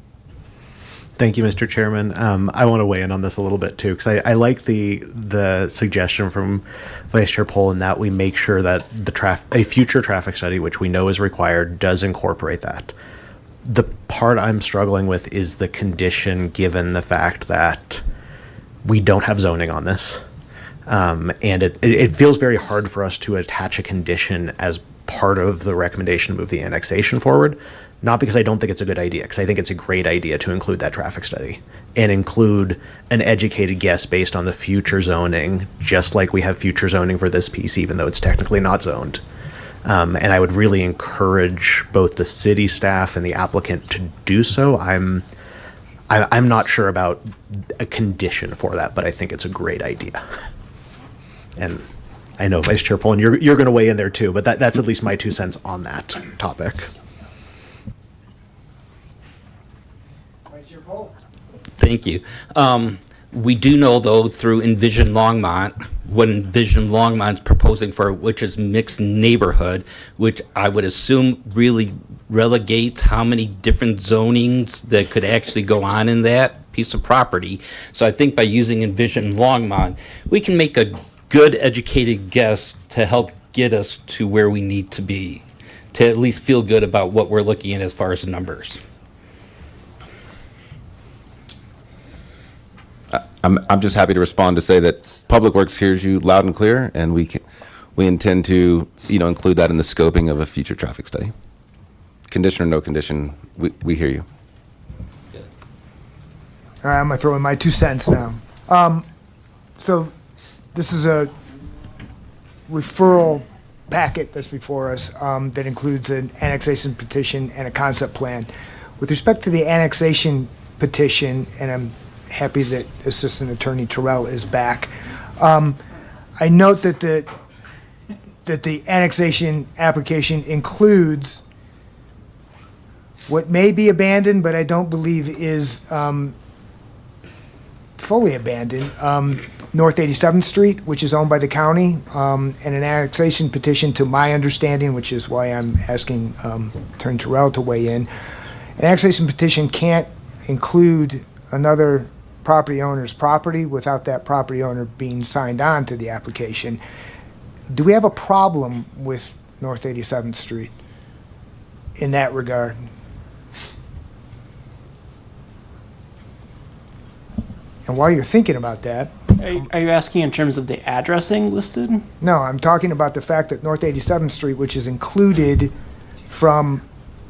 Thank you, Mr. Chairman. I want to weigh in on this a little bit too, because I like the suggestion from Vice Chair Poland that we make sure that a future traffic study, which we know is required, does incorporate that. The part I'm struggling with is the condition, given the fact that we don't have zoning on this, and it feels very hard for us to attach a condition as part of the recommendation to move the annexation forward. Not because I don't think it's a good idea, because I think it's a great idea to include that traffic study and include an educated guess based on the future zoning, just like we have future zoning for this piece, even though it's technically not zoned. And I would really encourage both the city staff and the applicant to do so. I'm not sure about a condition for that, but I think it's a great idea. And I know Vice Chair Poland, you're going to weigh in there too, but that's at least my 2 cents on that topic. Thank you. We do know, though, through Envision Longmont, what Envision Longmont's proposing for, which is mixed neighborhood, which I would assume really relegates how many different zonings that could actually go on in that piece of property. So I think by using Envision Longmont, we can make a good educated guess to help get us to where we need to be, to at least feel good about what we're looking at as far as numbers. I'm just happy to respond to say that Public Works hears you loud and clear, and we intend to, include that in the scoping of a future traffic study. Condition or no condition, we hear you. All right, I'm going to throw in my 2 cents now. So this is a referral packet that's before us that includes an annexation petition and a concept plan. With respect to the annexation petition, and I'm happy that Assistant Attorney Terrell is back. I note that the annexation application includes what may be abandoned, but I don't believe is fully abandoned, North 87th Street, which is owned by the county, and an annexation petition, to my understanding, which is why I'm asking Attorney Terrell to weigh in. An annexation petition can't include another property owner's property without that property owner being signed on to the application. Do we have a problem with North 87th Street in that regard? And while you're thinking about that... Are you asking in terms of the addressing listed? No, I'm talking about the fact that North 87th Street, which is included from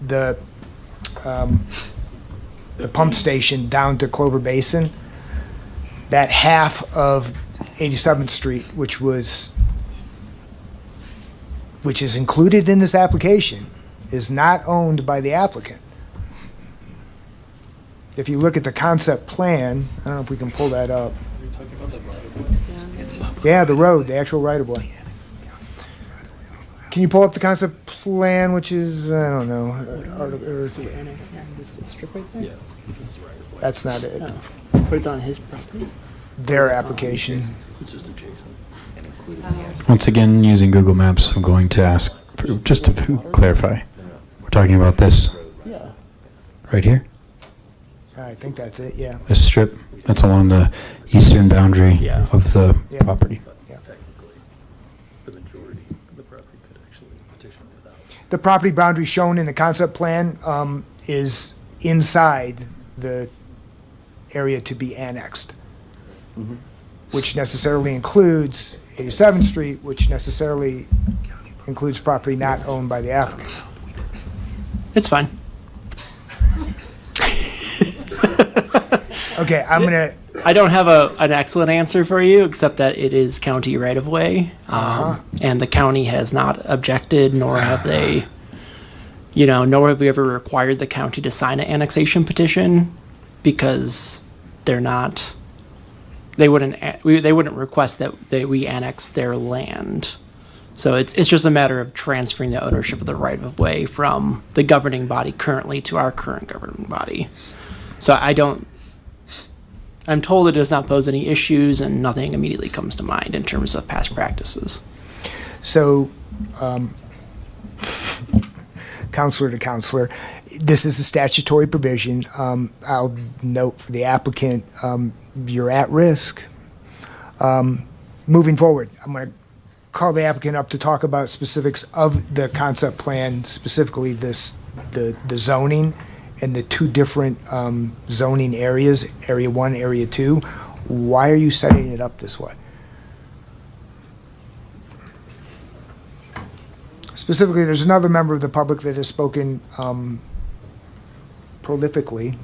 the pump station down to Clover Basin, that half of 87th Street, which is included in this application, is not owned by the applicant. If you look at the concept plan, I don't know if we can pull that up. Yeah, the road, the actual right-of-way. Can you pull up the concept plan, which is, I don't know, that's not it. But it's on his property. Their application. Once again, using Google Maps, I'm going to ask, just to clarify, we're talking about this right here? I think that's it, yeah. This strip, that's along the eastern boundary of the property. The property boundary shown in the concept plan is inside the area to be annexed, which necessarily includes 87th Street, which necessarily includes property not owned by the applicant. It's fine. Okay, I don't have an excellent answer for you, except that it is county right of way, and the county has not objected, nor have they, nor have we ever required the county to sign an annexation petition, because they're not. They wouldn't request that we annex their land. So it's just a matter of transferring the ownership of the right of way from the governing body currently to our current governing body. So I'm told it does not pose any issues, and nothing immediately comes to mind in terms of past practices. So, counselor to counselor. This is a statutory provision. I'll note for the applicant, you're at risk. Moving forward, I'm going to call the applicant up to talk about specifics of the concept plan, specifically the zoning and the two different zoning areas, Area 1, Area 2. Why are you setting it up this way? Specifically, there's another member of the public that has spoken prolifically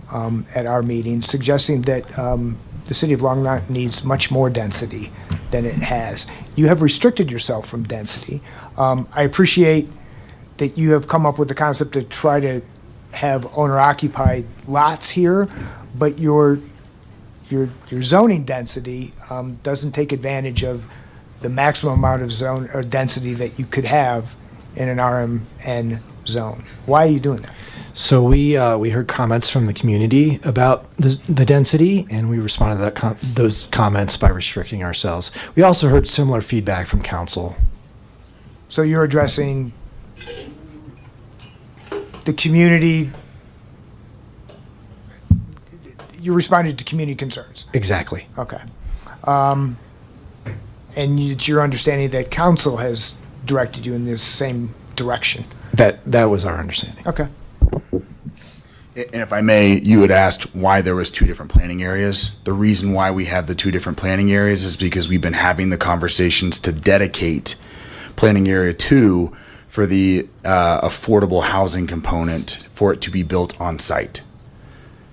at our meeting, suggesting that the city of Longmont needs much more density than it has. You have restricted yourself from density. I appreciate that you have come up with the concept to try to have owner-occupied lots here, but your zoning density doesn't take advantage of the maximum amount of zone or density that you could have in an RMN zone. Why are you doing that? So we heard comments from the community about the density, and we responded to those comments by restricting ourselves. We also heard similar feedback from council. So you're addressing the community, you responded to community concerns? Exactly. Okay. And it's your understanding that council has directed you in this same direction? That was our understanding. Okay. And if I may, you had asked why there was two different planning areas. The reason why we have the two different planning areas is because we've been having the conversations to dedicate planning area 2 for the affordable housing component for it to be built on site.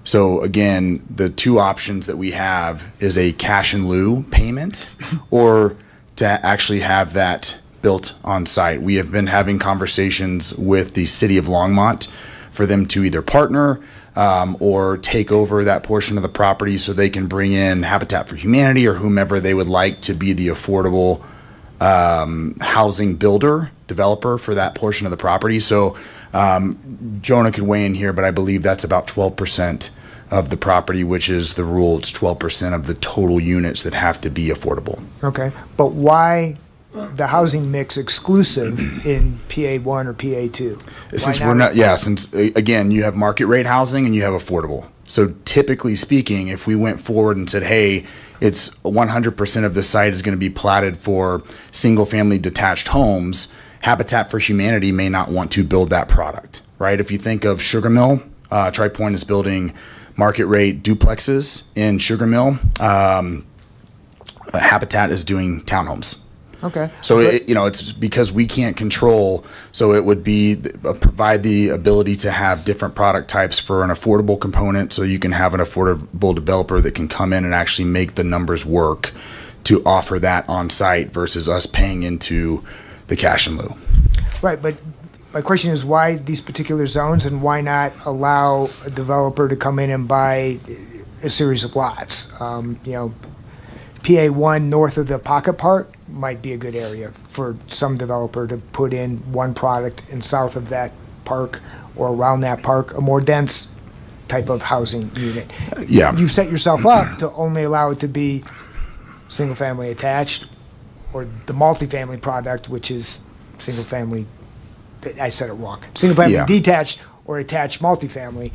So again, the two options that we have is a cash in lieu payment or to actually have that built on site. We have been having conversations with the city of Longmont for them to either partner or take over that portion of the property so they can bring in Habitat for Humanity or whomever they would like to be the affordable housing builder, developer for that portion of the property. So Jonah could weigh in here, but I believe that's about 12% of the property, which is the rule. It's 12% of the total units that have to be affordable. Okay. But why the housing mix exclusive in PA1 or PA2? Since we're not, since again, you have market rate housing and you have affordable. So typically speaking, if we went forward and said, hey, it's 100% of the site is going to be platted for single family detached homes, Habitat for Humanity may not want to build that product, right? If you think of Sugar Mill, Tri Point is building market rate duplexes in Sugar Mill. Habitat is doing townhomes. Okay. So it's because we can't control. So it would be provide the ability to have different product types for an affordable component. So you can have an affordable developer that can come in and actually make the numbers work to offer that on site versus us paying into the cash in lieu. Right, but my question is why these particular zones and why not allow a developer to come in and buy a series of lots? PA1 north of the Pocket Park might be a good area for some developer to put in one product, and south of that park or around that park, a more dense type of housing unit. Yeah. You've set yourself up to only allow it to be single-family attached or the multifamily product, which is single-family, I said it wrong, single-family detached or attached multifamily.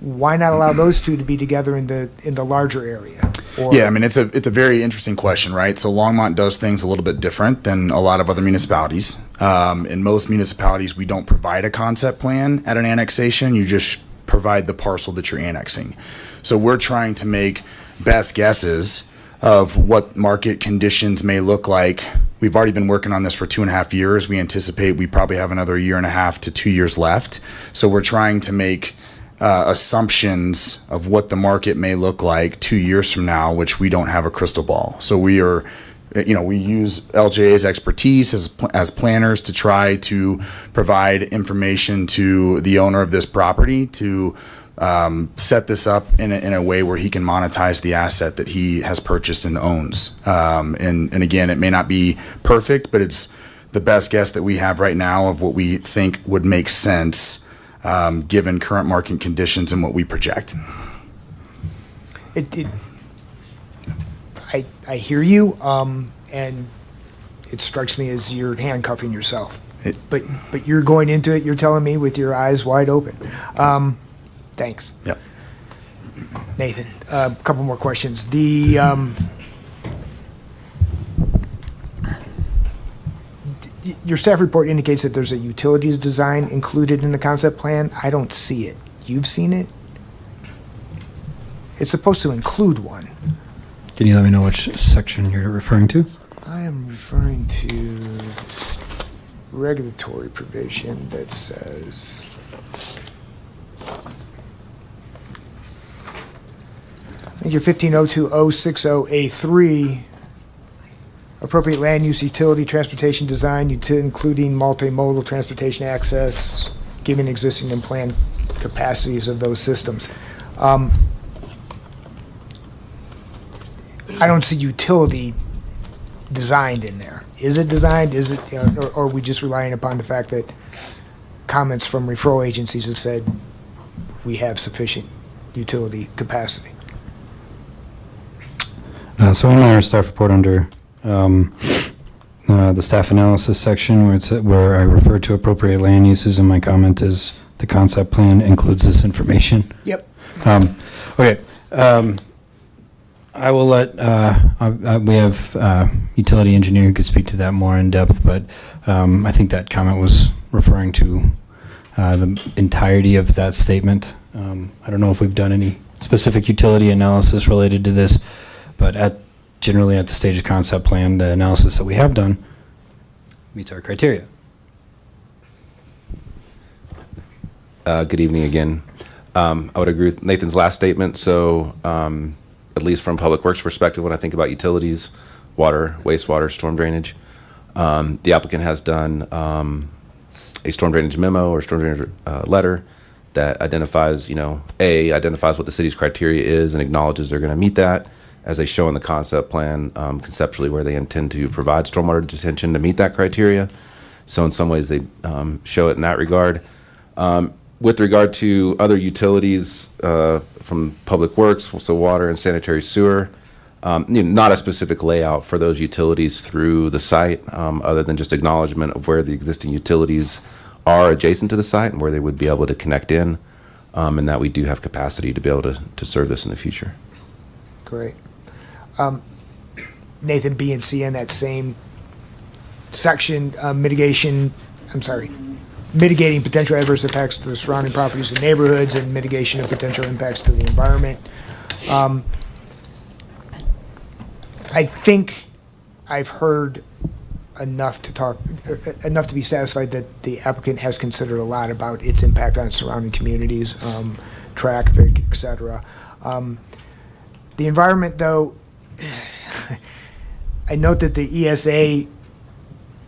Why not allow those two to be together in the larger area? Yeah, I mean, it's a very interesting question, right? So Longmont does things a little bit different than a lot of other municipalities. In most municipalities, we don't provide a concept plan at an annexation. You just provide the parcel that you're annexing. So we're trying to make best guesses of what market conditions may look like. We've already been working on this for 2.5 years. We anticipate we probably have another 1.5 to 2 years left. So we're trying to make assumptions of what the market may look like 2 years from now, which we don't have a crystal ball. So we are, we use LJA's expertise as planners to try to provide information to the owner of this property to set this up in a way where he can monetize the asset that he has purchased and owns. And again, it may not be perfect, but it's the best guess that we have right now of what we think would make sense given current market conditions and what we project. I hear you, and it strikes me as you're handcuffing yourself But you're going into it, you're telling me, with your eyes wide open. Thanks. Yep. Nathan, a couple more questions. Your staff report indicates that there's a utilities design included in the concept plan. I don't see it. You've seen it? It's supposed to include one. Can you let me know which section you're referring to? I am referring to this regulatory provision that says, I think your 1502-060A3, appropriate land use, utility, transportation design, including multimodal transportation access, given existing and planned capacities of those systems. I don't see utility designed in there. Is it designed? Is it, or are we just relying upon the fact that comments from referral agencies have said we have sufficient utility capacity? So in our staff report under the staff analysis section where I refer to appropriate land uses, and my comment is the concept plan includes this information. Yep. Okay. I will let, we have utility engineer who could speak to that more in depth, but I think that comment was referring to the entirety of that statement. I don't know if we've done any specific utility analysis related to this, but generally at the stage of concept plan, the analysis that we have done meets our criteria. Good evening again. I would agree with Nathan's last statement. So at least from Public Works perspective, when I think about utilities, water, wastewater, storm drainage, the applicant has done a storm drainage memo or storm drainage letter that identifies, identifies what the city's criteria is and acknowledges they're going to meet that, as they show in the concept plan, conceptually where they intend to provide stormwater detention to meet that criteria. So in some ways they show it in that regard. With regard to other utilities from Public Works, so water and sanitary sewer, not a specific layout for those utilities through the site, other than just acknowledgement of where the existing utilities are adjacent to the site and where they would be able to connect in, and that we do have capacity to be able to serve this in the future. Great. Nathan, B and C in that same section, mitigating potential adverse impacts to the surrounding properties and neighborhoods, and mitigation of potential impacts to the environment. I think I've heard enough to be satisfied that the applicant has considered a lot about its impact on surrounding communities, traffic, et cetera. The environment, though, I note that the ESA,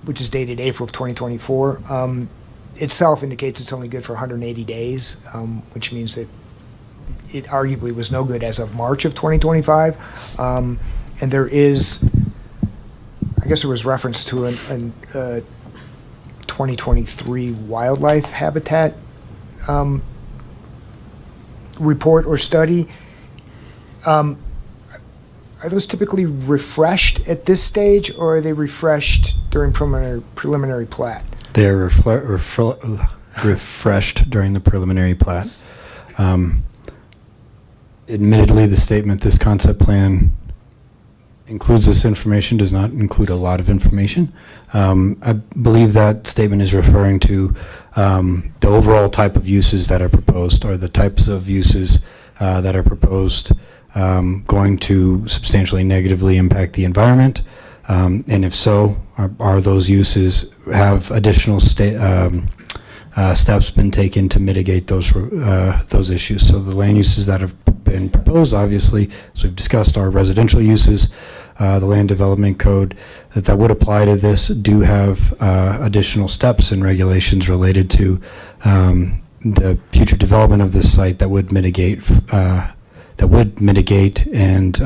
which is dated April of 2024, itself indicates it's only good for 180 days, which means that it arguably was no good as of March of 2025. And there is, I guess there was reference to a 2023 wildlife habitat report or study. Are those typically refreshed at this stage, or are they refreshed during preliminary plat? They are refreshed during the preliminary plat. Admittedly, the statement, this concept plan includes this information, does not include a lot of information. I believe that statement is referring to the overall type of uses that are proposed, or the types of uses that are proposed going to substantially negatively impact the environment. And if so, are those uses, have additional steps been taken to mitigate those issues? So the land uses that have been proposed, obviously, as we've discussed, are residential uses. The land development code that would apply to this do have additional steps and regulations related to the future development of this site that would mitigate and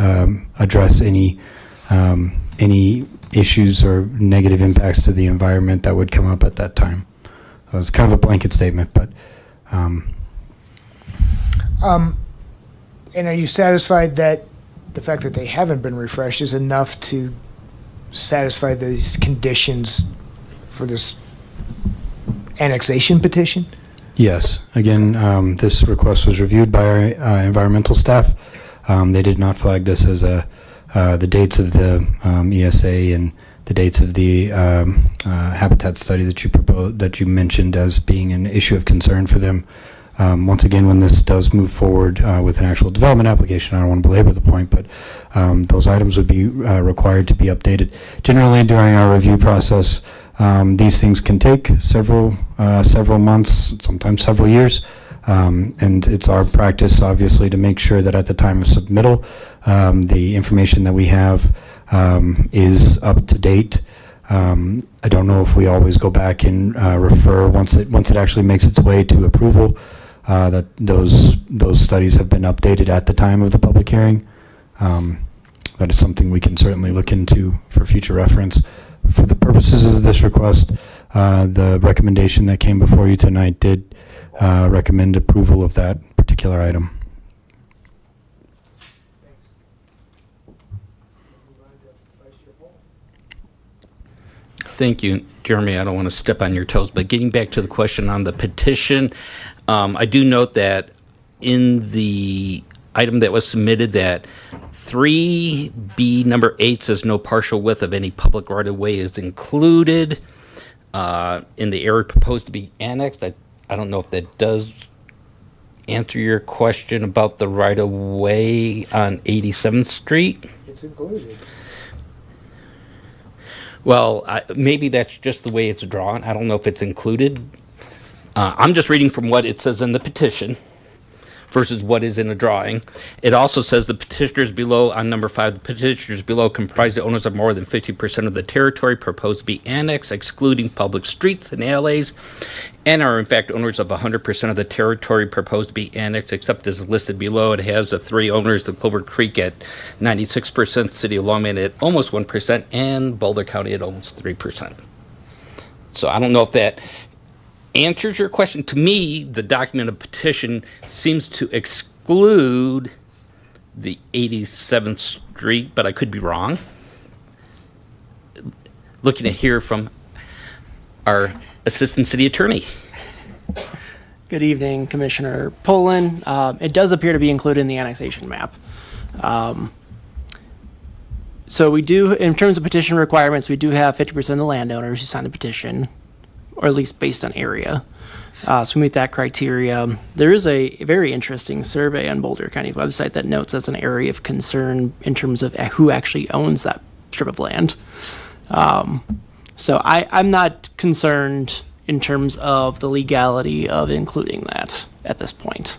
address any issues or negative impacts to the environment that would come up at that time. So it's kind of a blanket statement, but. And are you satisfied that the fact that they haven't been refreshed is enough to satisfy these conditions for this annexation petition? Yes. Again, this request was reviewed by our environmental staff. They did not flag this as the dates of the ESA and the dates of the habitat study that you mentioned as being an issue of concern for them. Once again, when this does move forward with an actual development application, I don't want to belabor the point, but those items would be required to be updated. Generally, during our review process, these things can take several months, sometimes several years. And it's our practice, obviously, to make sure that at the time of submittal, the information that we have is up to date. I don't know if we always go back and refer once it actually makes its way to approval, that those studies have been updated at the time of the public hearing. That is something we can certainly look into for future reference. For the purposes of this request, the recommendation that came before you tonight did recommend approval of that particular item. Thank you, Jeremy. I don't want to step on your toes, but getting back to the question on the petition, I do note that in the item that was submitted that 3B number 8 says no partial width of any public right-of-way is included in the area proposed to be annexed. I don't know if that does answer your question about the right-of-way on 87th Street. It's included. Well, maybe that's just the way it's drawn. I don't know if it's included. I'm just reading from what it says in the petition versus what is in a drawing. It also says the petitioners below, on number 5, the petitioners below comprise the owners of more than 50% of the territory proposed to be annexed, excluding public streets and alleys, and are in fact owners of 100% of the territory proposed to be annexed, except as listed below. It has the 3 owners, the Clover Creek at 96%, City of Longmont at almost 1%, and Boulder County at almost 3%. So I don't know if that answers your question. To me, the document of petition seems to exclude the 87th Street, but I could be wrong. Looking to hear from our Assistant City Attorney. Good evening, Commissioner Poland. It does appear to be included in the annexation map. So we do, in terms of petition requirements, we do have 50% of the landowners who sign the petition, or at least based on area. So we meet that criteria. There is a very interesting survey on Boulder County website that notes as an area of concern in terms of who actually owns that strip of land. So I'm not concerned in terms of the legality of including that at this point.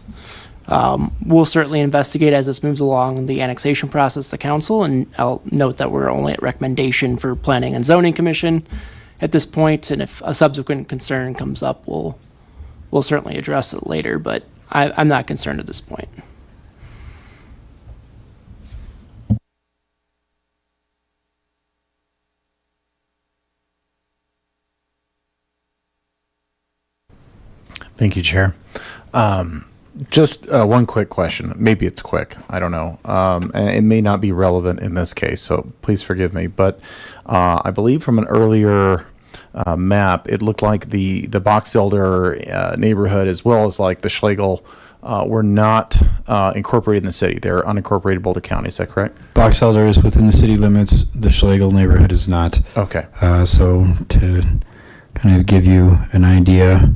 We'll certainly investigate as this moves along the annexation process to council, and I'll note that we're only at recommendation for Planning and Zoning Commission at this point, and if a subsequent concern comes up, we'll certainly address it later, but I'm not concerned at this point. Thank you, Chair. Just one quick question. Maybe it's quick. I don't know. And it may not be relevant in this case, so please forgive me. But I believe from an earlier map, it looked like the Box Elder neighborhood, as well as like the Schlegel, were not incorporated in the city. They're unincorporated Boulder County. Is that correct? Box Elder is within the city limits. The Schlegel neighborhood is not. Okay. So to kind of give you an idea,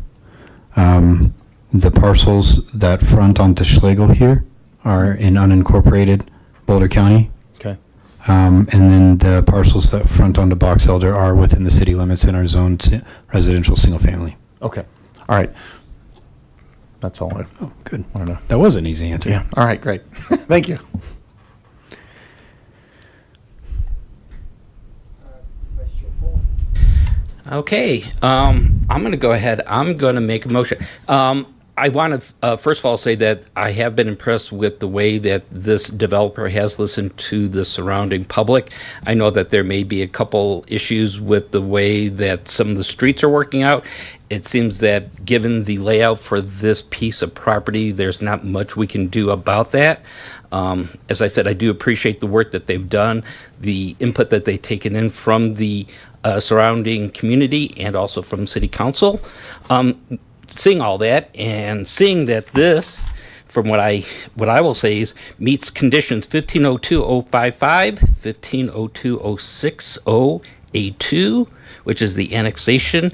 the parcels that front onto Schlegel here are in unincorporated Boulder County. Okay. And then the parcels that front onto Box Elder are within the city limits in our zone residential single family. Okay. All right. That's all I good. want to know. That was an easy answer. Yeah. All right. Great. Thank you. Okay, I'm going to go ahead. I'm going to make a motion. I want to first of all say that I have been impressed with the way that this developer has listened to the surrounding public. I know that there may be a couple issues with the way that some of the streets are working out. It seems that given the layout for this piece of property, there's not much we can do about that. As I said, I do appreciate the work that they've done, the input that they've taken in from the surrounding community and also from City Council. Seeing all that and seeing that this, from what I will say is, meets conditions 1502-055, 1502-060A2, which is the annexation,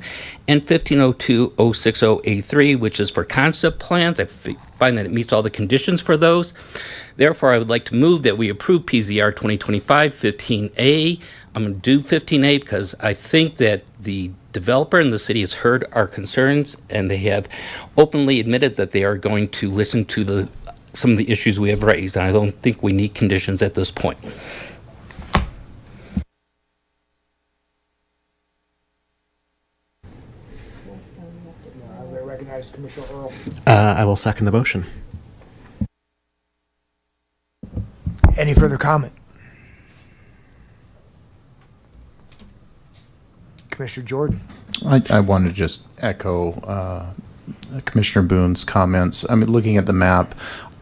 and 1502-060A3, which is for concept plans. I find that it meets all the conditions for those. Therefore, I would like to move that we approve PZR 2025-15A. I'm going to do 15A because I think that the developer and the city has heard our concerns, and they have openly admitted that they are going to listen to some of the issues we have raised. And I don't think we need conditions at this point. I recognize Commissioner Earl. I will second the motion. Any further comment? Commissioner Jordan. I want to just echo Commissioner Boone's comments. I mean, looking at the map,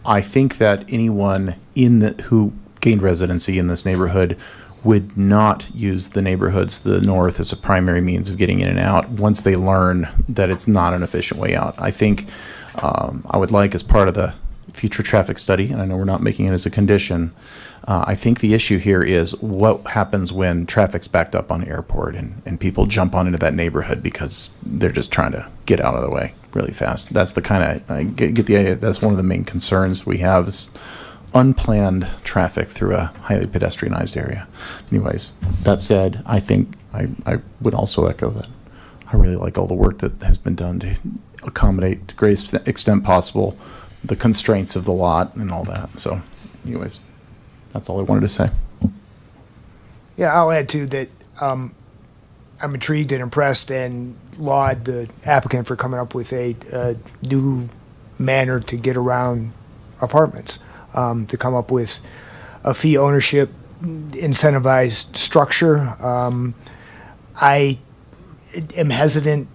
I think that anyone who gained residency in this neighborhood would not use the neighborhoods to the north as a primary means of getting in and out once they learn that it's not an efficient way out. I think I would like, as part of the future traffic study, and I know we're not making it as a condition, I think the issue here is what happens when traffic's backed up on Airport and people jump on into that neighborhood because they're just trying to get out of the way really fast. That's the kind of, I get the idea, that's one of the main concerns we have is unplanned traffic through a highly pedestrianized area. Anyways, that said, I think I would also echo that. I really like all the work that has been done to accommodate to the greatest extent possible the constraints of the lot and all that. So anyways, that's all I wanted to say. Yeah, I'll add to that. I'm intrigued and impressed and laud the applicant for coming up with a new manner to get around apartments, to come up with a fee ownership incentivized structure. I am hesitant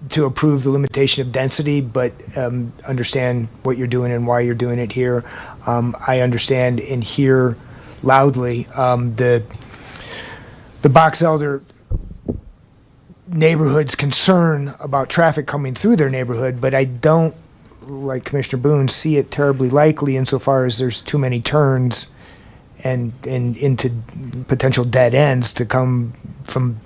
to approve the limitation of density, but understand what you're doing and why you're doing it here. I understand and hear loudly the Box Elder neighborhood's concern about traffic coming through their neighborhood, but I don't, like Commissioner Boone, see it terribly likely insofar as there's too many turns and into potential dead ends to come from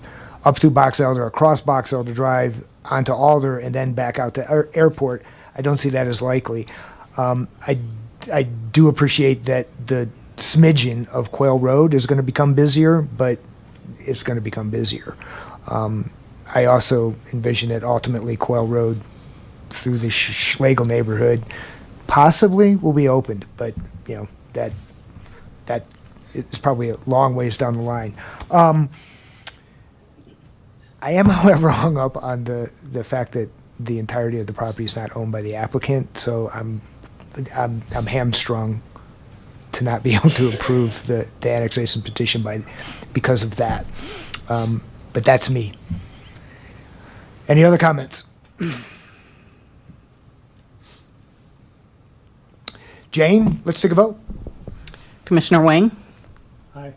up through Box Elder, across Box Elder Drive, onto Alder, and then back out to Airport. I don't see that as likely. I do appreciate that the smidgen of Quail Road is going to become busier, but it's going to become busier. I also envision that ultimately Quail Road through the Schlegel neighborhood possibly will be opened, but you know that is probably a long ways down the line. I am, however, hung up on the fact that the entirety of the property is not owned by the applicant, so I'm hamstrung to not be able to approve the annexation petition because of that. But that's me. Any other comments? Jane, let's take a vote. Commissioner Wang? Aye.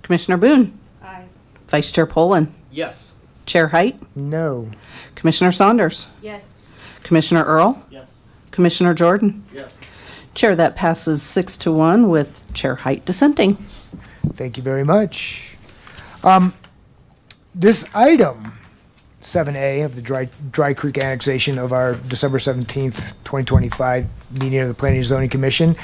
Commissioner Boone? Aye. Vice Chair Poland? Yes. Chair Height? No. Commissioner Saunders? Yes. Commissioner Earl? Yes. Commissioner Jordan? Yes. Chair, that passes 6-1 with Chair Height dissenting. Thank you very much. This item, 7A of the Dry Creek annexation of our December 17th, 2025 meeting of the Planning and Zoning Commission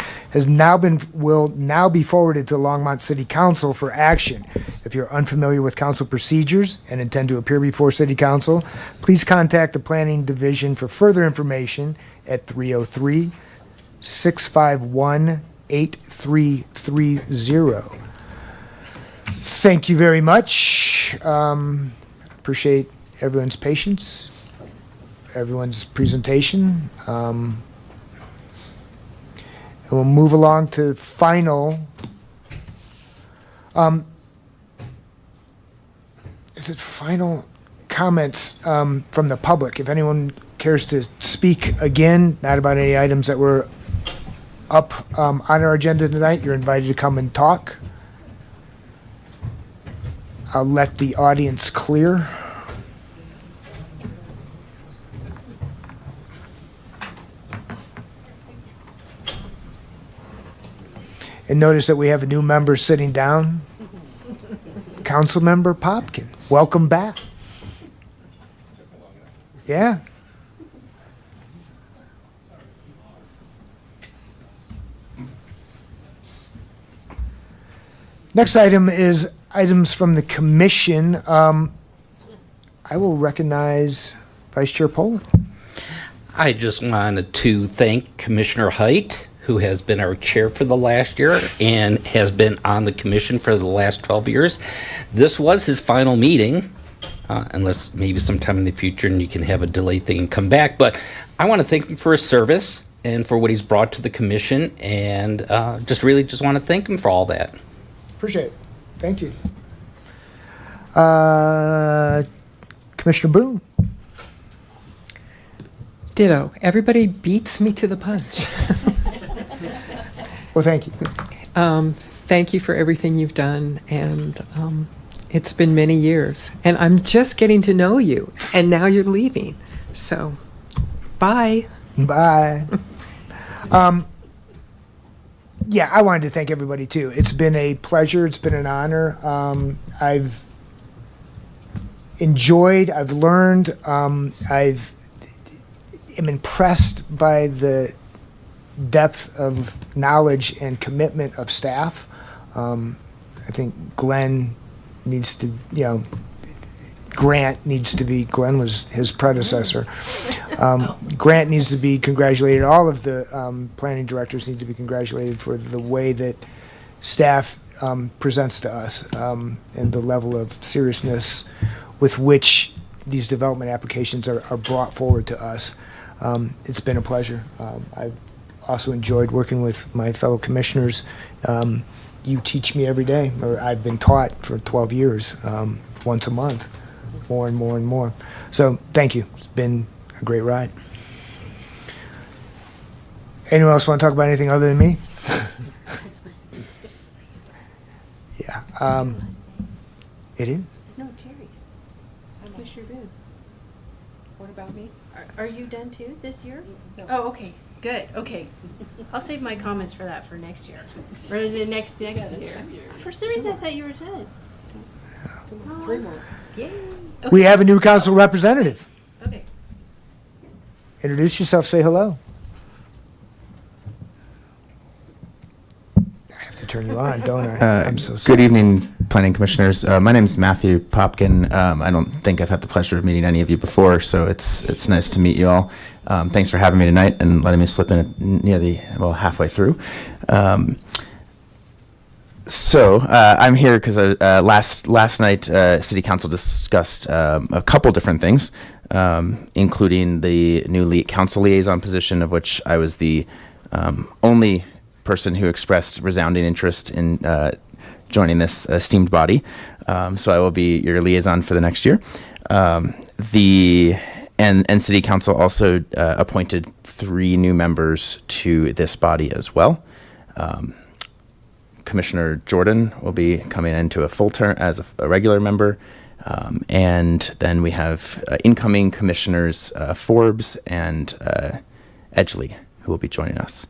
will now be forwarded to Longmont City Council for action. If you're unfamiliar with council procedures and intend to appear before City Council, please contact the Planning Division for further information at 303-651-8330. Thank you very much. Appreciate everyone's patience, everyone's presentation. And we'll move along to final. Is it final comments from the public? If anyone cares to speak again, not about any items that were up on our agenda tonight, you're invited to come and talk. I'll let the audience clear. And notice that we have a new member sitting down. Councilmember Popkin, welcome back. Yeah. Next item is items from the commission. I will recognize Vice Chair Poland. I just wanted to thank Commissioner Height, who has been our chair for the last year and has been on the commission for the last 12 years. This was his final meeting, unless maybe sometime in the future and you can have a delayed thing and come back. But I want to thank him for his service and for what he's brought to the commission, and just want to thank him for all that. Appreciate it. Thank you. Commissioner Boone. Ditto. Everybody beats me to the punch. Well, thank you. Thank you for everything you've done, and it's been many years. And I'm just getting to know you, and now you're leaving. So, bye. Bye. Yeah, I wanted to thank everybody too. It's been a pleasure. It's been an honor. I've enjoyed. I've learned. am impressed by the depth of knowledge and commitment of staff. I think Glenn needs to, Grant needs to be, Glenn was his predecessor. Grant needs to be congratulated. All of the planning directors need to be congratulated for the way that staff presents to us and the level of seriousness with which these development applications are brought forward to us. It's been a pleasure. I've also enjoyed working with my fellow commissioners. You teach me every day, or I've been taught for 12 years, once a month, more and more and more. So thank you. It's been a great ride. Anyone else want to talk about anything other than me? Yeah. It is. No, Jerry's. Commissioner Boone. What about me? Are you done too this year? No. Oh, okay. Good. Okay. I'll save my comments for that for next year. Or the next year. For some reason, I thought you were done. Oh, 3 more. Yay. Okay. We have a new council representative. Okay. Introduce yourself, say hello. I have to turn you on, don't I? I'm so sorry. Good evening, planning commissioners. My name is Matthew Popkin. I don't think I've had the pleasure of meeting any of you before, so it's nice to meet you all. Thanks for having me tonight and letting me slip in halfway through. I'm here because last night City Council discussed a couple different things, including the new council liaison position, of which I was the only person who expressed resounding interest in joining this esteemed body. So I will be your liaison for the next year. And City Council also appointed 3 new members to this body as well. Commissioner Jordan will be coming into a full term as a regular member. And then we have incoming commissioners Forbes and Edgley, who will be joining us.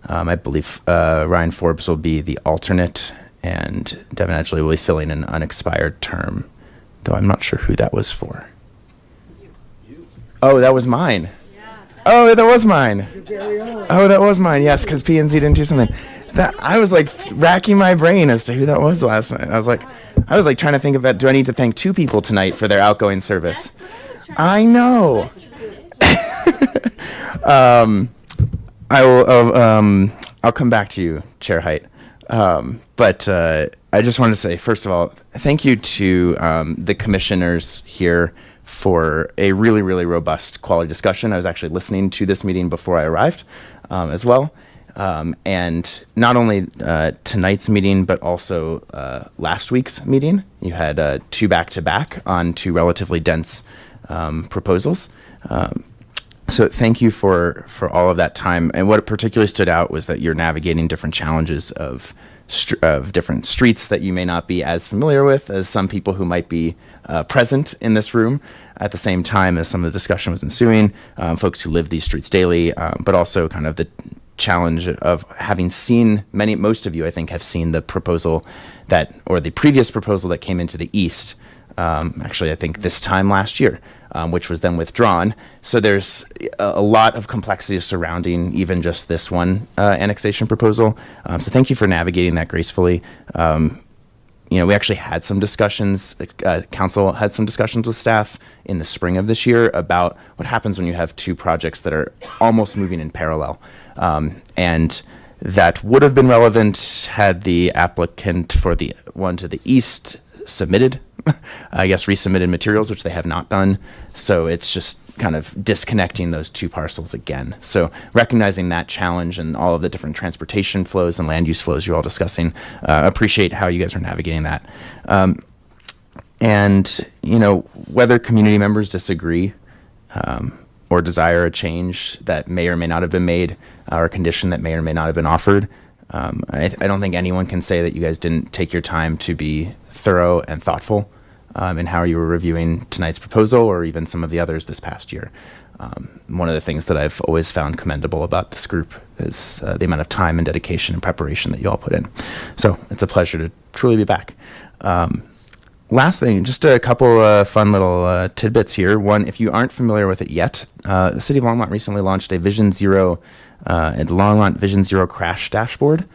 I believe Ryan Forbes will be the alternate, and Devin Edgley will be filling an unexpired term, though I'm not sure who that was for. Oh, that was mine. Oh, that was mine. Oh, that was mine. Yes, because P&Z didn't do something. That I was like racking my brain as to who that was last night. I was like trying to think about, do I need to thank 2 people tonight for their outgoing service? I know. I will. I'll come back to you, Chair Height. But I just want to say, first of all, thank you to the commissioners here for a really, really robust quality discussion. I was actually listening to this meeting before I arrived as well. And not only tonight's meeting, but also last week's meeting. You had 2 back-to-back on 2 relatively dense proposals. So thank you for all of that time. And what particularly stood out was that you're navigating different challenges of different streets that you may not be as familiar with as some people who might be present in this room at the same time as some of the discussion was ensuing, folks who live these streets daily, but also kind of the challenge of having seen most of you, I think, have seen the proposal or the previous proposal that came into the east, actually, I think this time last year, which was then withdrawn. So there's a lot of complexity surrounding even just this one annexation proposal. So thank you for navigating that gracefully. We actually had some discussions, council had some discussions with staff in the spring of this year about what happens when you have two projects that are almost moving in parallel. And that would have been relevant had the applicant for the one to the east submitted, resubmitted materials, which they have not done. So it's just kind of disconnecting those two parcels again. So recognizing that challenge and all of the different transportation flows and land use flows you're all discussing, appreciate how you guys are navigating that. And whether community members disagree or desire a change that may or may not have been made, or a condition that may or may not have been offered, I don't think anyone can say that you guys didn't take your time to be thorough and thoughtful in how you were reviewing tonight's proposal or even some of the others this past year. One of the things that I've always found commendable about this group is the amount of time and dedication and preparation that you all put in. So it's a pleasure to truly be back. Last thing, just a couple fun little tidbits here. One, if you aren't familiar with it yet, the City of Longmont recently launched a Longmont Vision Zero crash dashboard.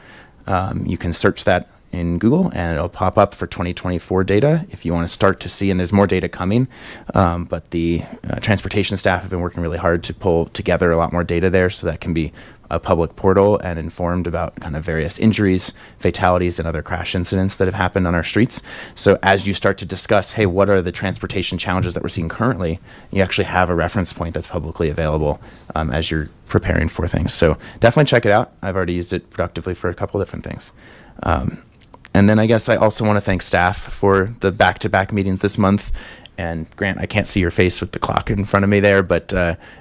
You can search that in Google and it'll pop up for 2024 data if you want to start to see, and there's more data coming, but the transportation staff have been working really hard to pull together a lot more data there so that can be a public portal and informed about kind of various injuries, fatalities, and other crash incidents that have happened on our streets. So as you start to discuss, hey, what are the transportation challenges that we're seeing currently, you actually have a reference point that's publicly available as you're preparing for things. So definitely check it out. I've already used it productively for a couple different things. And then I guess I also want to thank staff for the back-to-back meetings this month. And Grant, I can't see your face with the clock in front of me there, but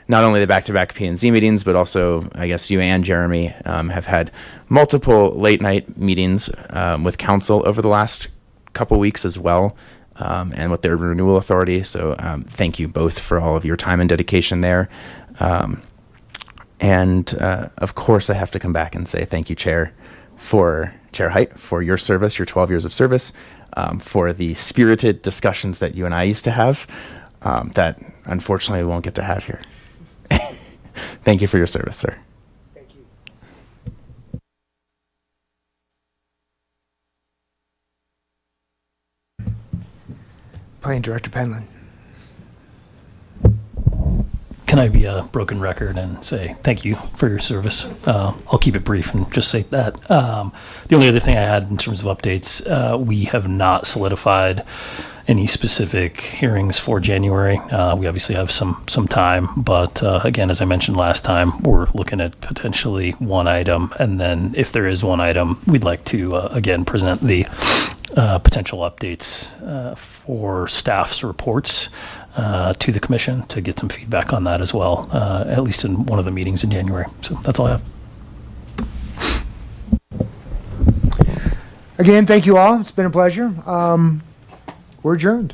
not only the back-to-back P&Z meetings, but also I guess you and Jeremy have had multiple late-night meetings with council over the last couple weeks as well, and with their renewal authority. So thank you both for all of your time and dedication there. And of course, I have to come back and say thank you, Chair Height, for your service, your 12 years of service, for the spirited discussions that you and I used to have that unfortunately we won't get to have here. Thank you for your service, sir. Thank you. Planning Director Penland. Can I be a broken record and say thank you for your service? I'll keep it brief and just say that. The only other thing I had in terms of updates, we have not solidified any specific hearings for January. We obviously have some time, but again, as I mentioned last time, we're looking at potentially one item, and then if there is one item, we'd like to again present the potential updates for staff's reports to the commission to get some feedback on that as well, at least in one of the meetings in January. So that's all I have. Again, thank you all. It's been a pleasure. We're adjourned.